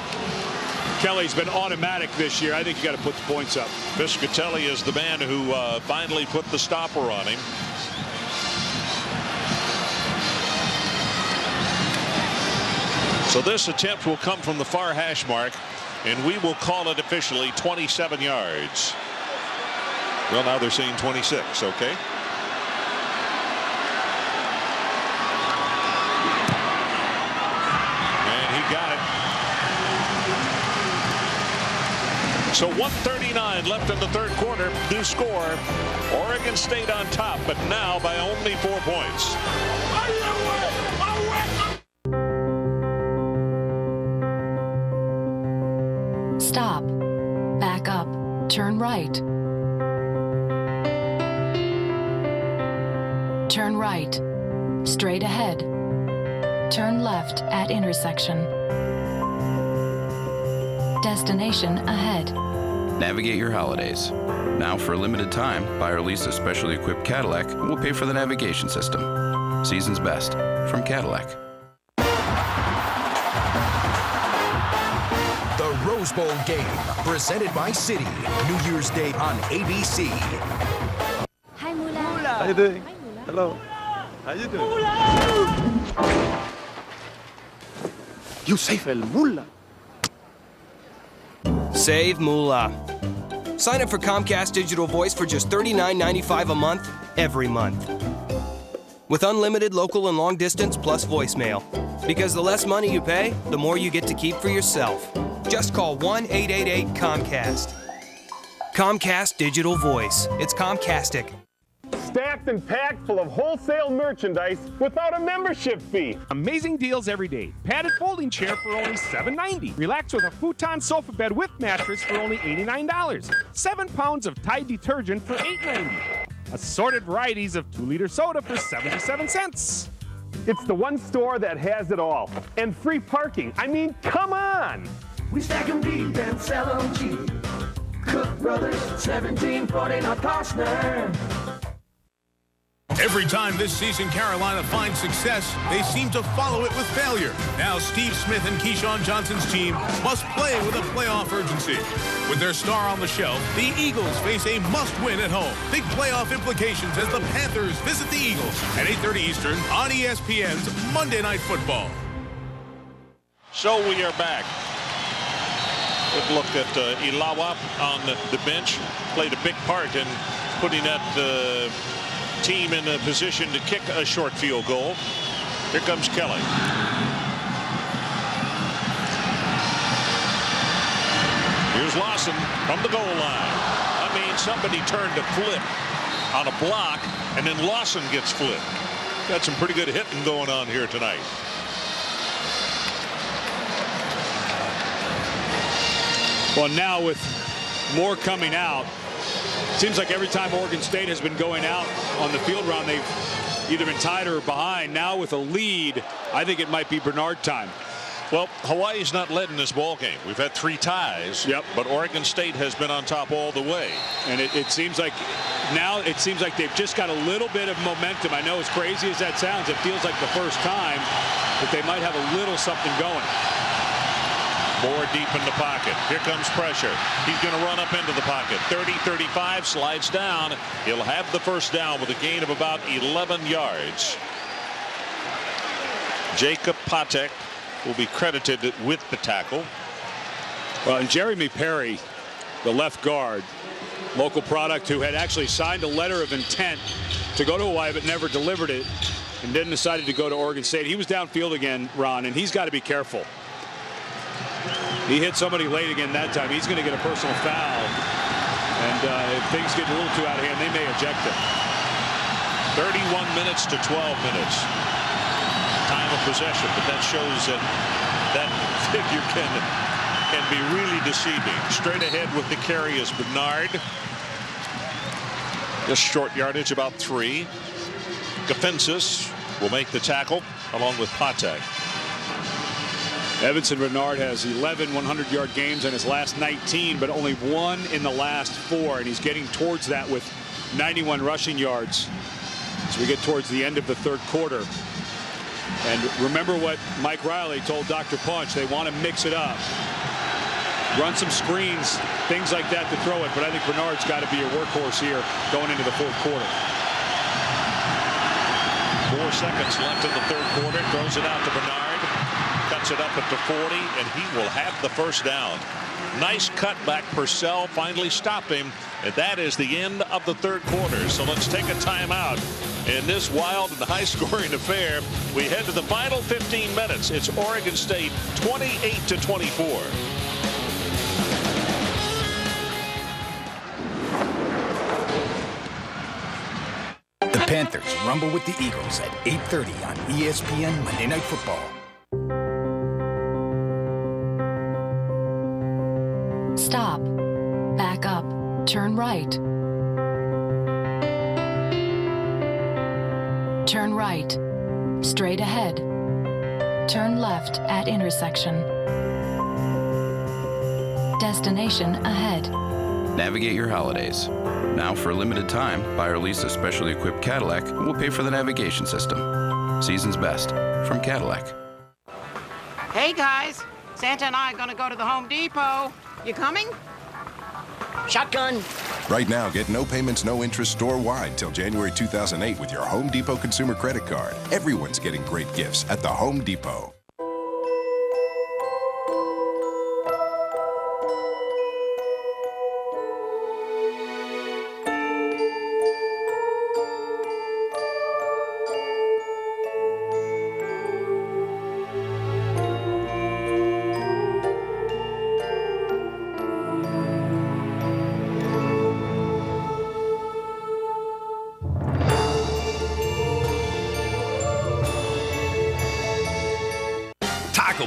Kelly's been automatic this year. I think you got to put the points up. Piscatelli is the man who finally put the stopper on him. So this attempt will come from the far hash mark, and we will call it officially 27 yards. Well, now they're saying 26, okay? And he got it. So 1:39 left in the third quarter. New score. Oregon State on top, but now by only 4 points. Stop. Back up. Turn right. Turn right. Straight ahead. Turn left at intersection. Destination ahead. Navigate your holidays. Now, for a limited time, buy or lease a specially equipped Cadillac, and we'll pay for the navigation system. Season's best from Cadillac. The Rose Bowl game, presented by Citi. New Year's Day on ABC. Hi, Mula. How you doing? Hello. How you doing? You save el Mula. Save moolah. Sign up for Comcast Digital Voice for just $39.95 a month, every month. With unlimited local and long distance plus voicemail. Because the less money you pay, the more you get to keep for yourself. Just call 1-888-COMCAST. Comcast Digital Voice. It's Comcastic. Stacked and packed full of wholesale merchandise without a membership fee. Amazing deals every day. Padded folding chair for only $7.90. Relax with a futon sofa bed with mattress for only $89. 7 pounds of Tide detergent for $8.90. Assorted varieties of 2-liter soda for 77 cents. It's the one store that has it all. And free parking. I mean, come on! We stack 'em deep and sell 'em cheap. Cook Brothers, 1740 North Costner. Every time this season Carolina finds success, they seem to follow it with failure. Now Steve Smith and Keyshawn Johnson's team must play with a playoff urgency. With their star on the shelf, the Eagles face a must-win at home. Big playoff implications as the Panthers visit the Eagles at 8:30 Eastern on ESPN's Monday Night Football. So we are back. Good look at Ilawa on the bench. Played a big part in putting that team in a position to kick a short field goal. Here comes Kelly. Here's Lawson from the goal line. I mean, somebody turned a flip on a block, and then Lawson gets flipped. Got some pretty good hitting going on here tonight. Well, now with more coming out, seems like every time Oregon State has been going out on the field round, they've either been tied or behind. Now with a lead, I think it might be Bernard time. Well, Hawaii's not led in this ball game. We've had 3 ties. Yep. But Oregon State has been on top all the way. And it seems like now they've just got a little bit of momentum. I know, as crazy as that sounds, it feels like the first time that they might have a little something going. More deep in the pocket. Here comes pressure. He's going to run up into the pocket. 30-35, slides down. He'll have the first down with a gain of about 11 yards. Jacob Patek will be credited with the tackle. Well, and Jeremy Perry, the left guard, local product, who had actually signed a letter of intent to go to Hawaii but never delivered it and then decided to go to Oregon State. He was downfield again, Ron, and he's got to be careful. He hit somebody late again that time. He's going to get a personal foul. And if things get a little too out of hand, they may eject him. 31 minutes to 12 minutes. Time of possession, but that shows that that figure can be really deceiving. Straight ahead with the carry is Bernard. Just short yardage, about 3. Gafensis will make the tackle along with Patek. Evanson Bernard has 11 100-yard games in his last 19, but only 1 in the last 4, and he's getting towards that with 91 rushing yards as we get towards the end of the third quarter. And remember what Mike Riley told Dr. Punch. They want to mix it up. Run some screens, things like that to throw it, but I think Bernard's got to be a workhorse here going into the fourth quarter. 4 seconds left in the third quarter. Throws it out to Bernard. Cuts it up at the 40, and he will have the first down. Nice cutback. Purcell finally stopped him, and that is the end of the third quarter. So let's take a timeout. In this wild and high-scoring affair, we head to the final 15 minutes. It's Oregon State 28-24. The Panthers rumble with the Eagles at 8:30 on ESPN Monday Night Football. Stop. Back up. Turn right. Turn right. Straight ahead. Turn left at intersection. Destination ahead. Navigate your holidays. Now, for a limited time, buy or lease a specially equipped Cadillac and we'll pay for the navigation system. Season's best from Cadillac. Hey guys, Santa and I are gonna go to the Home Depot. You coming? Shotgun. Right now, get no payments, no interest store-wide till January 2008 with your Home Depot consumer credit card. Everyone's getting great gifts at the Home Depot.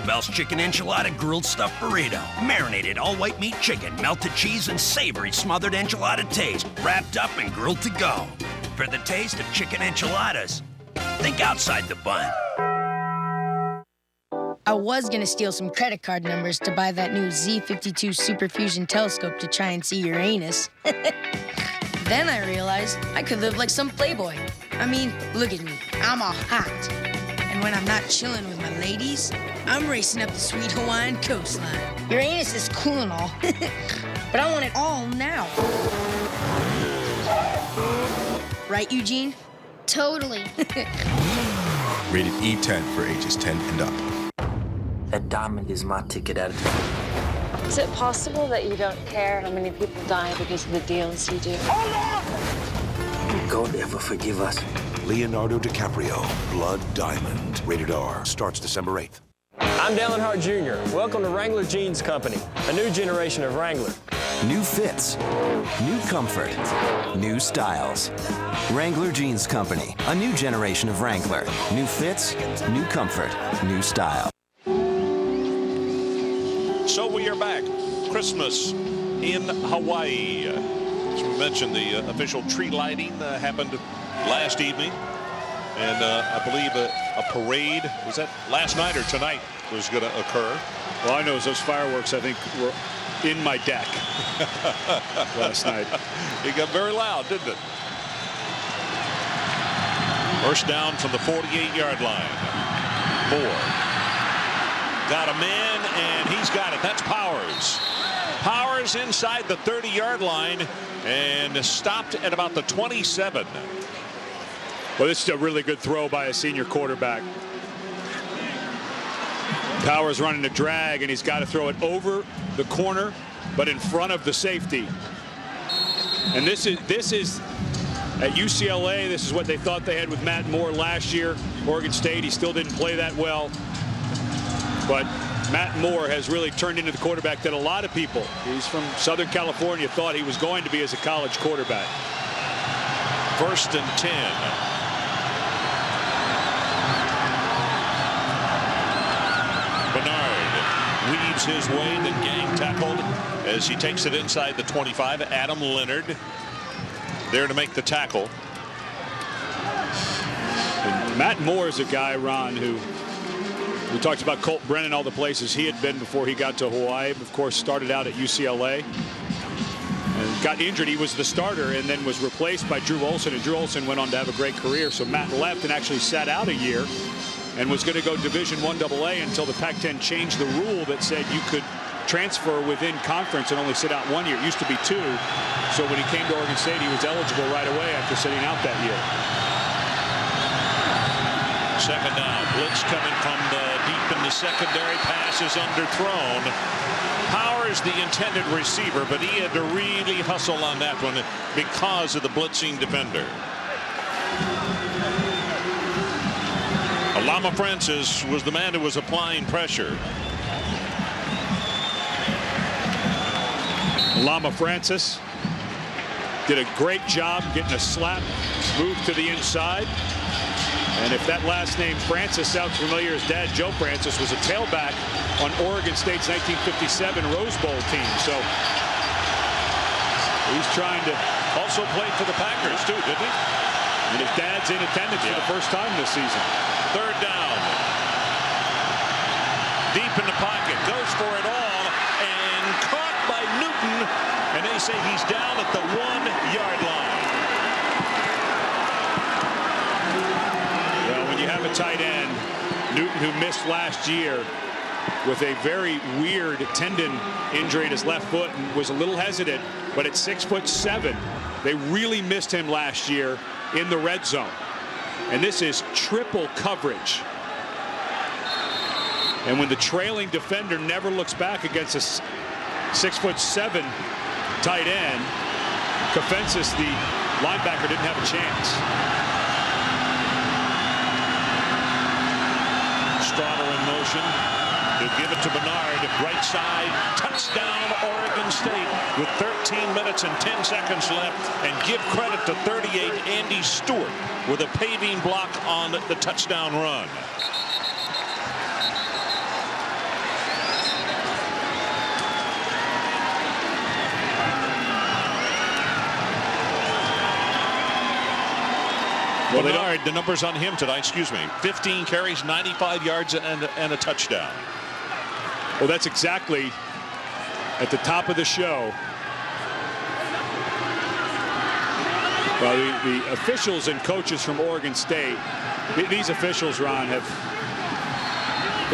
Bell's Chicken Enchilada Grilled Stuffed Burrito. Marinated all-white meat chicken, melted cheese, and savory smothered enchilada taste. Wrapped up and grilled to go. For the taste of chicken enchiladas, think outside the bun. I was gonna steal some credit card numbers to buy that new Z52 Superfusion telescope to try and see Uranus. Then I realized I could live like some playboy. I mean, look at me, I'm all hot. And when I'm not chilling with my ladies, I'm racing up the sweet Hawaiian coastline. Uranus is cool and all, but I want it all now. Right, Eugene? Totally. Rated E10 for ages 10 and up. A diamond is my ticket out of town. Is it possible that you don't care how many people die because of the deals you do? Will God ever forgive us? Leonardo DiCaprio, Blood Diamond. Rated R. Starts December 8th. I'm Dallin Hart Jr. Welcome to Wrangler Jeans Company, a new generation of Wrangler. New fits, new comfort, new styles. Wrangler Jeans Company, a new generation of Wrangler. New fits, new comfort, new style. So we are back. Christmas in Hawaii. As we mentioned, the official tree lighting happened last evening. And I believe a parade, was that last night or tonight, was going to occur? Well, I know those fireworks, I think, were in my deck last night. It got very loud, didn't it? First down from the 48-yard line. Moore. Got a man, and he's got it. That's Powers. Powers inside the 30-yard line and stopped at about the 27. Well, this is a really good throw by a senior quarterback. Powers running a drag, and he's got to throw it over the corner, but in front of the safety. And this is at UCLA. This is what they thought they had with Matt Moore last year. Oregon State, he still didn't play that well. But Matt Moore has really turned into the quarterback that a lot of people, he's from Southern California, thought he was going to be as a college quarterback. 1st and 10. Weaves his way, then gang tackled as he takes it inside the 25. Adam Leonard there to make the tackle. And Matt Moore is a guy, Ron, who we talked about Colt Brennan, all the places he had been before he got to Hawaii. Of course, started out at UCLA and got injured. He was the starter and then was replaced by Drew Olson, and Drew Olson went on to have a great career. So Matt left and actually sat out a year and was going to go Division I AA until the Pac-10 changed the rule that said you could transfer within conference and only sit out 1 year. It used to be 2. So when he came to Oregon State, he was eligible right away after sitting out that year. Second down. Blitz coming from the deep in the secondary. Pass is underthrown. Powers the intended receiver, but he had to really hustle on that one because of the blitzing defender. Alama Francis was the man who was applying pressure. Alama Francis did a great job getting a slap, moved to the inside. And if that last name Francis sounds familiar, his dad, Joe Francis, was a tailback on Oregon State's 1957 Rose Bowl team. So he's trying to also play for the Packers, too, didn't he? And his dad's in attendance for the first time this season. Third down. Deep in the pocket. Goes for it all. And caught by Newton. And they say he's down at the 1-yard line. Well, when you have a tight end, Newton, who missed last year with a very weird tendon injury at his left foot and was a little hesitant, but at 6'7", they really missed him last year in the red zone. And this is triple coverage. And when the trailing defender never looks back against a 6'7" tight end, Kofensis, the linebacker, didn't have a chance. Strawder in motion. He'll give it to Bernard. Right side. Touchdown, Oregon State with 13 minutes and 10 seconds left. And give credit to 38 Andy Stewart with a paving block on the touchdown run. Well, Bernard, the numbers on him tonight, 15 carries, 95 yards, and a touchdown. Well, that's exactly at the top of the show. Well, the officials and coaches from Oregon State, these officials, Ron, they're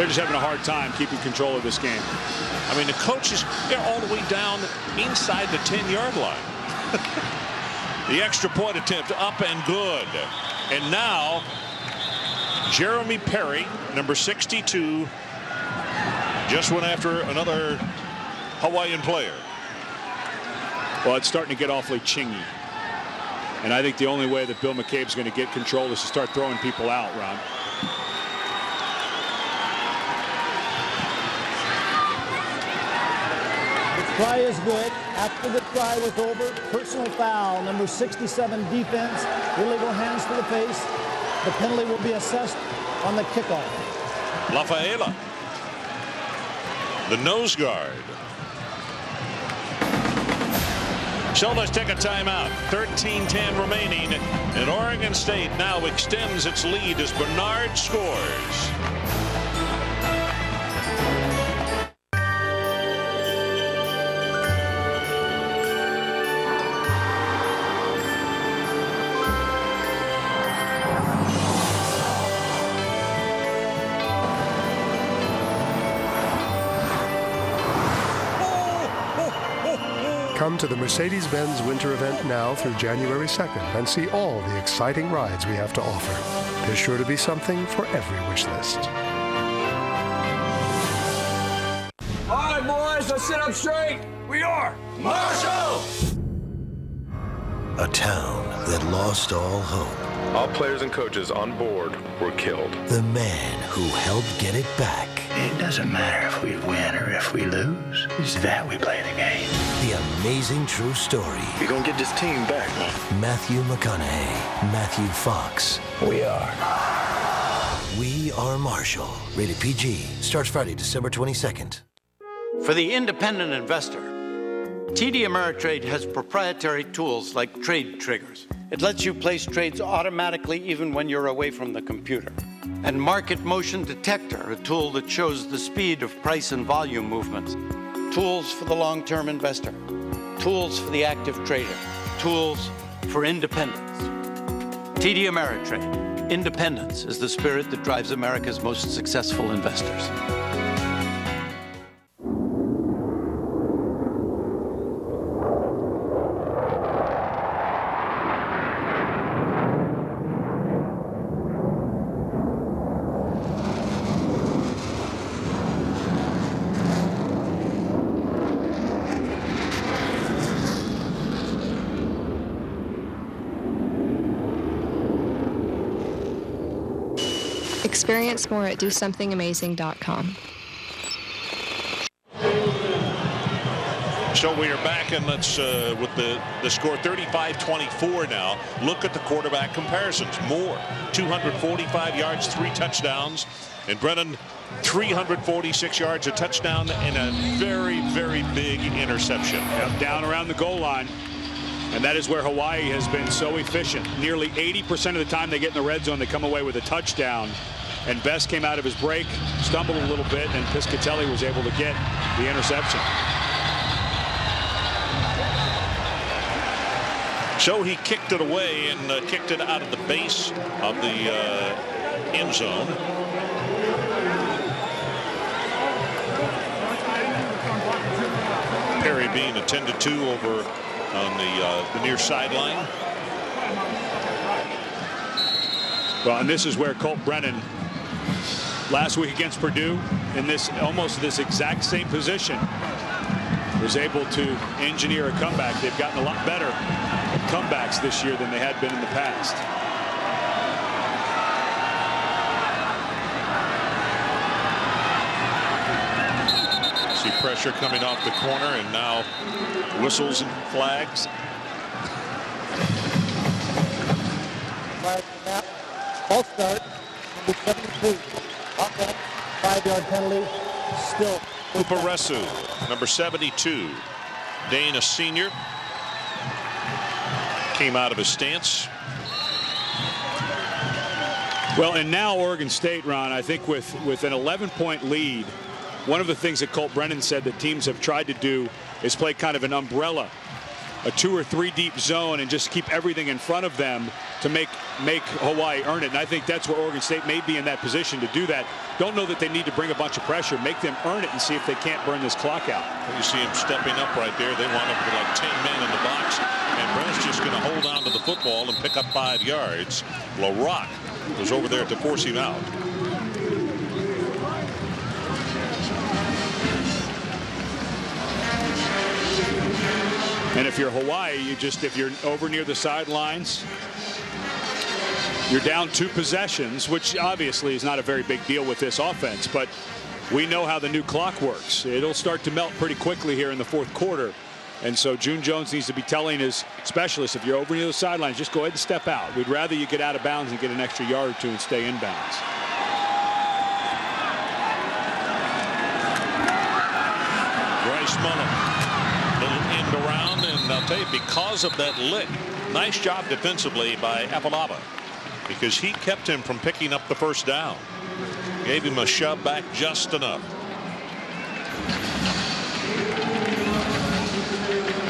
just having a hard time keeping control of this game. I mean, the coaches, they're all the way down inside the 10-yard line. The extra point attempt up and good. And now Jeremy Perry, number 62, Just went after another Hawaiian player. Well, it's starting to get awfully chingy. And I think the only way that Bill McCabe's going to get control is to start throwing people out, Ron. The try is good. After the try was over, personal foul, number 67 defense, illegal hands to the face. The penalty will be assessed on the kickoff. Lafaela, the nose guard. So let's take a timeout. 13:10 remaining, and Oregon State now extends its lead as Bernard scores. Come to the Mercedes-Benz winter event now through January 2nd and see all the exciting rides we have to offer. There's sure to be something for every wish list. All right, boys, let's sit up straight. We are Marshall! A town that lost all hope. All players and coaches on board were killed. The man who helped get it back. It doesn't matter if we win or if we lose. It's that we play the game. The amazing true story. We're going to get this team back, man. Matthew McConaughey, Matthew Fox. We are. We Are Marshall. Rated PG. Starts Friday, December 22nd. For the independent investor, TD Ameritrade has proprietary tools like trade triggers. It lets you place trades automatically even when you're away from the computer. And Market Motion Detector, a tool that shows the speed of price and volume movements. Tools for the long-term investor. Tools for the active trader. Tools for independence. TD Ameritrade. Independence is the spirit that drives America's most successful investors. Experience more at DoSomethingAmazing.com. So we are back, and let's, with the score 35-24 now, look at the quarterback comparisons. Moore, 245 yards, 3 touchdowns. And Brennan, 346 yards, a touchdown, and a very, very big interception. Yep, down around the goal line. And that is where Hawaii has been so efficient. Nearly 80% of the time they get in the red zone, they come away with a touchdown. And Bess came out of his break, stumbled a little bit, and Piscatelli was able to get the interception. So he kicked it away and kicked it out of the base of the end zone. Perry being attended to over on the near sideline. Well, and this is where Colt Brennan, last week against Purdue, in this almost this exact same position, was able to engineer a comeback. They've gotten a lot better at comebacks this year than they had been in the past. See pressure coming off the corner, and now whistles and flags. False start, number 72. Offense, 5-yard penalty, still. Uparesu, number 72. Dane, a senior, came out of his stance. Well, and now Oregon State, Ron, I think with an 11-point lead, one of the things that Colt Brennan said that teams have tried to do is play kind of an umbrella, a 2 or 3 deep zone, and just keep everything in front of them to make Hawaii earn it. And I think that's where Oregon State may be in that position to do that. Don't know that they need to bring a bunch of pressure, make them earn it and see if they can't burn this clock out. You see him stepping up right there. They want up to like 10 men in the box, and Brennan's just going to hold on to the football and pick up 5 yards. LaRock was over there to force him out. you're Hawaii, if you're over near the sidelines, you're down 2 possessions, which obviously is not a very big deal with this offense, but we know how the new clock works. It'll start to melt pretty quickly here in the 4th quarter. And so June Jones needs to be telling his specialists, if you're over near the sidelines, just go ahead and step out. We'd rather you get out of bounds and get an extra yard or 2 and stay inbounds. Bryce Mullen, little end around, and I'll tell you, because of that lick, nice job defensively by Apalava, because he kept him from picking up the first down. Gave him a shove back just enough.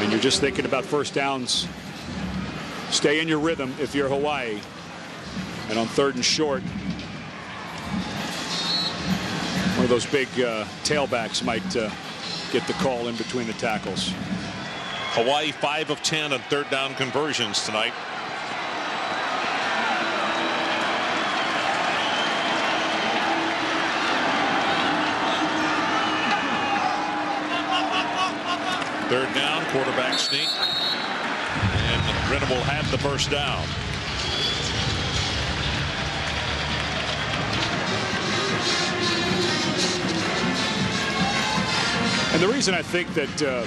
And you're just thinking about first downs. Stay in your rhythm if you're Hawaii. And on 3rd and short, one of those big tailbacks might get the call in between the tackles. Hawaii 5 of 10 on 3rd down conversions tonight. Third down, quarterback sneak, and Brennan will have the first down. And the reason I think that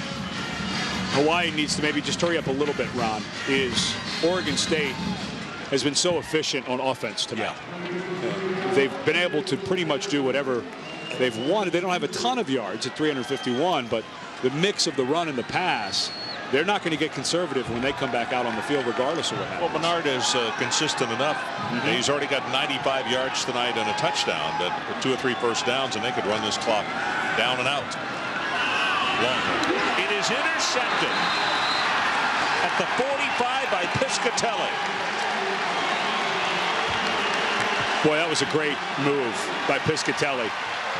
Hawaii needs to maybe just hurry up a little bit, Ron, is Oregon State has been so efficient on offense tonight. They've been able to pretty much do whatever they've wanted. They don't have a ton of yards at 351, but the mix of the run and the pass, they're not going to get conservative when they come back out on the field, regardless of what happens. Well, Bernard is consistent enough. He's already got 95 yards tonight and a touchdown, but 2 or 3 first downs, and they could run this clock down and out. Longer. It is intercepted at the 45 by Piscatelli. Boy, that was a great move by Piscatelli.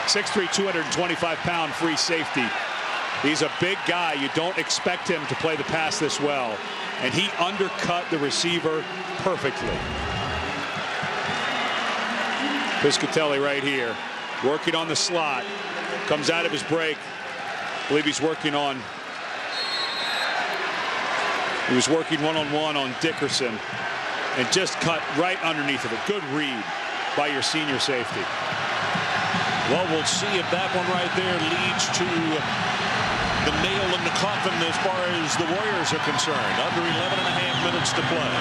6'3", 225-pound free safety. He's a big guy. You don't expect him to play the pass this well. And he undercut the receiver perfectly. Piscatelli right here, working on the slot. Comes out of his break. I believe he's working on. He was working one-on-one on Dickerson and just cut right underneath of it. Good read by your senior safety. Well, we'll see if that one right there leads to the nail in the coffin as far as the Warriors are concerned. Under 11 and a half minutes to play.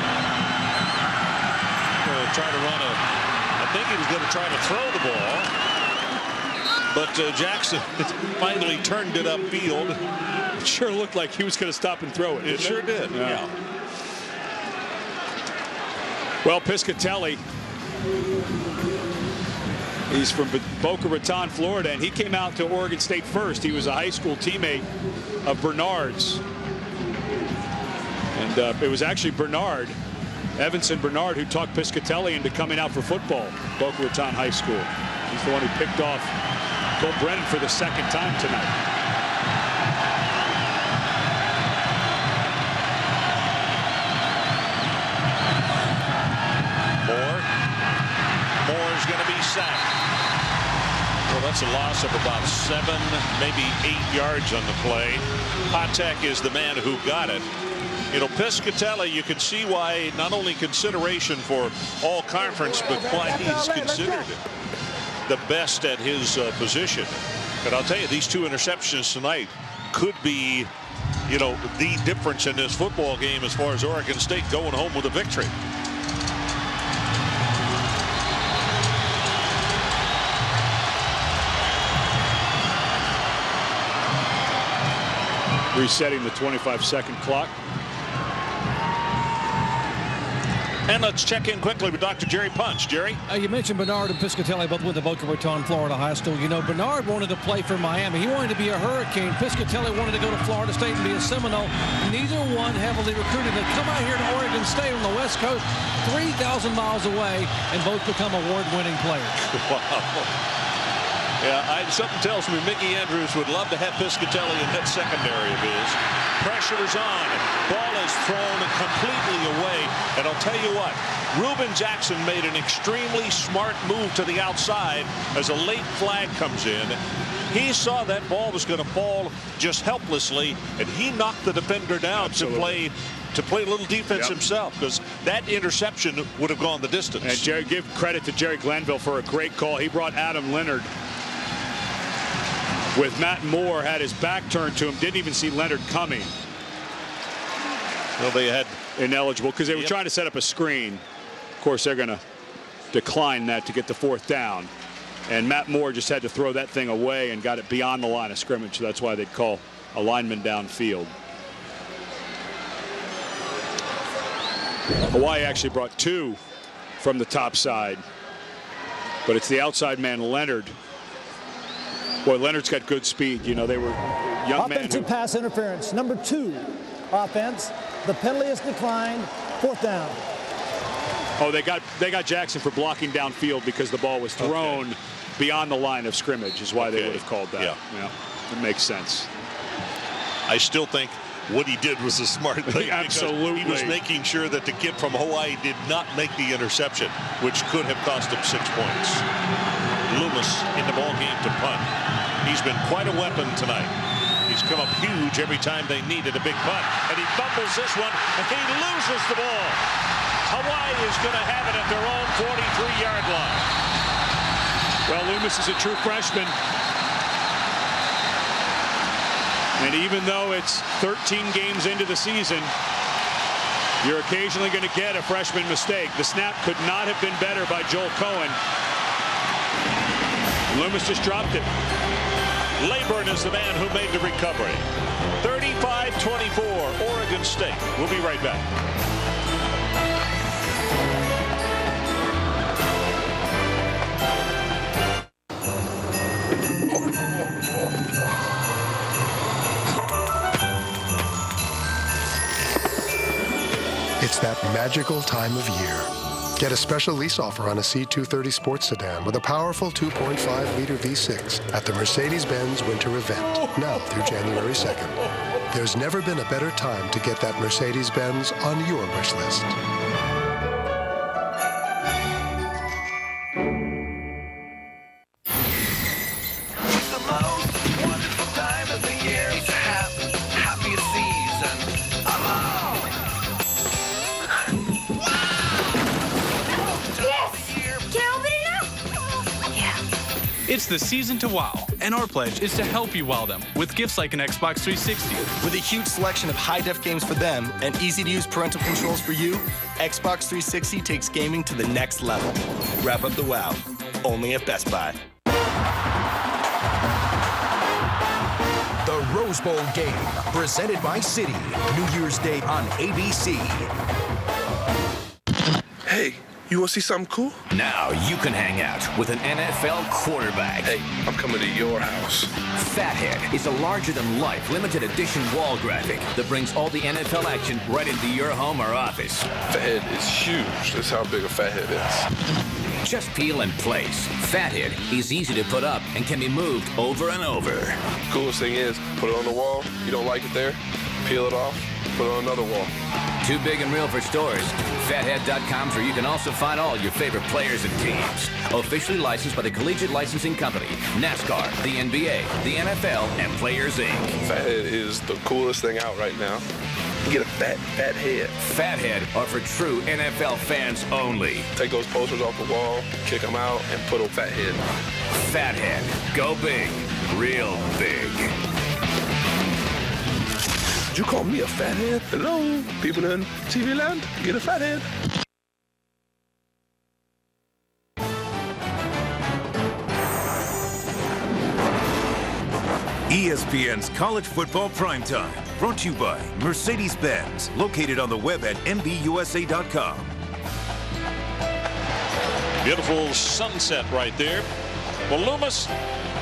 Try to run I think he was going to try to throw the ball. But Jackson finally turned it upfield. It sure looked like he was going to stop and throw it. It sure did. Yeah. Well, Piscatelli, he's from Boca Raton, Florida, and he came out to Oregon State first. He was a high school teammate of Bernard's. And it was actually Bernard, Evanson Bernard, who talked Piscatelli into coming out for football, Boca Raton High School. He's the one who picked off Colt Brennan for the 2nd time tonight. Moore's going to be sacked. Well, that's a loss of about 7, maybe 8 yards on the play. Patek is the man who got it. You know, Piscatelli, you can see why not only consideration for all conference, but why he's considered the best at his position. But I'll tell you, these 2 interceptions tonight could be, you know, the difference in this football game as far as Oregon State going home with a victory. Resetting the 25-second clock. And let's check in quickly with Dr. Jerry Punch. Jerry? You mentioned Bernard and Piscatelli both went to Boca Raton, Florida High School. You know, Bernard wanted to play for Miami. He wanted to be a Hurricane. Piscatelli wanted to go to Florida State and be a Seminole. Neither one heavily recruited. They come out here to Oregon State on the West Coast, 3,000 miles away, and both become award-winning players. Wow. Yeah, something tells me Mickey Andrews would love to have Piscatelli in that secondary of his. Pressure is on. Ball is thrown completely away. And I'll tell you what, Reuben Jackson made an extremely smart move to the outside as a late flag comes in. He saw that ball was going to fall just helplessly, and he knocked the defender down to play a little defense himself, because that interception would have gone the distance. And Jerry, give credit to Jerry Glanville for a great call. He brought Adam Leonard with Matt Moore, had his back turned to him, didn't even see Leonard coming. Well, they had ineligible because they were trying to set up a screen. Of course, they're going to decline that to get the 4th down. And Matt Moore just had to throw that thing away and got it beyond the line of scrimmage. So that's why they'd call a lineman downfield. Hawaii actually brought 2 from the top side, but it's the outside man, Leonard. Boy, Leonard's got good speed. You know, they were young men. Offensive pass interference, number 2 offense. The penalty is declined. 4th down. Oh, they got Jackson for blocking downfield because the ball was thrown beyond the line of scrimmage is why they would have called that. Yeah, it makes sense. I still think what he did was a smart thing. Absolutely. He was making sure that the kid from Hawaii did not make the interception, which could have cost him 6 points. Loomis in the ball game to punt. He's been quite a weapon tonight. He's come up huge every time they needed a big punt. And he fumbles this one, and he loses the ball. Hawaii is going to have it at their own 43-yard line. Well, Loomis is a true freshman. And even though it's 13 games into the season, you're occasionally going to get a freshman mistake. The snap could not have been better by Joel Cohen. Loomis just dropped it. Layburn is the man who made the recovery. 35-24, Oregon State. We'll be right back. It's that magical time of year. Get a special lease offer on a C230 sports sedan with a powerful 2.5-liter V6 at the Mercedes-Benz Winter Event, now through January 2nd. There's never been a better time to get that Mercedes-Benz on your wish list. It's the season to wow, and our pledge is to help you wow them with gifts like an Xbox 360. With a huge selection of high-def games for them and easy-to-use parental controls for you, Xbox 360 takes gaming to the next level. Wrap up the wow, only at Best Buy. The Rose Bowl game, presented by Citi. New Year's Day on ABC. Hey, you want to see something cool? Now you can hang out with an NFL quarterback. Hey, I'm coming to your house. Fathead is a larger-than-life limited edition wall graphic that brings all the NFL action right into your home or office. Fathead is huge. That's how big a Fathead is. Just peel and place. Fathead is easy to put up and can be moved over and over. Coolest thing is, put it on the wall. You don't like it there? Peel it off. Put it on another wall. Too big and real for stores. Fathead.com's where you can also find all your favorite players and teams. Officially licensed by the Collegiate Licensing Company, NASCAR, the NBA, the NFL, and Players Inc. Fathead is the coolest thing out right now. You get a fat head. Fathead are for true NFL fans only. Take those posters off the wall, kick them out, and put a Fathead. Fathead. Go big. Real big. Did you call me a fathead? Hello, people in TV land, get a fathead. ESPN's College Football Primetime, brought to you by Mercedes-Benz, located on the web at mbusa.com. Beautiful sunset right there. Well, Loomis,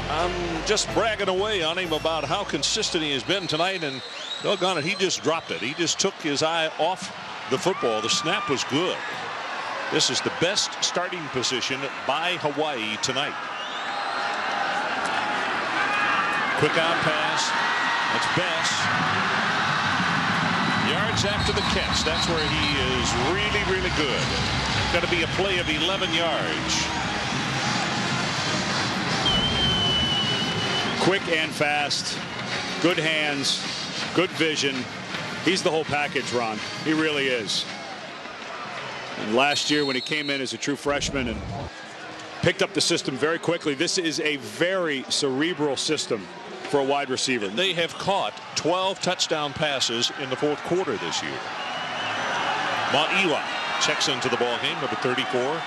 I'm just bragging away on him about how consistent he has been tonight, and doggone it, he just dropped it. He just took his eye off the football. The snap was good. This is the best starting position by Hawaii tonight. Quick out pass. That's Bess. Yards after the catch. That's where he is really, really good. Got to be a play of 11 yards. Quick and fast, good hands, good vision. He's the whole package, Ron. He really is. And last year when he came in as a true freshman and picked up the system very quickly, this is a very cerebral system for a wide receiver. They have caught 12 touchdown passes in the fourth quarter this year. Ma'iwa checks into the ball game, number 34.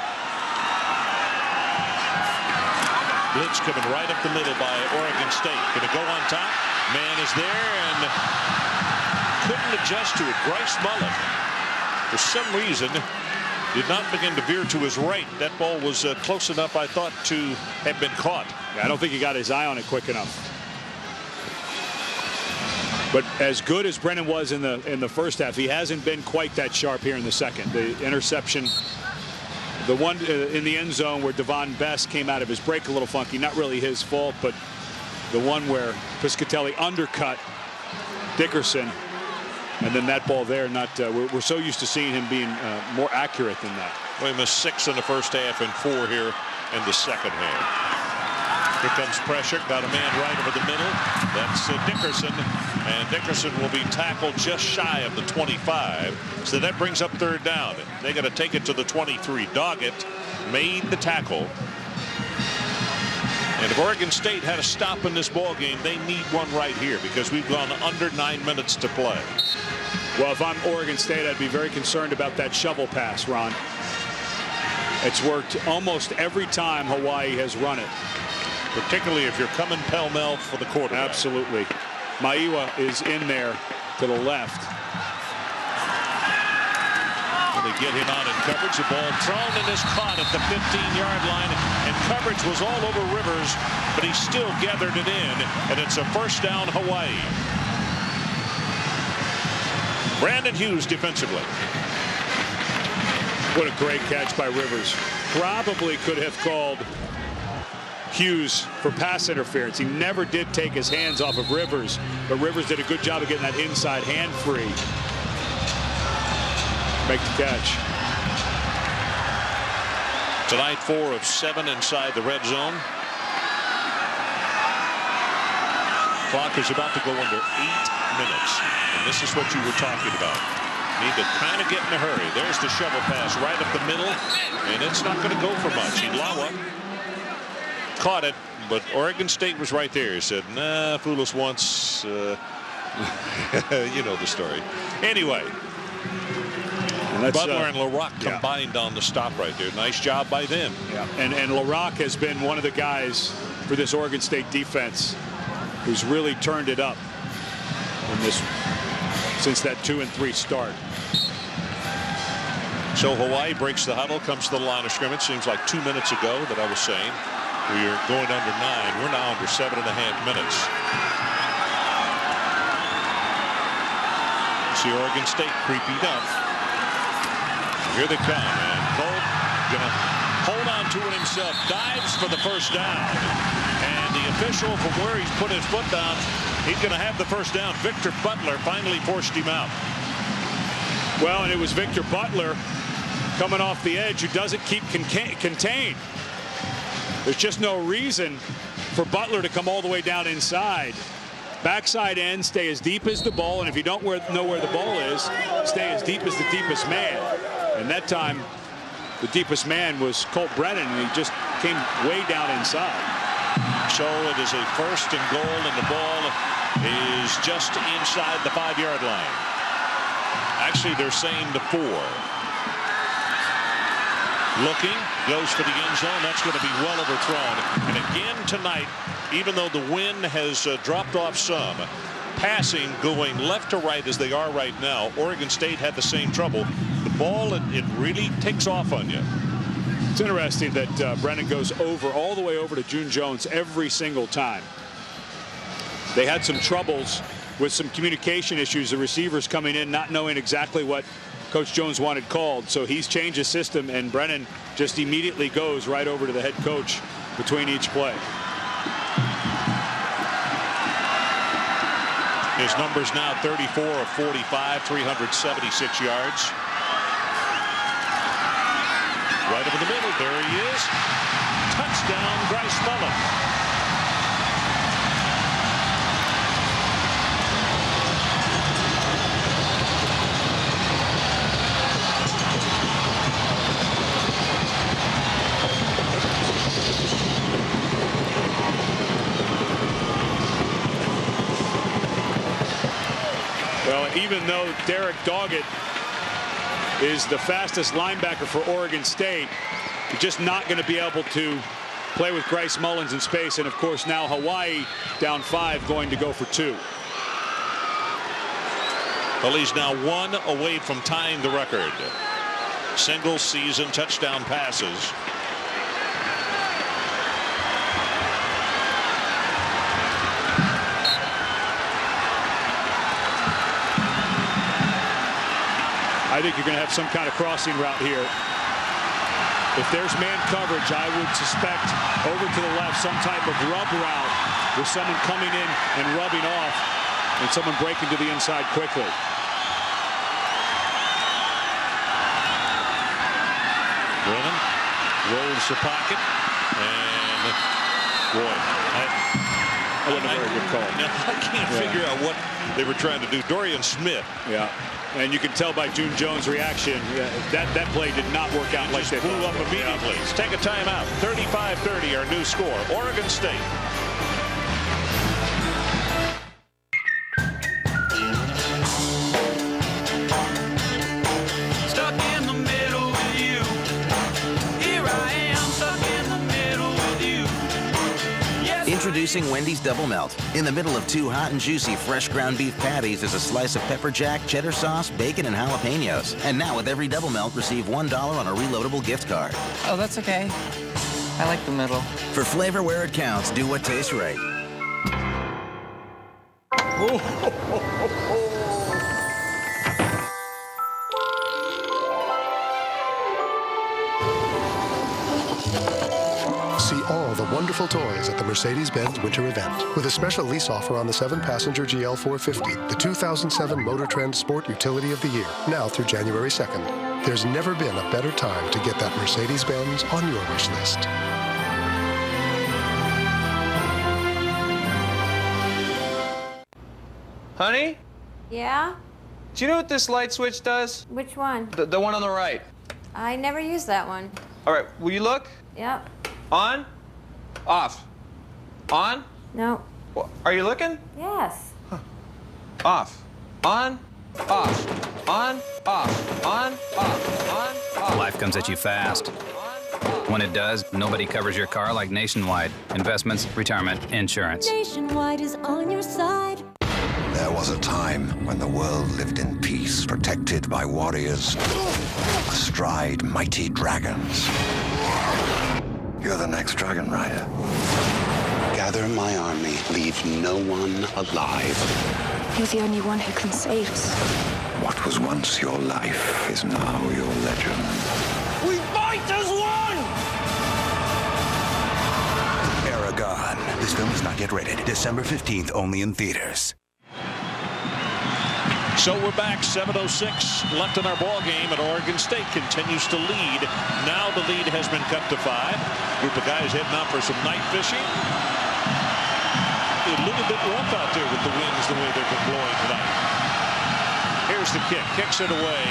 Blitz coming right up the middle by Oregon State. Going to go on top. Man is there and couldn't adjust to it. Bryce Mullen, for some reason, did not begin to veer to his right. That ball was close enough, I thought, to have been caught. I don't think he got his eye on it quick enough. But as good as Brennan was in the first half, he hasn't been quite that sharp here in the second. The interception, the one in the end zone where Davone Bess came out of his break a little funky, not really his fault, but the one where Piscatelli undercut Dickerson, and then that ball there, we're so used to seeing him being more accurate than that. We missed 6 in the first half and 4 here in the second half. Here comes pressure, got a man right over the middle. That's Dickerson, and Dickerson will be tackled just shy of the 25. So that brings up third down. They got to take it to the 23. Doggett made the tackle. And if Oregon State had a stop in this ball game, they need one right here because we've gone under 9 minutes to play. Well, if I'm Oregon State, I'd be very concerned about that shovel pass, Ron. It's worked almost every time Hawaii has run it. Particularly if you're coming pell-mell for the quarterback. Absolutely. Ma'iwa is in there to the left. When they get him out in coverage, the ball thrown and is caught at the 15-yard line. And coverage was all over Rivers, but he still gathered it in. And it's a first down Hawaii. Brandon Hughes defensively. What a great catch by Rivers. Probably could have called Hughes for pass interference. He never did take his hands off of Rivers, but Rivers did a good job of getting that inside hand free. Make the catch. Tonight 4 of 7 inside the red zone. Clock is about to go under 8 minutes. And this is what you were talking about. Need to kind of get in a hurry. There's the shovel pass right up the middle, and it's not going to go for much. Ilawa caught it, but Oregon State was right there. He said, nah, fool us once. You know the story. Anyway, Butler and LaRock combined on the stop right there. Nice job by them. Yeah. And LaRock has been one of the guys for this Oregon State defense who's really turned it up in this since that 2-3 start. So Hawaii breaks the huddle, comes to the line of scrimmage. Seems like 2 minutes ago that I was saying we are going under 9. We're now under 7.5 minutes. See Oregon State creeping up. Here they come, and Colt gonna hold on to it himself, dives for the first down, and the official from where he's put his foot down, he's gonna have the first down. Victor Butler finally forced him out. Well, and it was Victor Butler coming off the edge who doesn't keep contained. There's just no reason for Butler to come all the way down inside. Backside end, stay as deep as the ball, and if you don't know where the ball is, stay as deep as the deepest man. And that time, the deepest man was Colt Brennan, and he just came way down inside. So it is a 1st and goal, and the ball is just inside the 5-yard line. Actually, they're saying the 4. Looking, goes for the end zone. That's going to be well overthrown. And again tonight, even though the wind has dropped off some, passing going left to right as they are right now, Oregon State had the same trouble. The ball, it really takes off on you. It's interesting that Brennan goes all the way over to June Jones every single time. They had some troubles with some communication issues, the receivers coming in not knowing exactly what Coach Jones wanted called, so he's changed his system, and Brennan just immediately goes right over to the head coach between each play. His numbers now 34 of 45, 376 yards. Right over the middle, there he is. Touchdown, Bryce Mullen. even though Derek Doggett is the fastest linebacker for Oregon State, you're just not going to be able to play with Bryce Mullins in space. And of course now Hawaii down 5, going to go for 2. Well, he's now 1 away from tying the record. Single season touchdown passes. I think you're going to have some kind of crossing route here. If there's man coverage, I would suspect over to the left some type of rub route with someone coming in and rubbing off and someone breaking to the inside quickly. Brennan rolls the pocket, and boy, that wasn't a very good call. I can't figure out what they were trying to do. Dorian Smith. Yeah. And you can tell by June Jones' reaction that play did not work out like they blew up immediately. Let's take a timeout. 35-30, our new score. Oregon State. Stuck in the middle with you. Here I am, stuck in the middle with you. Yes, Introducing Wendy's Double Melt. In the middle of 2 hot and juicy fresh ground beef patties is a slice of pepper jack, cheddar sauce, bacon, and jalapenos. And now with every Double Melt, receive $1 on a reloadable gift card. Oh, that's okay. I like the middle. For flavor where it counts, do what tastes right. See all the wonderful toys at the Mercedes-Benz winter event with a special lease offer on the 7-passenger GL450, the 2007 Motor Trend Sport Utility of the Year, now through January 2nd. There's never been a better time to get that Mercedes-Benz on your wish list. Honey, Yeah? do you know what this light switch does? Which one? The one on the right. I never used that one. All right, will you look? Yep. On, off, on. No. Are you looking? Yes. Off, on, off, on, off, on, off, on, off. Life comes at you fast. When it does, nobody covers your car like Nationwide. Investments, retirement, insurance. Nationwide is on your side. There was a time when the world lived in peace, protected by warriors astride mighty dragons. You're the next dragon rider. Gather my army, leave no one alive. You're the only one who can save us. What was once your life is now your legend. We fight as one! Aragon. This film is not yet rated. December 15th, only in theaters. So we're back, 7:06 left in our ball game, and Oregon State continues to lead. Now the lead has been cut to 5. Group of guys heading out for some night fishing. A little bit rough out there with the winds the way they've been blowing tonight. Here's the kick, kicks it away,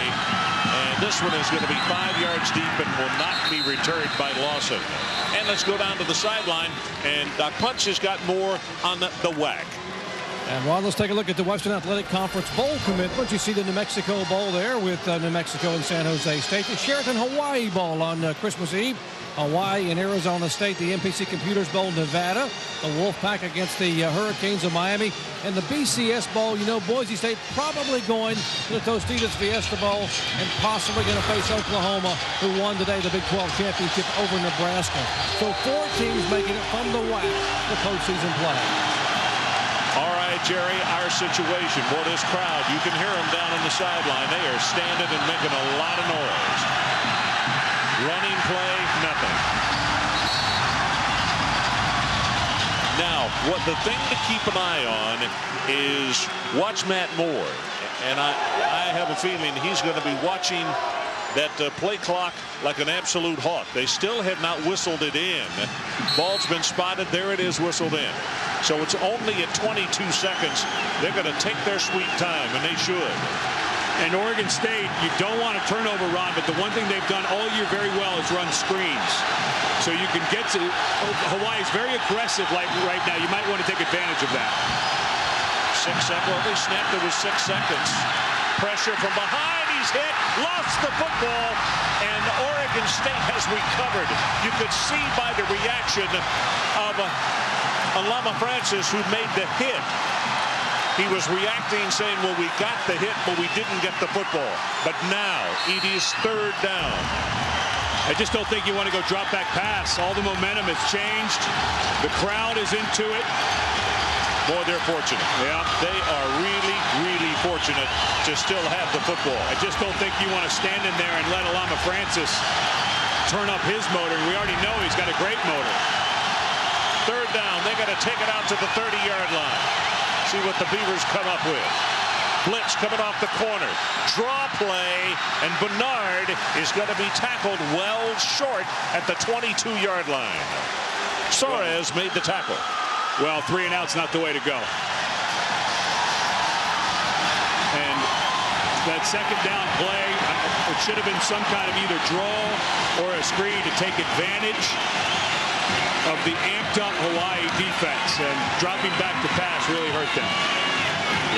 and this one is going to be 5 yards deep and will not be returned by Lawson. And let's go down to the sideline, and Doc Punch has got more on the WAC. And Ron, let's take a look at the Western Athletic Conference Bowl commitment. You see the New Mexico Bowl there with New Mexico and San Jose State. The Sheraton Hawaii Bowl on Christmas Eve. Hawaii and Arizona State. The MPC Computers Bowl, Nevada. The Wolfpack against the Hurricanes of Miami. And the BCS Bowl, you know, Boise State probably going to the Tostitos Fiesta Bowl and possibly going to face Oklahoma, who won today the Big 12 championship over Nebraska. So 4 teams making it from the WAC to postseason play. All right, Jerry, our situation. Boy, this crowd, you can hear them down on the sideline. They are standing and making a lot of noise. Running play, nothing. Now, what the thing to keep an eye on is watch Matt Moore. And I have a feeling he's going to be watching that play clock like an absolute hawk. They still have not whistled it in. Ball's been spotted. There it is, whistled in. So it's only at 22 seconds. They're going to take their sweet time, and they should. And Oregon State, you don't want to turnover, Ron, but the one thing they've done all year very well is run screens. So you can get to Hawaii's very aggressive like right now. You might want to take advantage of that. 6 seconds. Well, they snapped it with 6 seconds. Pressure from behind. He's hit. Lost the football. And Oregon State has recovered. You could see by the reaction of Alama Francis, who made the hit. He was reacting, saying, well, we got the hit, but we didn't get the football. But now it is 3rd down. I just don't think you want to go drop back pass. All the momentum has changed. The crowd is into it. Boy, they're fortunate. Yeah. They are really, really fortunate to still have the football. I just don't think you want to stand in there and let Alama Francis turn up his motor. We already know he's got a great motor. 3rd down. They got to take it out to the 30-yard line. See what the Beavers come up with. Blitz coming off the corner. Draw play, and Bernard is going to be tackled well short at the 22-yard line. Suarez made the tackle. Well, 3 and out's not the way to go. And that 2nd down play, it should have been some kind of either draw or a screen to take advantage of the amped-up Hawaii defense, and dropping back to pass really hurt them.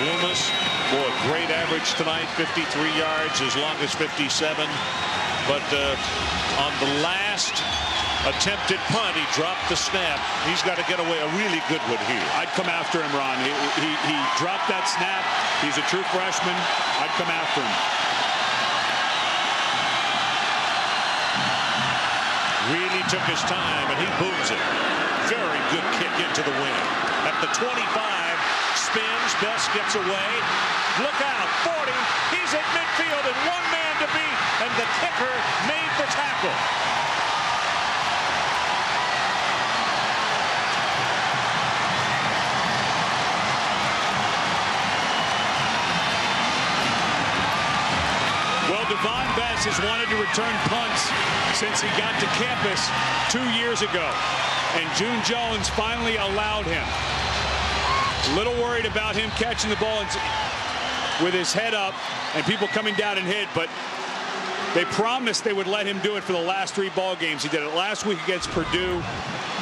Loomis, boy, great average tonight, 53 yards, as long as 57. But on the last attempted punt, he dropped the snap. He's got to get away a really good one here. I'd come after him, Ron. He dropped that snap. He's a true freshman. I'd come after him. Really took his time, and he booms it. Very good kick into the wind. At the 25, spins, Bess gets away. Look out, 40, he's at midfield, and one man to beat, and the kicker made the tackle. Well, Davone Bess has wanted to return punts since he got to campus 2 years ago, and June Jones finally allowed him. A little worried about him catching the ball with his head up and people coming down and hit, but they promised they would let him do it for the last 3 ball games. He did it last week against Purdue.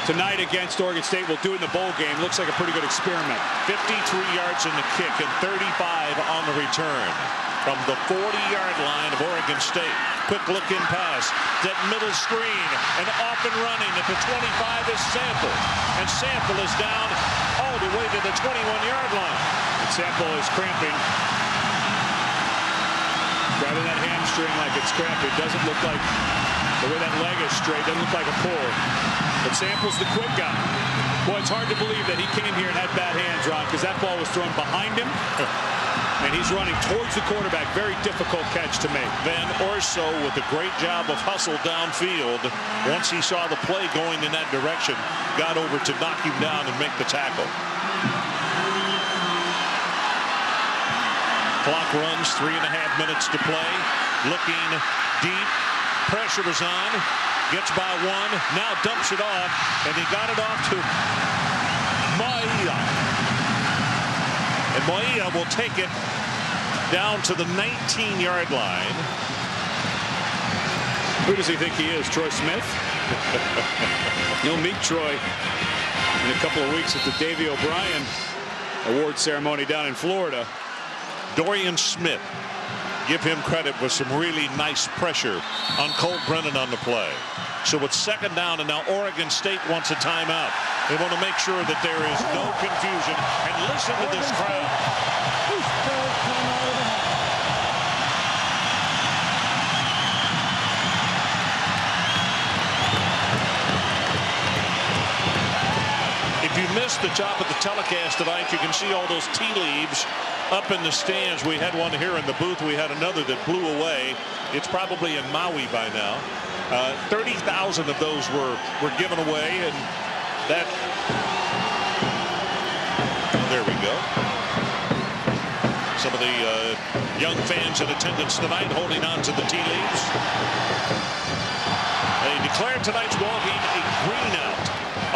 Tonight against Oregon State. We'll do it in the bowl game. Looks like a pretty good experiment. 53 yards in the kick and 35 on the return. From the 40-yard line of Oregon State. Quick look-in pass. That middle screen. And off and running at the 25 is Sample. And Sample is down all the way to the 21-yard line. And Sample is cramping. Grabbing that hamstring like it's cramping. Doesn't look like, the way that leg is straight, doesn't look like a pull. But Sample's the quick guy. Boy, it's hard to believe that he came here and had bad hands, Ron, because that ball was thrown behind him. And he's running towards the quarterback. Very difficult catch to make. Van Orso with a great job of hustle downfield. Once he saw the play going in that direction, got over to knock him down and make the tackle. Clock runs, 3.5 minutes to play. Looking deep. Pressure is on. Gets by one. Now dumps it off. And he got it off to Maia. And Maia will take it down to the 19-yard line. Who does he think he is? Troy Smith? You'll meet Troy in a couple of weeks at the Davy O'Brien award ceremony down in Florida. Dorian Smith, give him credit with some really nice pressure on Colt Brennan on the play. So it's 2nd down, and now Oregon State wants a timeout. They want to make sure that there is no confusion. And listen to this crowd. If you missed the top of the telecast tonight, you can see all those tea leaves up in the stands. We had one here in the booth. We had another that blew away. It's probably in Maui by now. 30,000 of those were given away, and that, there we go. Some of the young fans in attendance tonight holding on to the tea leaves. They declared tonight's ball game a green out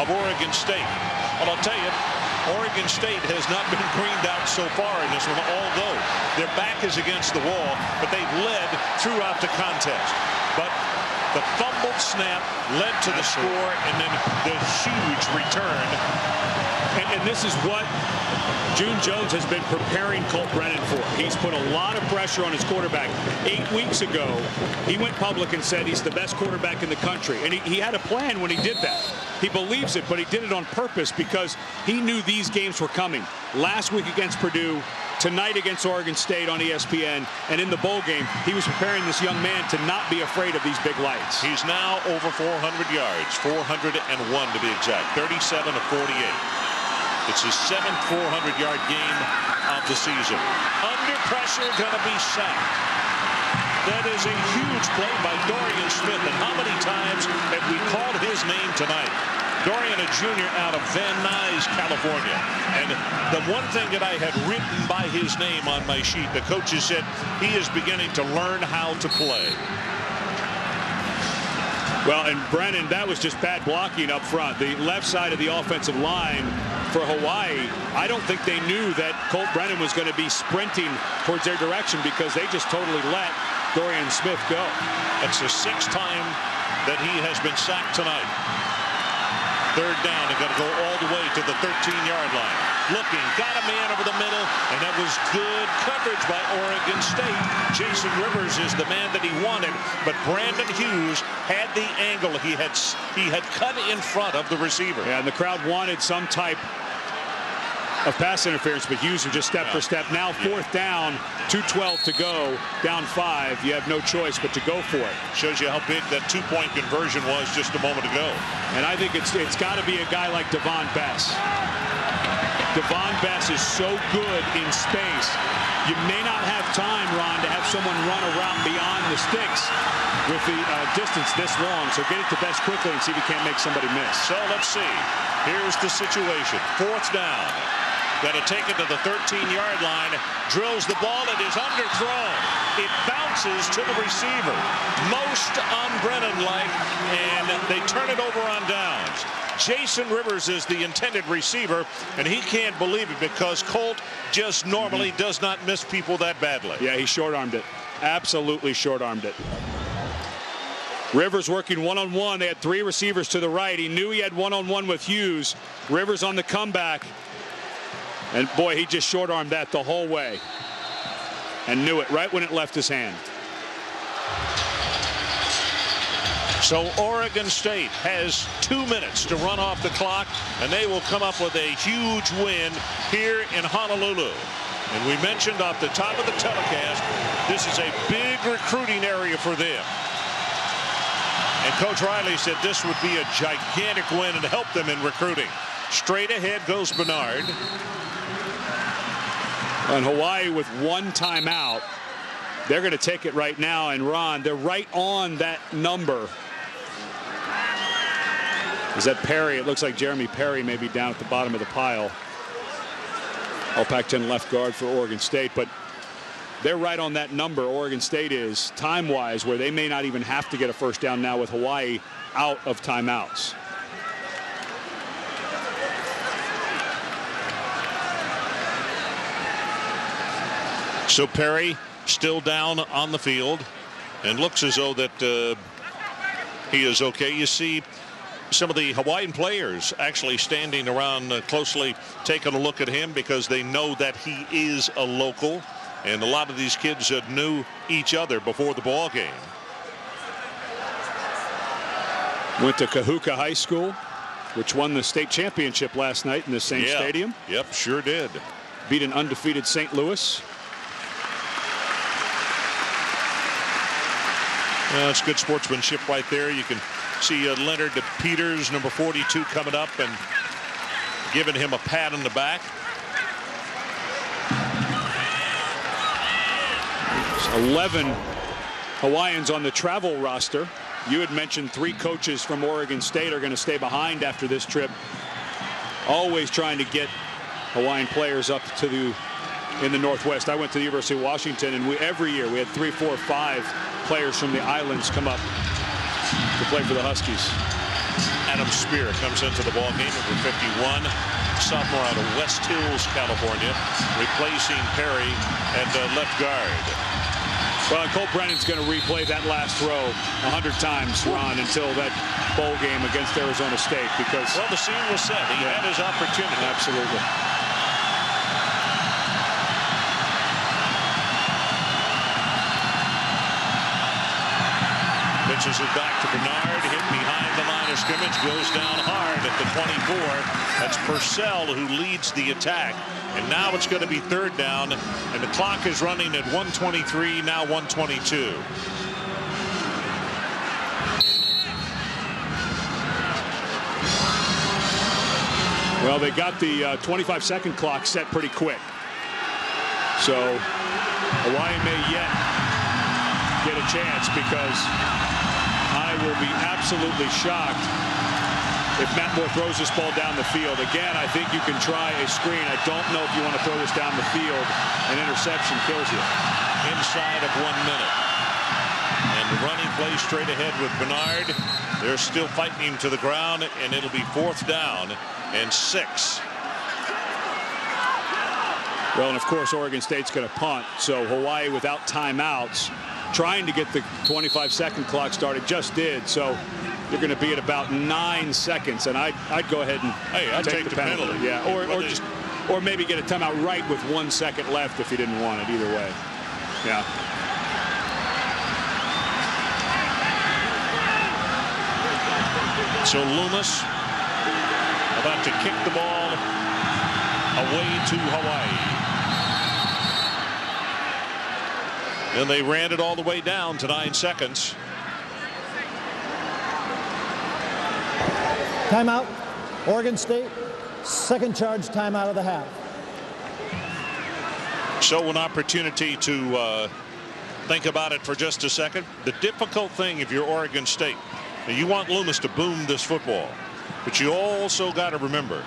of Oregon State. Well, I'll tell you, Oregon State has not been greened out so far in this one, although their back is against the wall, but they've led throughout the contest. But the fumbled snap led to the score, and then the huge return. And And this is what June Jones has been preparing Colt Brennan for. He's put a lot of pressure on his quarterback. 8 weeks ago, he went public and said he's the best quarterback in the country. And he had a plan when he did that. He believes it, but he did it on purpose because he knew these games were coming. Last week against Purdue, tonight against Oregon State on ESPN, and in the bowl game, he was preparing this young man to not be afraid of these big lights. He's now over 400 yards, 401 to be exact, 37 of 48. It's his 7th 400-yard game of the season. Under pressure, going to be sacked. That is a huge play by Dorian Smith. And how many times have we called his name tonight? Dorian, a junior out of Van Nuys, California. And the one thing that I had written by his name on my sheet, the coaches said he is beginning to learn how to play. Well, and Brennan, that was just bad blocking up front. The left side of the offensive line for Hawaii, I don't think they knew that Colt Brennan was going to be sprinting towards their direction because they just totally let Dorian Smith go. That's the 6th time that he has been sacked tonight. 3rd down, they got to go all the way to the 13-yard line. Looking, got a man over the middle, and that was good coverage by Oregon State. Jason Rivers is the man that he wanted, but Brandon Hughes had the angle. He had cut in front of the receiver. Yeah, and the crowd wanted some type of pass interference, but Hughes was just step for step. Now 4th down, 2:12 to go, down 5. You have no choice but to go for it. Shows you how big that 2-point conversion was just a moment ago. And I think it's got to be a guy like Davone Bess. Davone Bess is so good in space. You may not have time, Ron, to have someone run around beyond the sticks with the distance this long. So get it to Bess quickly and see if he can't make somebody miss. So let's see. Here's the situation. 4th down. Got to take it to the 13-yard line. Drills the ball. It is underthrown. It bounces to the receiver. Most un-Brennan-like, and they turn it over on downs. Jason Rivers is the intended receiver, and he can't believe it because Colt just normally does not miss people that badly. Yeah, he short-armed it. Absolutely short-armed it. Rivers working one-on-one. They had 3 receivers to the right. He knew he had one-on-one with Hughes. Rivers on the comeback. And boy, he just short-armed that the whole way. And knew it right when it left his hand. So Oregon State has 2 minutes to run off the clock, and they will come up with a huge win here in Honolulu. And we mentioned off the top of the telecast, this is a big recruiting area for them. And Coach Riley said this would be a gigantic win and help them in recruiting. Straight ahead goes Bernard. And Hawaii with 1 timeout. They're going to take it right now. And Ron, they're right on that number. Is that Perry? It looks like Jeremy Perry may be down at the bottom of the pile. All Pac-10 left guard for Oregon State. But they're right on that number, Oregon State is, time-wise, where they may not even have to get a first down now with Hawaii out of timeouts. So Perry still down on the field and looks as though that he is okay. You see some of the Hawaiian players actually standing around closely taking a look at him because they know that he is a local, and a lot of these kids knew each other before the ball game. Went to Kahuka High School, which won the state championship last night in the same stadium. Yep, sure did. Beat an undefeated St. Louis. It's good sportsmanship right there. You can see Leonard Peters, number 42, coming up and giving him a pat on the back. There's 11 Hawaiians on the travel roster. You had mentioned 3 coaches from Oregon State are going to stay behind after this trip. Always trying to get Hawaiian players up to in the Northwest. I went to the University of Washington, and every year we had 3, 4, 5 players from the islands come up to play for the Huskies. Adam Spear comes into the ball game, number 51, sophomore out of West Hills, California, replacing Perry at left guard. Well, and Colt Brennan's going to replay that last throw 100 times, Ron, until that bowl game against Arizona State, because... Well, the scene was set. He had his opportunity. Absolutely. Pitches it back to Bernard, hit behind the line of scrimmage, goes down hard at the 24. That's Purcell who leads the attack. And now it's going to be third down, and the clock is running at 1:23, now 1:22. Well, they got the 25-second clock set pretty quick. So Hawaii may yet get a chance, because I will be absolutely shocked if Matt Moore throws this ball down the field. Again, I think you can try a screen. I don't know if you want to throw this down the field. An interception kills you. Inside of 1 minute. And the running play straight ahead with Bernard. They're still fighting him to the ground, and it'll be 4th down and 6. Well, and of course, Oregon State's going to punt. So Hawaii, without timeouts, trying to get the 25-second clock started, just did. So you're going to be at about 9 seconds, and I'd go ahead and I'd take the penalty. Yeah, or maybe get a timeout right with 1 second left if you didn't want it. Either way, yeah. So Loomis about to kick the ball away to Hawaii. And they ran it all the way down to 9 seconds. Timeout. Oregon State. Second charge timeout of the half. So an opportunity to think about it for just a second. The difficult thing if you're Oregon State, you want Loomis to boom this football, but you also got to remember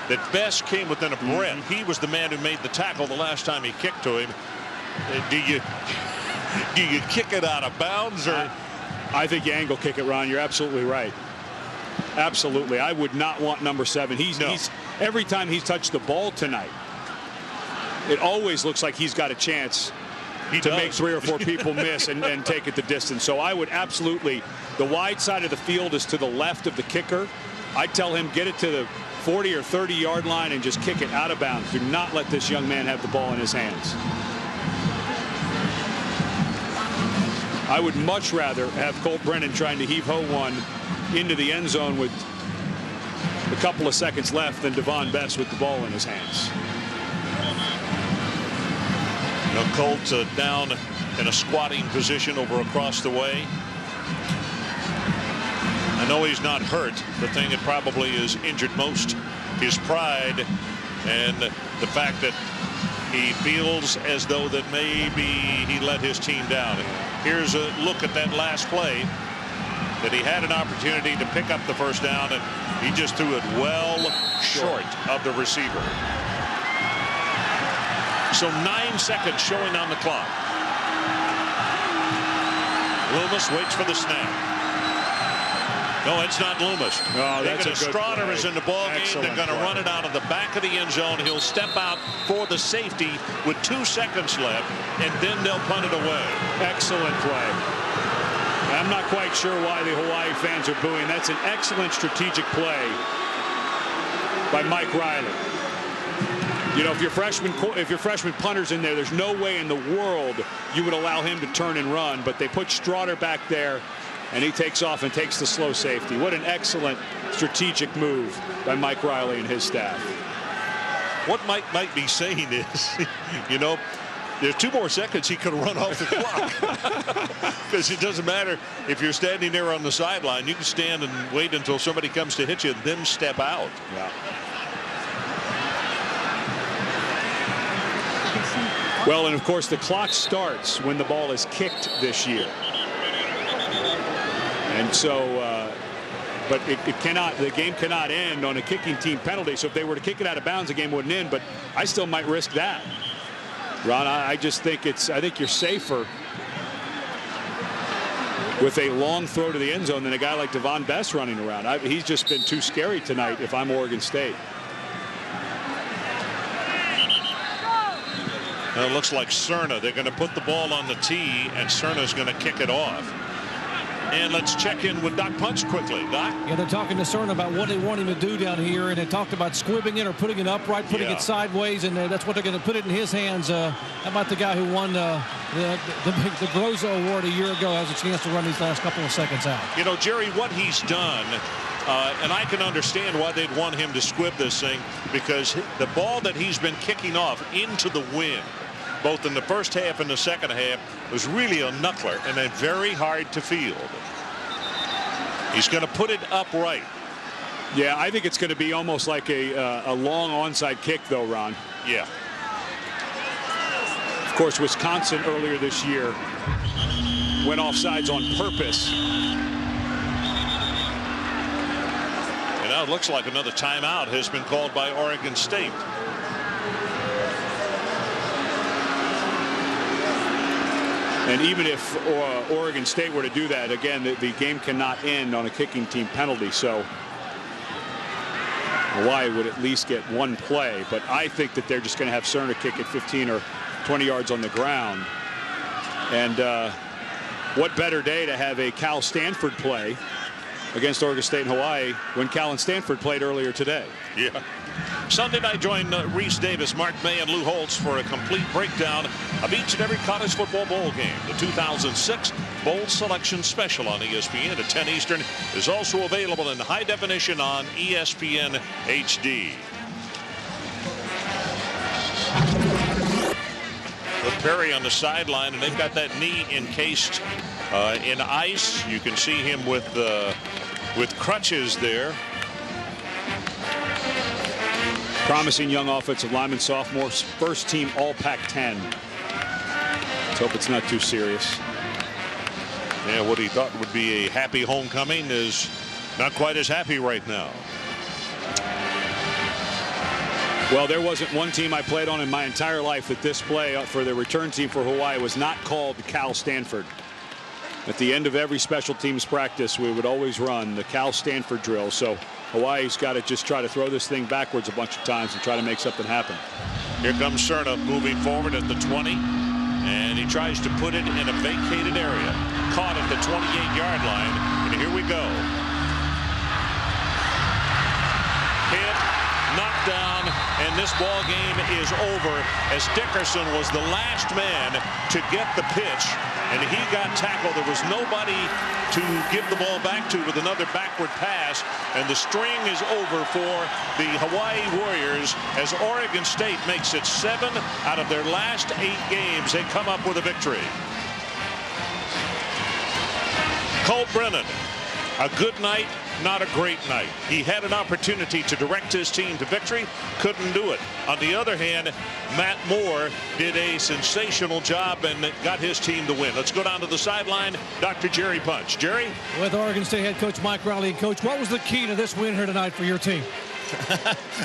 that Bess came within a breath. He was the man who made the tackle the last time he kicked to him. Do you kick it out of bounds, or? I think you angle kick it, Ron. You're absolutely right. Absolutely. I would not want number 7. He's every time he's touched the ball tonight, it always looks like he's got a chance to make 3 or 4 people miss and take it the distance. So I would absolutely, the wide side of the field is to the left of the kicker. I'd tell him get it to the 40 or 30 yard line and just kick it out of bounds. Do not let this young man have the ball in his hands. I would much rather have Colt Brennan trying to heave-ho one into the end zone with a couple of seconds left than Davone Bess with the ball in his hands. Now Colt down in a squatting position over across the way. I know he's not hurt. The thing that probably is injured most is pride and the fact that he feels as though that maybe he let his team down. Here's a look at that last play, that he had an opportunity to pick up the first down, and he just threw it well short of the receiver. So 9 seconds showing on the clock. Loomis waits for the snap. No, it's not Loomis. Oh, that's a good Straughter play. is in the ball game. Excellent They're going to play. run it out of the back of the end zone. He'll step out for the safety with 2 seconds left, and then they'll punt it away. Excellent play. I'm not quite sure why the Hawaii fans are booing. That's an excellent strategic play by Mike Riley. You know, if your freshman punter's in there, there's no way in the world you would allow him to turn and run. But they put Straughter back there, and he takes off and takes the slow safety. What an excellent strategic move by Mike Riley and his staff. What Mike might be saying is, you know, there's 2 more seconds he could have run off the clock. Because it doesn't matter if you're standing there on the sideline. You can stand and wait until somebody comes to hit you and then step out. Yeah. Well, and of course the clock starts when the ball is kicked this year. And so, but it cannot, the game cannot end on a kicking team penalty. So if they were to kick it out of bounds, the game wouldn't end. But I still might risk that. Ron, I just think I think you're safer with a long throw to the end zone than a guy like Davone Bess running around. He's just been too scary tonight if I'm Oregon State. It looks like Cerna. They're going to put the ball on the tee, and Cerna's going to kick it off. And let's check in with Doc Punch quickly. Doc? Yeah, they're talking to Cerna about what they want him to do down here, and they talked about squibbing it or putting it upright, putting it sideways, and that's what they're going to put it in his hands. How about the guy who won the Groza Award a year ago has a chance to run these last couple of seconds out? You know, Jerry, what he's done, and I can understand why they'd want him to squib this thing, because the ball that he's been kicking off into the wind, both in the first half and the second half, was really a knuckler and then very hard to field. He's going to put it upright. Yeah, I think it's going to be almost like a long onside kick, though, Ron. Yeah. Of course, Wisconsin earlier this year went offsides on purpose. And now it looks like another timeout has been called by Oregon State. And even if Oregon State were to do that, again, the game cannot end on a kicking team penalty. So Hawaii would at least get one play. But I think that they're just going to have Cerna kick it 15 or 20 yards on the ground. And what better day to have a Cal Stanford play against Oregon State and Hawaii when Cal and Stanford played earlier today. Yeah. Sunday night, join Reese Davis, Mark May, and Lou Holtz for a complete breakdown of each and every college football bowl game. The 2006 Bowl Selection Special on ESPN at 10 Eastern is also available in high definition on ESPN HD. With Perry on the sideline, and they've got that knee encased in ice. You can see him with crutches there. Promising young offensive lineman, sophomore, first team all Pac-10. Let's hope it's not too serious. Yeah, what he thought would be a happy homecoming is not quite as happy right now. Well, there wasn't one team I played on in my entire life that this play for the return team for Hawaii was not called Cal Stanford. At the end of every special teams practice, we would always run the Cal Stanford drill. So Hawaii's got to just try to throw this thing backwards a bunch of times and try to make something happen. Here comes Cerna moving forward at the 20, and he tries to put it in a vacated area. Caught at the 28-yard line, and here we go. Hit, knocked down, and this ball game is over as Dickerson was the last man to get the pitch, and he got tackled. There was nobody to give the ball back to with another backward pass, and the string is over for the Hawaii Warriors as Oregon State makes it 7 out of their last 8 games. They come up with a victory. Colt Brennan, a good night, not a great night. He had an opportunity to direct his team to victory, couldn't do it. On the other hand, Matt Moore did a sensational job and got his team to win. Let's go down to the sideline. Dr. Jerry Punch. Jerry? With Oregon State head coach Mike Riley. Coach, what was the key to this win here tonight for your team?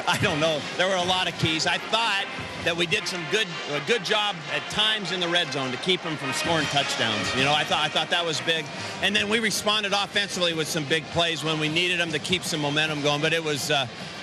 I don't know. There were a lot of keys. I thought that we did a good job at times in the red zone to keep them from scoring touchdowns. You know, I thought that was big. And then we responded offensively with some big plays when we needed them to keep some momentum going. But it was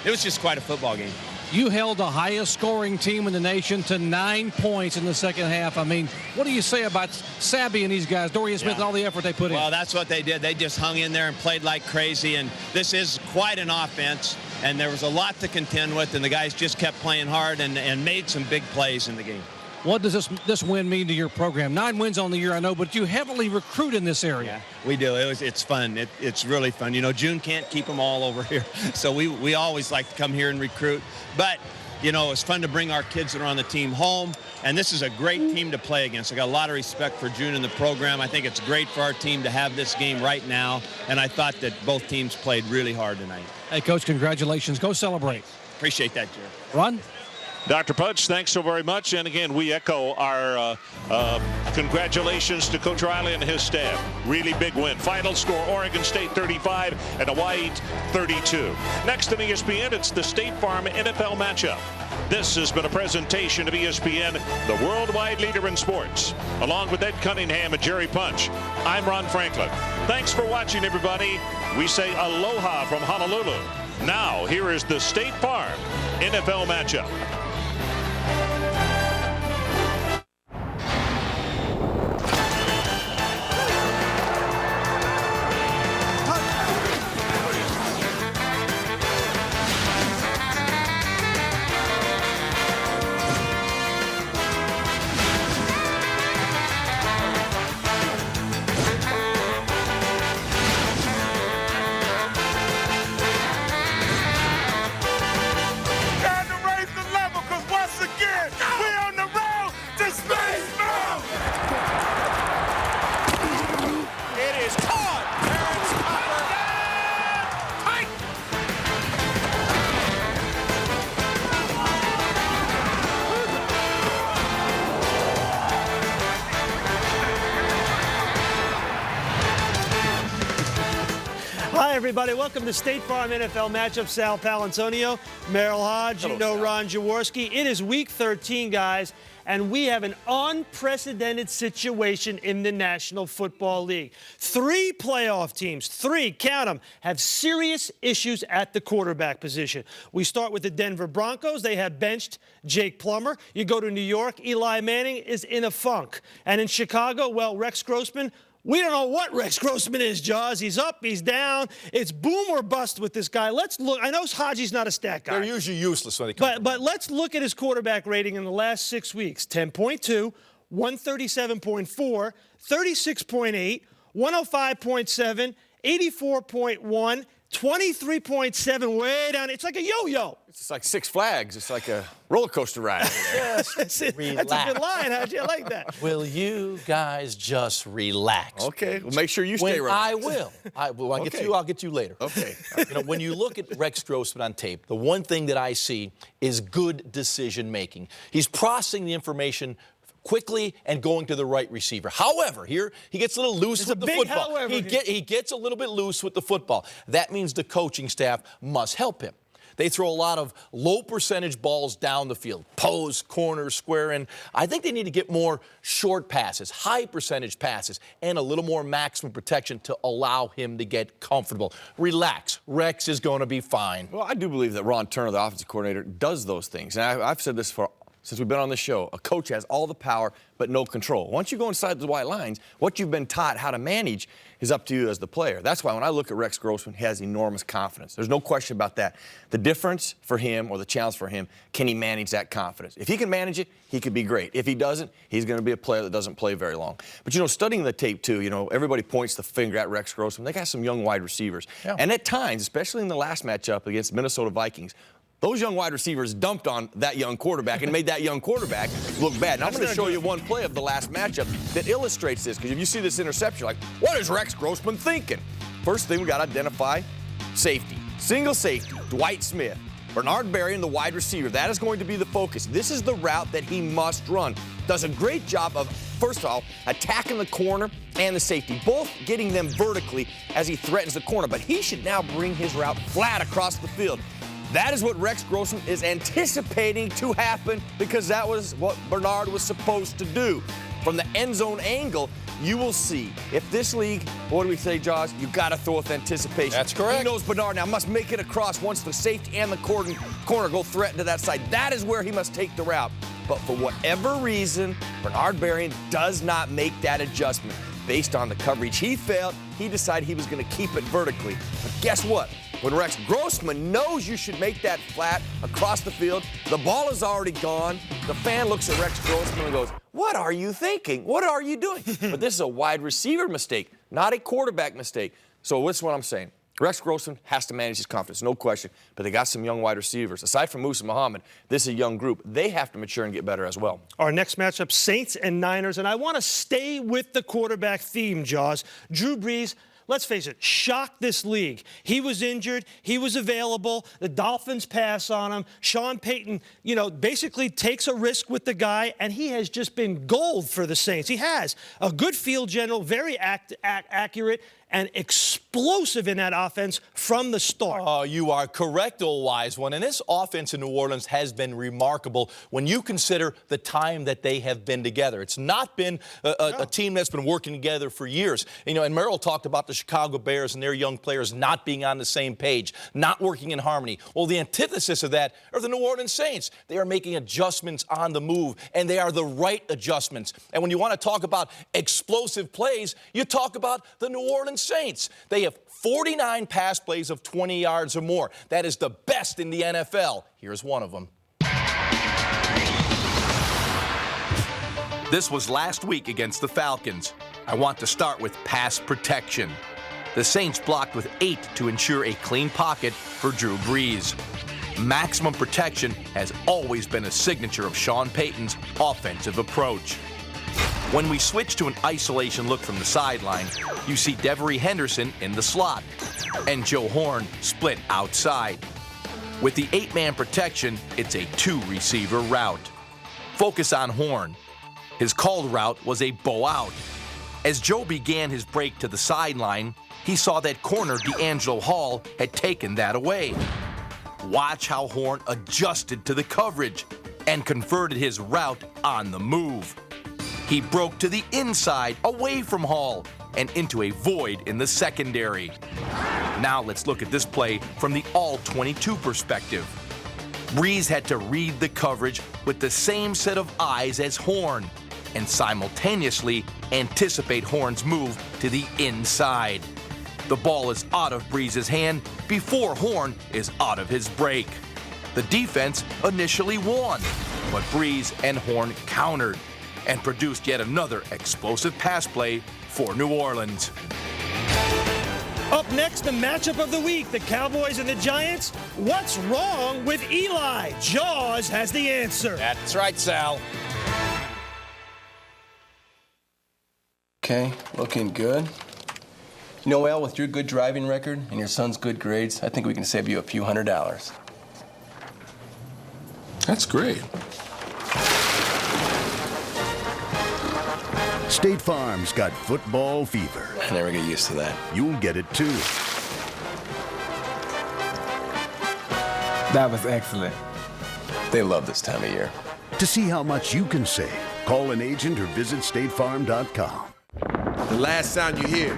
just quite a football game. You held the highest scoring team in the nation to 9 points in the second half. I mean, what do you say about Sabby and these guys, Dorian Smith, and all the effort they put in? Well, that's what they did. They just hung in there and played like crazy. And this is quite an offense. And there was a lot to contend with, and the guys just kept playing hard and made some big plays in the game. What does this win mean to your program? 9 wins on the year, I know, but you heavily recruit in this area. Yeah, we do. It's fun. It's really fun. You know, June can't keep them all over here. So we always like to come here and recruit. But, you know, it's fun to bring our kids that are on the team home. And this is a great team to play against. I got a lot of respect for June and the program. I think it's great for our team to have this game right now. And I thought that both teams played really hard tonight. Hey, Coach, congratulations. Go celebrate. Appreciate that, Jerry. Ron? Dr. Punch, thanks so very much. And again, we echo our congratulations to Coach Riley and his staff. Really big win. Final score, Oregon State 35 and Hawaii 32. Next on ESPN, it's the State Farm NFL matchup. This has been a presentation of ESPN, the worldwide leader in sports. Along with Ed Cunningham and Jerry Punch, I'm Ron Franklin. Thanks for watching, everybody. We say aloha from Honolulu. Now, here is the State Farm NFL matchup. everybody. Welcome to State Farm NFL Matchup. Sal Palantonio, Merrill Hodge, you know Ron Jaworski. It is Week 13, guys, and we have an unprecedented situation in the National Football League. 3 playoff teams, 3, count them, have serious issues at the quarterback position. We start with the Denver Broncos. They have benched Jake Plummer. You go to New York, Eli Manning is in a funk. And in Chicago, well, Rex Grossman, we don't know what Rex Grossman is, Jaws. He's up, he's down. It's boom or bust with this guy. Let's look. I know Haji's not a stat guy. They're usually useless when they come. But let's look at his quarterback rating in the last 6 weeks. 10.2, 137.4, 36.8, 105.7, 84.1, 23.7, way down. It's like a yo-yo. It's like Six Flags. It's like a roller coaster ride. That's a good line, Haji. I like that. Will you guys just relax? Okay. Well, make sure you stay relaxed. I will. When I get to you, I'll get to you later. Okay. You know, when you look at Rex Grossman on tape, the one thing that I see is good decision making. He's processing the information quickly and going to the right receiver. However, here he gets a little loose with the football. He gets a little bit loose with the football. That means the coaching staff must help him. They throw a lot of low percentage balls down the field. Post, corner, square in. I think they need to get more short passes, high percentage passes, and a little more maximum protection to allow him to get comfortable. Relax. Rex is going to be fine. Well, I do believe that Ron Turner, the offensive coordinator, does those things. And I've said this since we've been on this show. A coach has all the power but no control. Once you go inside the white lines, what you've been taught how to manage is up to you as the player. That's why when I look at Rex Grossman, he has enormous confidence. There's no question about that. The difference for him, or the challenge for him, can he manage that confidence? If he can manage it, he could be great. If he doesn't, he's going to be a player that doesn't play very long. But, you know, studying the tape, too, you know, everybody points the finger at Rex Grossman. They got some young wide receivers. Yeah. And at times, especially in the last matchup against Minnesota Vikings, those young wide receivers dumped on that young quarterback and made that young quarterback look bad. Now, I'm going to show you one play of the last matchup that illustrates this, because if you see this interception, like, what is Rex Grossman thinking? First thing, we got to identify safety. Single safety, Dwight Smith. Bernard Berrien, the wide receiver. That is going to be the focus. This is the route that he must run. Does a great job of, first of all, attacking the corner and the safety, both getting them vertically as he threatens the corner. But he should now bring his route flat across the field. That is what Rex Grossman is anticipating to happen, because that was what Bernard was supposed to do. From the end zone angle, you will see. If this league, what do we say, Jaws? You got to throw with anticipation. That's correct. He knows Bernard now must make it across once the safety and the corner go threaten to that side. That is where he must take the route. But for whatever reason, Bernard Berrien does not make that adjustment. Based on the coverage he felt, he decided he was going to keep it vertically. But guess what? When Rex Grossman knows you should make that flat across the field, the ball is already gone. The fan looks at Rex Grossman and goes, what are you thinking? What are you doing? But this is a wide receiver mistake, not a quarterback mistake. So this is what I'm saying. Rex Grossman has to manage his confidence, no question. But they got some young wide receivers. Aside from Musa Muhammad, this is a young group. They have to mature and get better as well. Our next matchup, Saints and Niners. And I want to stay with the quarterback theme, Jaws. Drew Brees, let's face it, shocked this league. He was injured. He was available. The Dolphins pass on him. Sean Payton, you know, basically takes a risk with the guy, and he has just been gold for the Saints. He has a good field general, very accurate, and explosive in that offense from the start. Oh, you are correct, old wise one. And this offense in New Orleans has been remarkable when you consider the time that they have been together. It's not been a team that's been working together for years. You know, and Merrill talked about the Chicago Bears and their young players not being on the same page, not working in harmony. Well, the antithesis of that are the New Orleans Saints. They are making adjustments on the move, and they are the right adjustments. And when you want to talk about explosive plays, you talk about the New Orleans Saints. They have 49 pass plays of 20 yards or more. That is the best in the NFL. Here's one of them. This was last week against the Falcons. I want to start with pass protection. The Saints blocked with 8 to ensure a clean pocket for Drew Brees. Maximum protection has always been a signature of Sean Payton's offensive approach. When we switch to an isolation look from the sideline, you see Devery Henderson in the slot and Joe Horn split outside. With the 8-man protection, it's a 2-receiver route. Focus on Horn. His called route was a bow out. As Joe began his break to the sideline, he saw that corner D'Angelo Hall had taken that away. Watch how Horn adjusted to the coverage and converted his route on the move. He broke to the inside, away from Hall, and into a void in the secondary. Now let's look at this play from the all-22 perspective. Breeze had to read the coverage with the same set of eyes as Horn and simultaneously anticipate Horn's move to the inside. The ball is out of Breeze's hand before Horn is out of his break. The defense initially won, but Breeze and Horn countered and produced yet another explosive pass play for New Orleans. Up next, the matchup of the week, the Cowboys and the Giants. What's wrong with Eli? Jaws has the answer. That's right, Sal. Okay, looking good. You know, Al, with your good driving record and your son's good grades, I think we can save you a few $100s. That's great. State Farm's got football fever. I never get used to that. You'll get it too. That was excellent. They love this time of year. To see how much you can save, call an agent or visit statefarm.com. The last sound you hear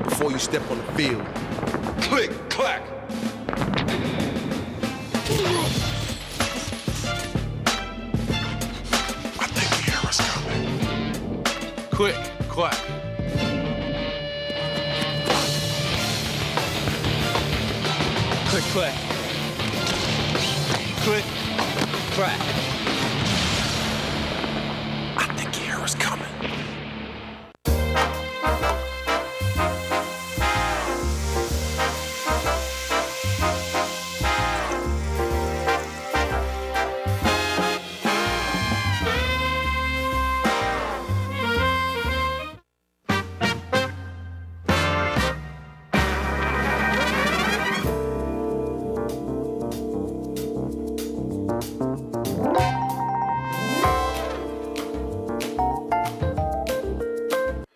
before you step on the field. Click, clack. I think the air is coming. Quick, clack. Click, clack. Click, clack. I think the air is coming.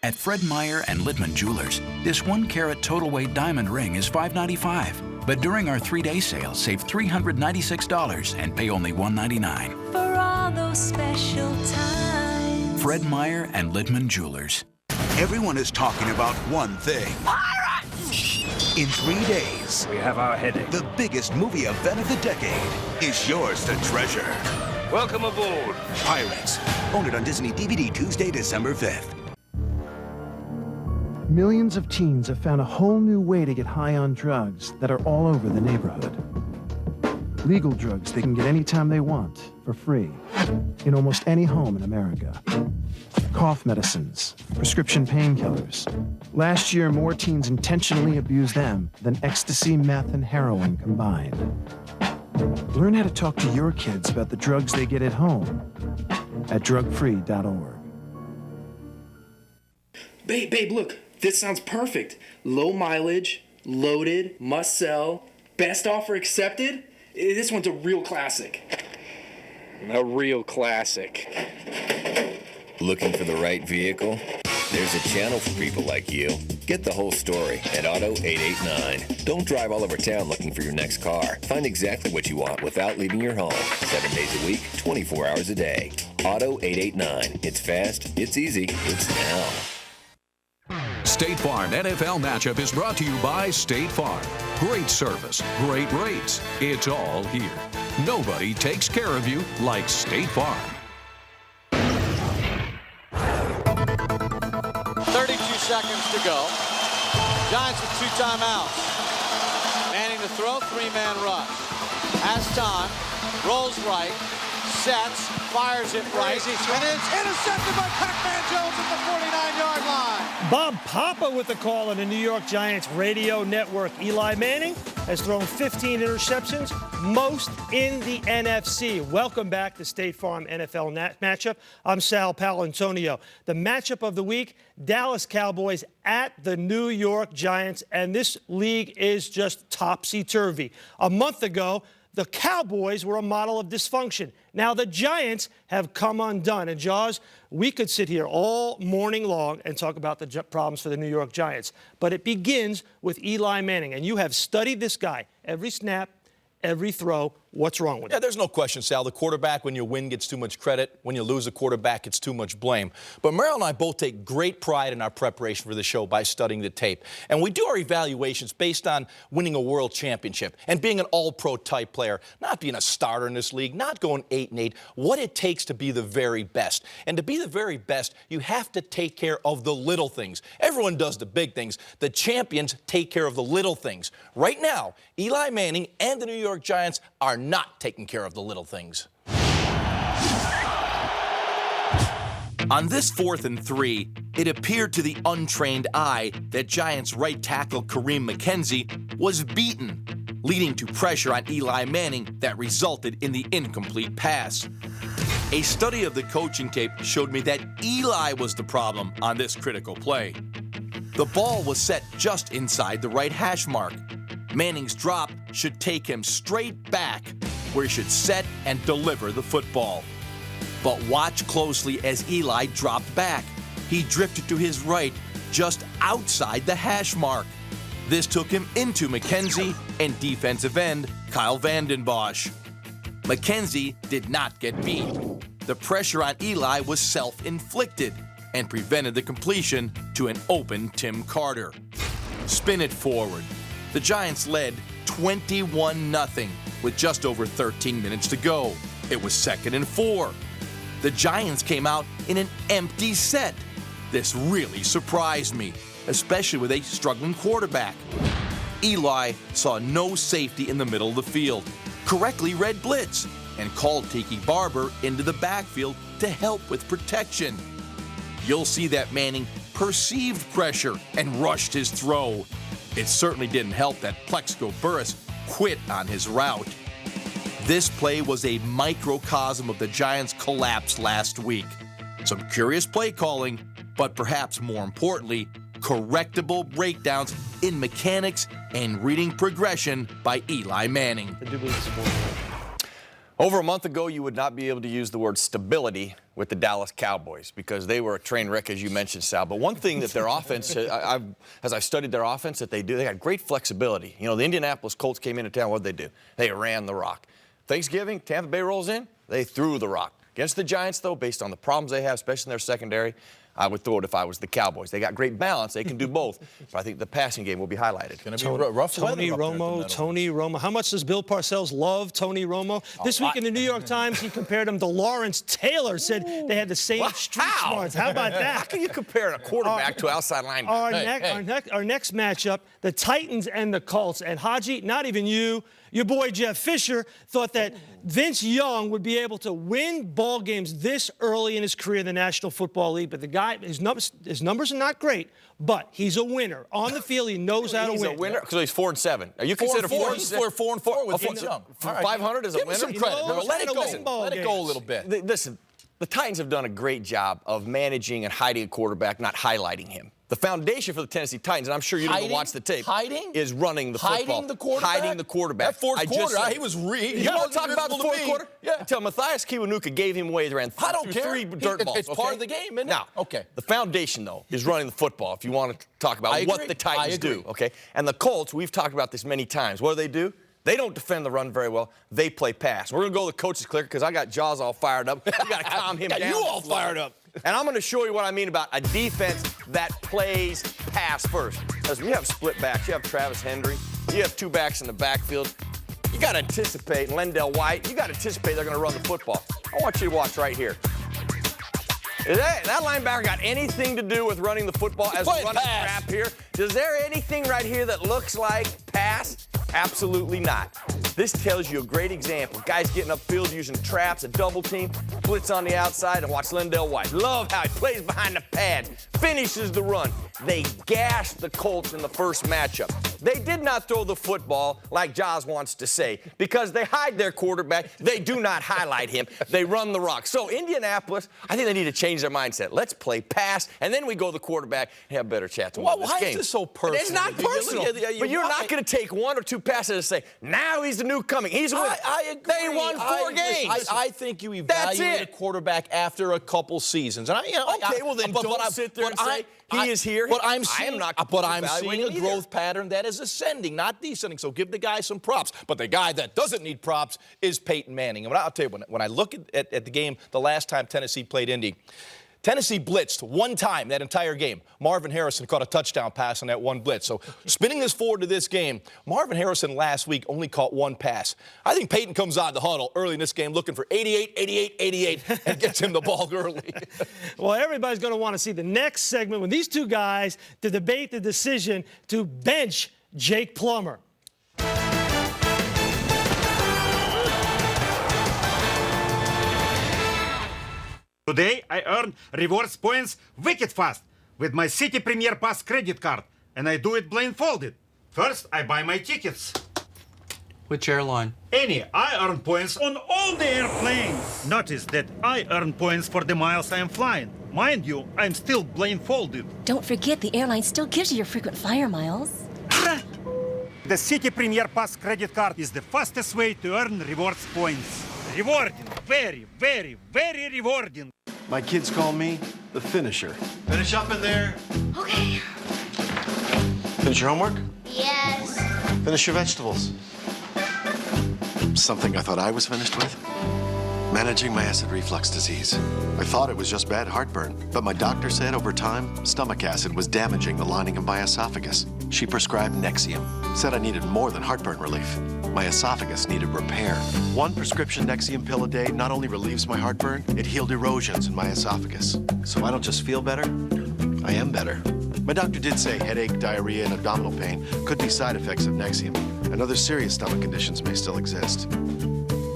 At Fred Meyer and Littman Jewelers, this 1-carat total weight diamond ring is $595. But during our 3-day sale, save $396 and pay only $199. For all those special times. Fred Meyer and Littman Jewelers. Everyone is talking about one thing. In 3 days, We have our headache. the biggest movie event of the decade is yours to treasure. Welcome aboard. Pirates. Own it on Disney DVD Tuesday, December 5th. Millions of teens have found a whole new way to get high on drugs that are all over the neighborhood. Legal drugs they can get anytime they want, for free, in almost any home in America. Cough medicines, prescription painkillers. Last year, more teens intentionally abused them than ecstasy, meth, and heroin combined. Learn how to talk to your kids about the drugs they get at home at drugfree.org. Babe, look. This sounds perfect. Low mileage, loaded, must sell, best offer accepted. This one's a real classic. A real classic. Looking for the right vehicle? There's a channel for people like you. Get the whole story at Auto 889. Don't drive all over town looking for your next car. Find exactly what you want without leaving your home. 7 days a week, 24 hours a day. Auto 889. It's fast, it's easy, it's now. State Farm NFL Matchup is brought to you by State Farm. Great service, great rates. It's all here. Nobody takes care of you like State Farm. 32 seconds to go. Giants with 2 timeouts. Manning to throw, 3-man rush. Has time, rolls right, sets, fires it right, and it's intercepted by Pac-Man Jones at the 49-yard line. Bob Papa with the call on the New York Giants radio network. Eli Manning has thrown 15 interceptions, most in the NFC. Welcome back to State Farm NFL Matchup. I'm Sal Paolantonio. The matchup of the week, Dallas Cowboys at the New York Giants, and this league is just topsy-turvy. A month ago, the Cowboys were a model of dysfunction. Now the Giants have come undone. And Jaws, we could sit here all morning long and talk about the problems for the New York Giants. But it begins with Eli Manning. And you have studied this guy every snap, every throw. What's wrong with it? Yeah, there's no question, Sal. The quarterback, when you win, gets too much credit. When you lose, the quarterback gets too much blame. But Merrill and I both take great pride in our preparation for the show by studying the tape. And we do our evaluations based on winning a world championship and being an all-pro type player, not being a starter in this league, not going 8-8, what it takes to be the very best. And to be the very best, you have to take care of the little things. Everyone does the big things. The champions take care of the little things. Right now, Eli Manning and the New York Giants are not taking care of the little things. On this 4th and 3, it appeared to the untrained eye that Giants right tackle Kareem McKenzie was beaten, leading to pressure on Eli Manning that resulted in the incomplete pass. A study of the coaching tape showed me that Eli was the problem on this critical play. The ball was set just inside the right hash mark. Manning's drop should take him straight back, where he should set and deliver the football. But watch closely as Eli dropped back. He drifted to his right, just outside the hash mark. This took him into McKenzie and defensive end Kyle Vanden Bosch. McKenzie did not get beat. The pressure on Eli was self-inflicted and prevented the completion to an open Tim Carter. Spin it forward. The Giants led 21-0 with just over 13 minutes to go. It was 2nd and 4. The Giants came out in an empty set. This really surprised me, especially with a struggling quarterback. Eli saw no safety in the middle of the field, correctly read blitz, and called Tiki Barber into the backfield to help with protection. You'll see that Manning perceived pressure and rushed his throw. It certainly didn't help that Plexico Burress quit on his route. This play was a microcosm of the Giants' collapse last week. Some curious play calling, but perhaps more importantly, correctable breakdowns in mechanics and reading progression by Eli Manning. Over a month ago, you would not be able to use the word stability with the Dallas Cowboys because they were a train wreck, as you mentioned, Sal. But one thing that their offense, as I've studied their offense, that they do, they got great flexibility. You know, the Indianapolis Colts came into town. What did they do? They ran the rock. Thanksgiving, Tampa Bay rolls in, they threw the rock. Against the Giants, though, based on the problems they have, especially in their secondary, I would throw it if I was the Cowboys. They got great balance. They can do both. But I think the passing game will be highlighted. Going to be rough Tony Romo. How much does Bill Parcells love Tony Romo? This week in the New York Times, he compared him to Lawrence Taylor, said they had the same street smarts. How about that? How can you compare a quarterback to an outside lineman? Our next matchup, the Titans and the Colts. And Haji, not even you, your boy Jeff Fisher, thought that Vince Young would be able to win ball games this early in his career in the National Football League. But the guy, his numbers are not great, but he's a winner. On the field, he knows how to win. He's a winner because he's 4-7. Are you consider 4-4 with Vince Young? 500 is a winner? Give him some credit. Let it go. Let it go a little bit. Listen, the Titans have done a great job of managing and hiding a quarterback, not highlighting him. The foundation for the Tennessee Titans, and I'm sure you didn't watch the tape, is running the football. Hiding the quarterback? Hiding the quarterback. That fourth quarter, he was you want to talk about the fourth quarter? Yeah. Until Matthias Kiwanuka gave him away, they ran three dirt balls. It's part of the game, isn't it? Now, the foundation, though, is running the football, if you want to talk about what the Titans do. Okay? And the Colts, we've talked about this many times. What do? They don't defend the run very well. They play pass. We're going to go to the coach's clicker because I got Jaws all fired up. We got to calm him down. You all fired up. And I'm going to show you what I mean about a defense that plays pass first. Because you have split backs. You have Travis Henry. You have two backs in the backfield. You got to anticipate, Lendell White, you got to anticipate they're going to run the football. I want you to watch right here. That linebacker got anything to do with running the football as a running trap here? Is there anything right here that looks like pass? Absolutely not. This tells you a great example. Guys getting upfield using traps, a double team, blitz on the outside, and watch Lendell White. Love how he plays behind the pads, finishes the run. They gashed the Colts in the first matchup. They did not throw the football like Jaws wants to say because they hide their quarterback. They do not highlight him. They run the rock. So Indianapolis, I think they need to change their mindset. Let's play pass, and then we go to the quarterback and have a better chance to win this game. Why is this so personal? It's not personal. But you're not going to take one or two passes and say, now he's the new coming. He's winning. I agree. They won 4 games. I think you evaluate a quarterback after a couple seasons. And well then don't sit there and say he is here. But I'm seeing a either. growth pattern that is ascending, not descending. So give the guy some props. But the guy that doesn't need props is Peyton Manning. And I'll tell you, when I look at the game the last time Tennessee played Indy, Tennessee blitzed one time that entire game. Marvin Harrison caught a touchdown pass on that one blitz. So spinning this forward to this game, Marvin Harrison last week only caught one pass. I think Peyton comes out of the huddle early in this game looking for 88, 88, 88, and gets him the ball early. Well, everybody's going to want to see the next segment when these two guys to debate the decision to bench Jake Plummer. Today, I earn rewards points wicked fast with my City Premier Pass credit card, and I do it blindfolded. First, I buy my tickets. Which airline? Any. I earn points on all the airplanes. Notice that I earn points for the miles I am flying. Mind you, I'm still blindfolded. Don't forget the airline still gives you your frequent flyer miles. The City Premier Pass credit card is the fastest way to earn rewards points. Rewarding. Very, very, very rewarding. My kids call me the finisher. Finish up in there. Okay. Finish your homework? Yes. Finish your vegetables. Something I thought I was finished with? Managing my acid reflux disease. I thought it was just bad heartburn, but my doctor said over time, stomach acid was damaging the lining of my esophagus. She prescribed Nexium, said I needed more than heartburn relief. My esophagus needed repair. One prescription Nexium pill a day not only relieves my heartburn, it healed erosions in my esophagus. So I don't just feel better, I am better. My doctor did say headache, diarrhea, and abdominal pain could be side effects of Nexium, and other serious stomach conditions may still exist.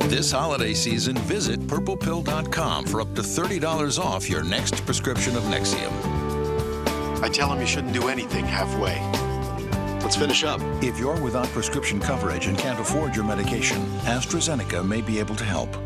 This holiday season, visit purplepill.com for up to $30 off your next prescription of Nexium. I tell him you shouldn't do anything halfway. Let's finish up. If you're without prescription coverage and can't afford your medication, AstraZeneca may be able to help.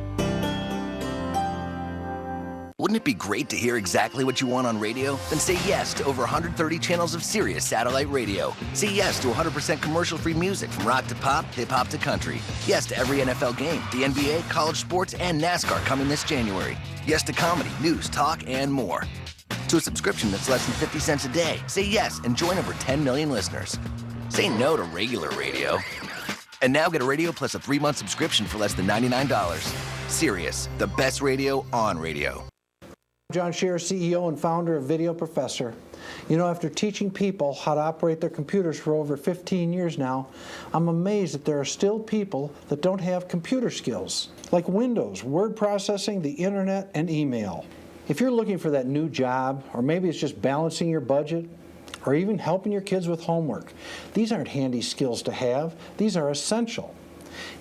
Wouldn't it be great to hear exactly what you want on radio? Then say yes to over 130 channels of Sirius satellite radio. Say yes to 100% commercial-free music from rock to pop, hip-hop to country. Yes to every NFL game, the NBA, college sports, and NASCAR coming this January. Yes to comedy, news, talk, and more. To a subscription that's less than 50 cents a day. Say yes and join over 10 million listeners. Say no to regular radio. And now get a radio plus a 3-month subscription for less than $99. Sirius, the best radio on radio. John Scheer, CEO and founder of Video Professor. You know, after teaching people how to operate their computers for over 15 years now, I'm amazed that there are still people that don't have computer skills, like Windows, word processing, the internet, and email. If you're looking for that new job, or maybe it's just balancing your budget, or even helping your kids with homework, these aren't handy skills to have, these are essential.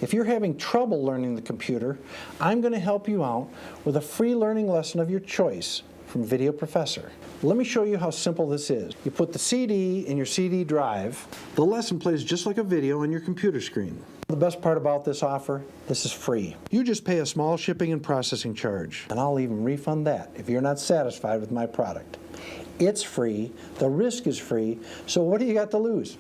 If you're having trouble learning the computer, I'm going to help you out with a free learning lesson of your choice from Video Professor. Let me show you how simple this is. You put the CD in your CD drive. The lesson plays just like a video on your computer screen. The best part about this offer, this is free. You just pay a small shipping and processing charge, and I'll even refund that if you're not satisfied with my product. It's free, the risk is free, so what do you got to lose?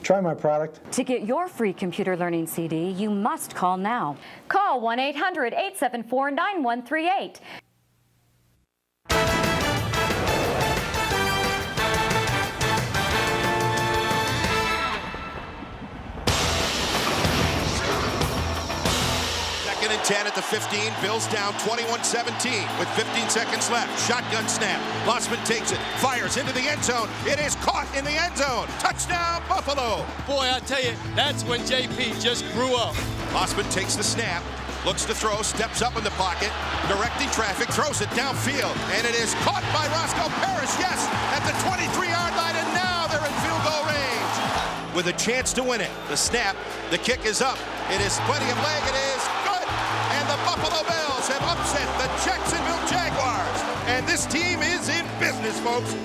Try my product. To get your free computer learning CD, you must call now. Call 1-800-874-9138. Second and 10 at the 15. Bills down 21-17 with 15 seconds left. Shotgun snap. Lossman takes it, fires into the end zone. It is caught in the end zone. Touchdown, Buffalo. Boy, I tell you, that's when JP just grew up. Lossman takes the snap, looks to throw, steps up in the pocket, directing traffic, throws it downfield, and it is caught by Roscoe Parrish. Yes, at the 23-yard line, and now they're in field goal range with a chance to win it. The snap, the kick is up. It is plenty of leg. It is good, and the Buffalo Bills have upset the Jacksonville Jaguars, and this team is in business, folks.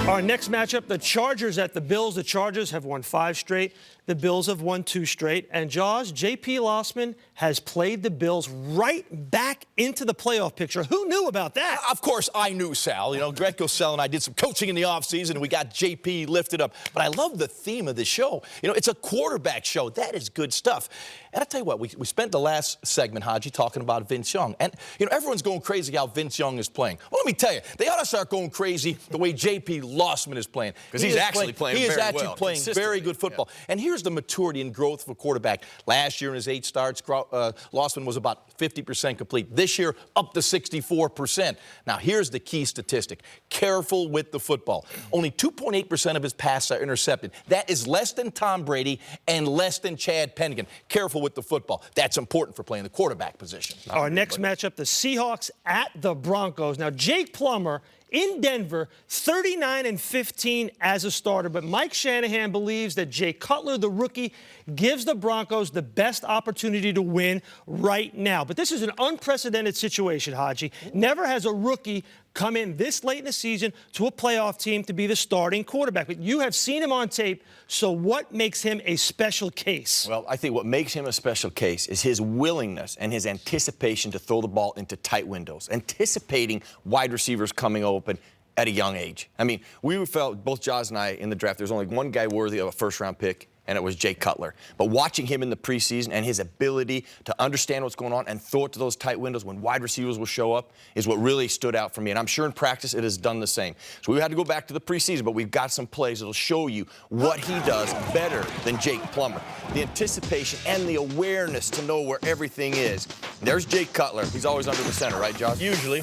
Our next matchup, the Chargers at the Bills. The Chargers have won 5 straight. The Bills have won 2 straight. And Jaws, J.P. Lossman has played the Bills right back into the playoff picture. Who knew about that? Of course, I knew, Sal. You know, Greg Cosell and I did some coaching in the offseason, and we got J.P. lifted up. But I love the theme of the show. You know, it's a quarterback show. That is good stuff. And I'll tell you what, we spent the last segment, Haji, talking about Vince Young. And, you know, everyone's going crazy how Vince Young is playing. Well, let me tell you, they ought to start going crazy the way J.P. Lossman is playing. Because he's actually playing very well. He is actually playing very good football. Yeah. And here's the maturity and growth of a quarterback. Last year in his 8 starts, Lossman was about 50% complete. This year, up to 64%. Now, here's the key statistic. Careful with the football. Only 2.8% of his passes are intercepted. That is less than Tom Brady and less than Chad Pennington. Careful with the football. That's important for playing the quarterback position. Our next matchup, the Seahawks at the Broncos. Now, Jake Plummer in Denver, 39-15 as a starter. But Mike Shanahan believes that Jay Cutler, the rookie, gives the Broncos the best opportunity to win right now. But this is an unprecedented situation, Haji. Never has a rookie come in this late in the season to a playoff team to be the starting quarterback. But you have seen him on tape, so what makes him a special case? Well, I think what makes him a special case is his willingness and his anticipation to throw the ball into tight windows, anticipating wide receivers coming open at a young age. I mean, we felt, both Jaws and I, in the draft, there's only one guy worthy of a first-round pick, and it was Jay Cutler. But watching him in the preseason and his ability to understand what's going on and throw it to those tight windows when wide receivers will show up is what really stood out for me. And I'm sure in practice it has done the same. So we had to go back to the preseason, but we've got some plays that'll show you what he does better than Jake Plummer. The anticipation and the awareness to know where everything is. There's Jake Cutler. He's always under the center, right, Josh? Usually.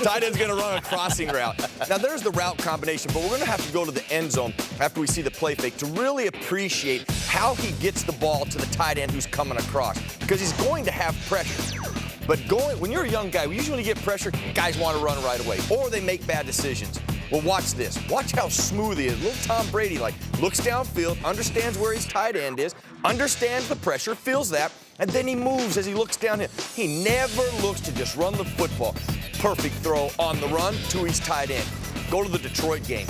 Tight end's going to run a crossing route. Now, there's the route combination, but we're going to have to go to the end zone after we see the play fake to really appreciate how he gets the ball to the tight end who's coming across, because he's going to have pressure. But when you're a young guy, usually when you get pressure, guys want to run right away, or they make bad decisions. Well, watch this. Watch how smooth he is. Little Tom Brady, looks downfield, understands where his tight end is, understands the pressure, feels that, and then he moves as he looks down here. He never looks to just run the football. Perfect throw on the run to his tight end. Go to the Detroit game.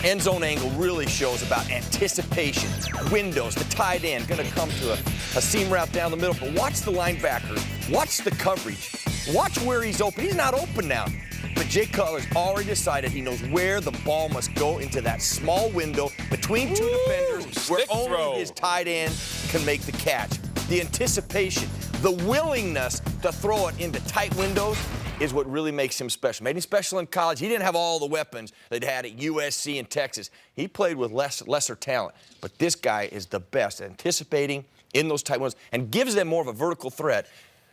End zone angle really shows about anticipation, windows, the tight end going to come to a seam route down the middle. But watch the linebacker. Watch the coverage. Watch where he's open. He's not open now. But Jay Cutler's already decided he knows where the ball must go into that small window between two defenders where only his tight end can make the catch. The anticipation, the willingness to throw it into tight windows is what really makes him special. Made him special in college. He didn't have all the weapons that he had at USC and Texas. He played with lesser talent. But this guy is the best at anticipating in those tight windows and gives them more of a vertical threat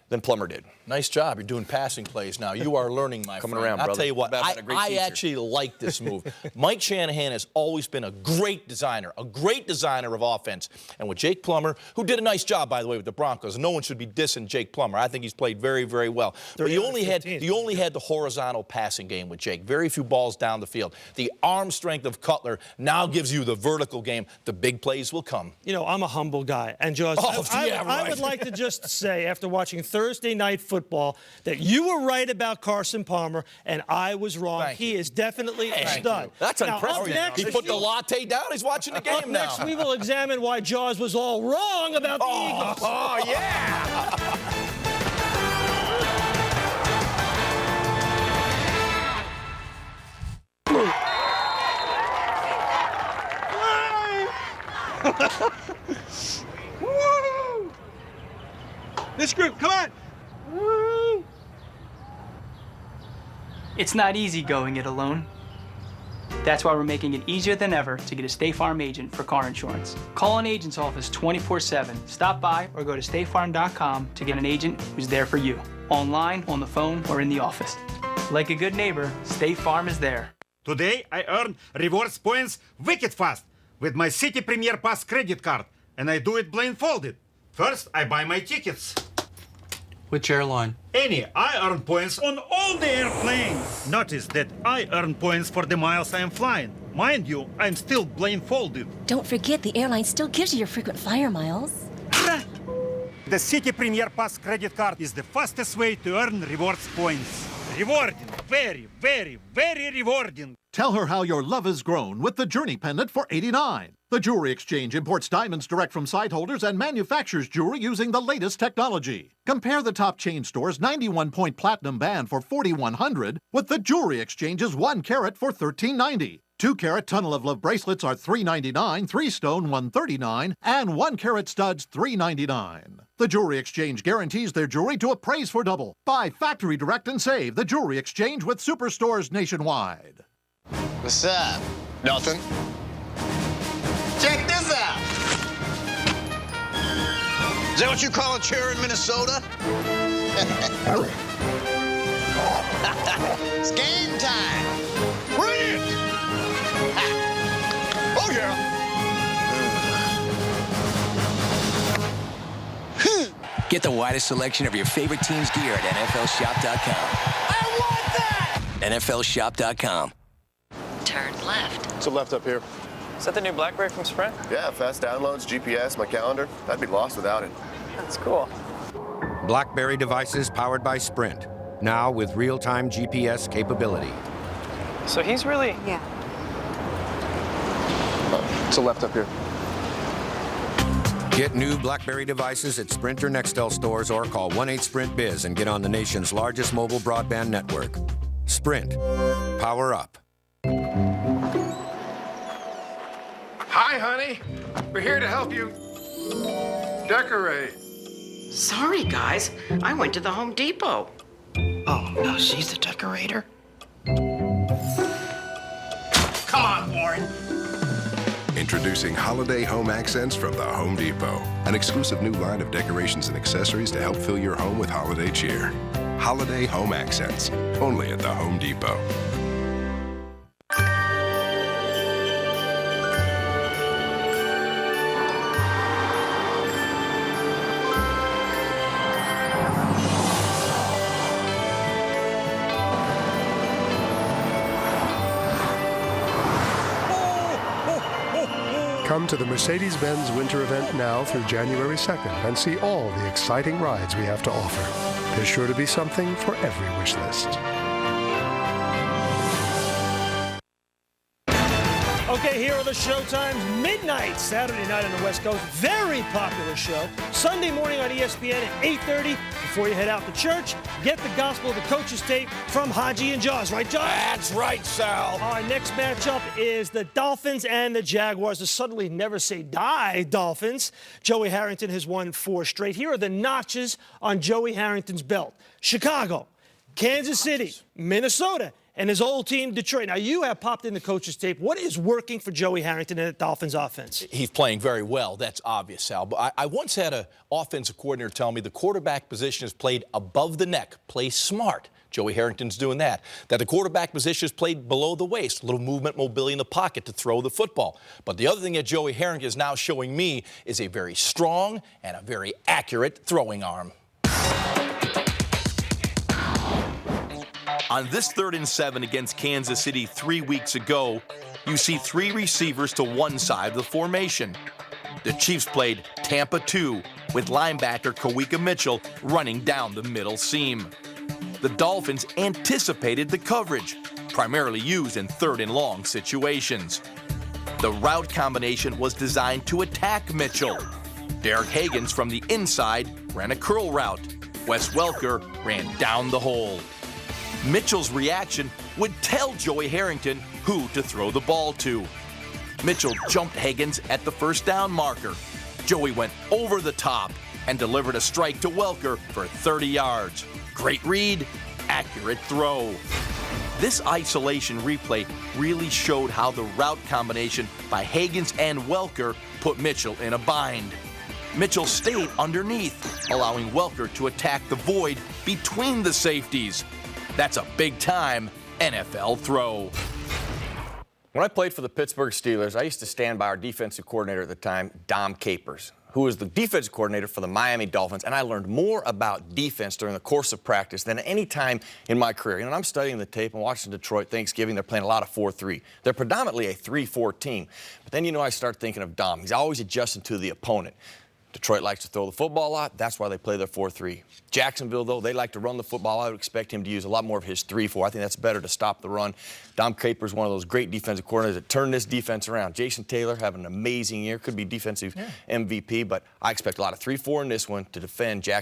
than Plummer did. Nice job. You're doing passing plays now. You are learning, my Coming friend. around, brother. I'll tell you what, I actually like this move. Mike Shanahan has always been a great designer of offense. And with Jake Plummer, who did a nice job, by the way, with the Broncos. No one should be dissing Jake Plummer. I think he's played very, very well. But you only had the horizontal passing game with Jake. Very few balls down the field. The arm strength of Cutler now gives you the vertical game. The big plays will come. You know, I'm a humble guy. And, Josh, I would like to just say, after watching Thursday Night Football, that you were right about Carson Palmer, and I was wrong. He is definitely a stud. That's unprecedented. Next, he put the latte down. He's watching the game now. Next, we will examine why Jaws was all wrong about the Eagles. Oh, yeah. This group, come on. It's not easy going it alone. That's why we're making it easier than ever to get a State Farm agent for car insurance. Call an agent's office 24/7. Stop by or go to statefarm.com to get an agent who's there for you. Online, on the phone, or in the office. Like a good neighbor, State Farm is there. Today I earn rewards points wicked fast with my City Premier Pass credit card, and I do it blindfolded. First, I buy my tickets. Which airline? Any. I earn points on all the airplanes. Notice that I earn points for the miles I'm flying. Mind you, I'm still blindfolded. Don't forget the airline still gives you your frequent flyer miles. The City Premier Pass credit card is the fastest way to earn rewards points. Rewarding, very, very, very rewarding. Tell her how your love has grown with the Journey pendant for $89. The Jewelry Exchange imports diamonds direct from site holders and manufactures jewelry using the latest technology. Compare the top chain store's 91-point platinum band for $4,100 with the Jewelry Exchange's 1 carat for $13.90. 2-carat Tunnel of Love bracelets are $3.99, 3-stone $139, and 1-carat studs $3.99. The Jewelry Exchange guarantees their jewelry to appraise for double. Buy factory direct and save. The Jewelry Exchange with superstores nationwide. What's up? Nothing. Check this out. Is that what you call a chair in Minnesota? It's game time. Bring it! Oh, yeah. Get the widest selection of your favorite team's gear at NFLShop.com. I want that! NFLShop.com. Turn left. It's a left up here. Is that the new BlackBerry from Sprint? Yeah, fast downloads, GPS, my calendar. I'd be lost without it. That's cool. BlackBerry devices powered by Sprint, now with real-time GPS capability. So he's really... Yeah. It's a left up here. Get new BlackBerry devices at Sprint or Nextel stores or call 1-8-SPRINT-BIZ and get on the nation's largest mobile broadband network. Sprint. Power up. Hi, honey. We're here to help you decorate. Sorry, guys. I went to the Home Depot. Oh, no, she's the decorator. Come on, Warren. Introducing Holiday Home Accents from the Home Depot, an exclusive new line of decorations and accessories to help fill your home with holiday cheer. Holiday Home Accents, only at the Home Depot. Come to the Mercedes-Benz winter event now through January 2nd and see all the exciting rides we have to offer. There's sure to be something for every wish list. Okay, here are the showtimes. Midnight, Saturday night on the West Coast. Very popular show. Sunday morning on ESPN at 8:30. Before you head out to church, get the Gospel of the Coaches tape from Haji and Jaws. Right, Jaws? That's right, Sal. Our next matchup is the Dolphins and the Jaguars. The suddenly never say die Dolphins. Joey Harrington has won 4 straight. Here are the notches on Joey Harrington's belt. Chicago, Kansas City, Minnesota, and his old team, Detroit. Now, you have popped in the coach's tape. What is working for Joey Harrington and the Dolphins offense? He's playing very well. That's obvious, Sal. But I once had an offensive coordinator tell me the quarterback position is played above the neck. Play smart. Joey Harrington's doing that. That the quarterback position is played below the waist. A little movement, mobility in the pocket to throw the football. But the other thing that Joey Harrington is now showing me is a very strong and a very accurate throwing arm. On this 3rd and 7 against Kansas City 3 weeks ago, you see 3 receivers to one side of the formation. The Chiefs played Tampa 2 with linebacker Kawika Mitchell running down the middle seam. The Dolphins anticipated the coverage, primarily used in 3rd and long situations. The route combination was designed to attack Mitchell. Derek Higgins from the inside ran a curl route. Wes Welker ran down the hole. Mitchell's reaction would tell Joey Harrington who to throw the ball to. Mitchell jumped Higgins at the 1st down marker. Joey went over the top and delivered a strike to Welker for 30 yards. Great read, accurate throw. This isolation replay really showed how the route combination by Higgins and Welker put Mitchell in a bind. Mitchell stayed underneath, allowing Welker to attack the void between the safeties. That's a big-time NFL throw. When I played for the Pittsburgh Steelers, I used to stand by our defensive coordinator at the time, Dom Capers, who was the defensive coordinator for the Miami Dolphins, and I learned more about defense during the course of practice than any time in my career. You know, I'm studying the tape and watching Detroit Thanksgiving. They're playing a lot of 4-3. They're predominantly a 3-4 team. But then, you know, I start thinking of Dom. He's always adjusting to the opponent. Detroit likes to throw the football a lot. That's why they play their 4-3. Jacksonville, though, they like to run the football. I would expect him to use a lot more of his 3-4. I think that's better to stop the run. Dom Capers, one of those great defensive coordinators that turned this defense around. Jason Taylor having an amazing year. Could be defensive MVP, but I expect a lot of 3-4 in this one to defend Jacksonville.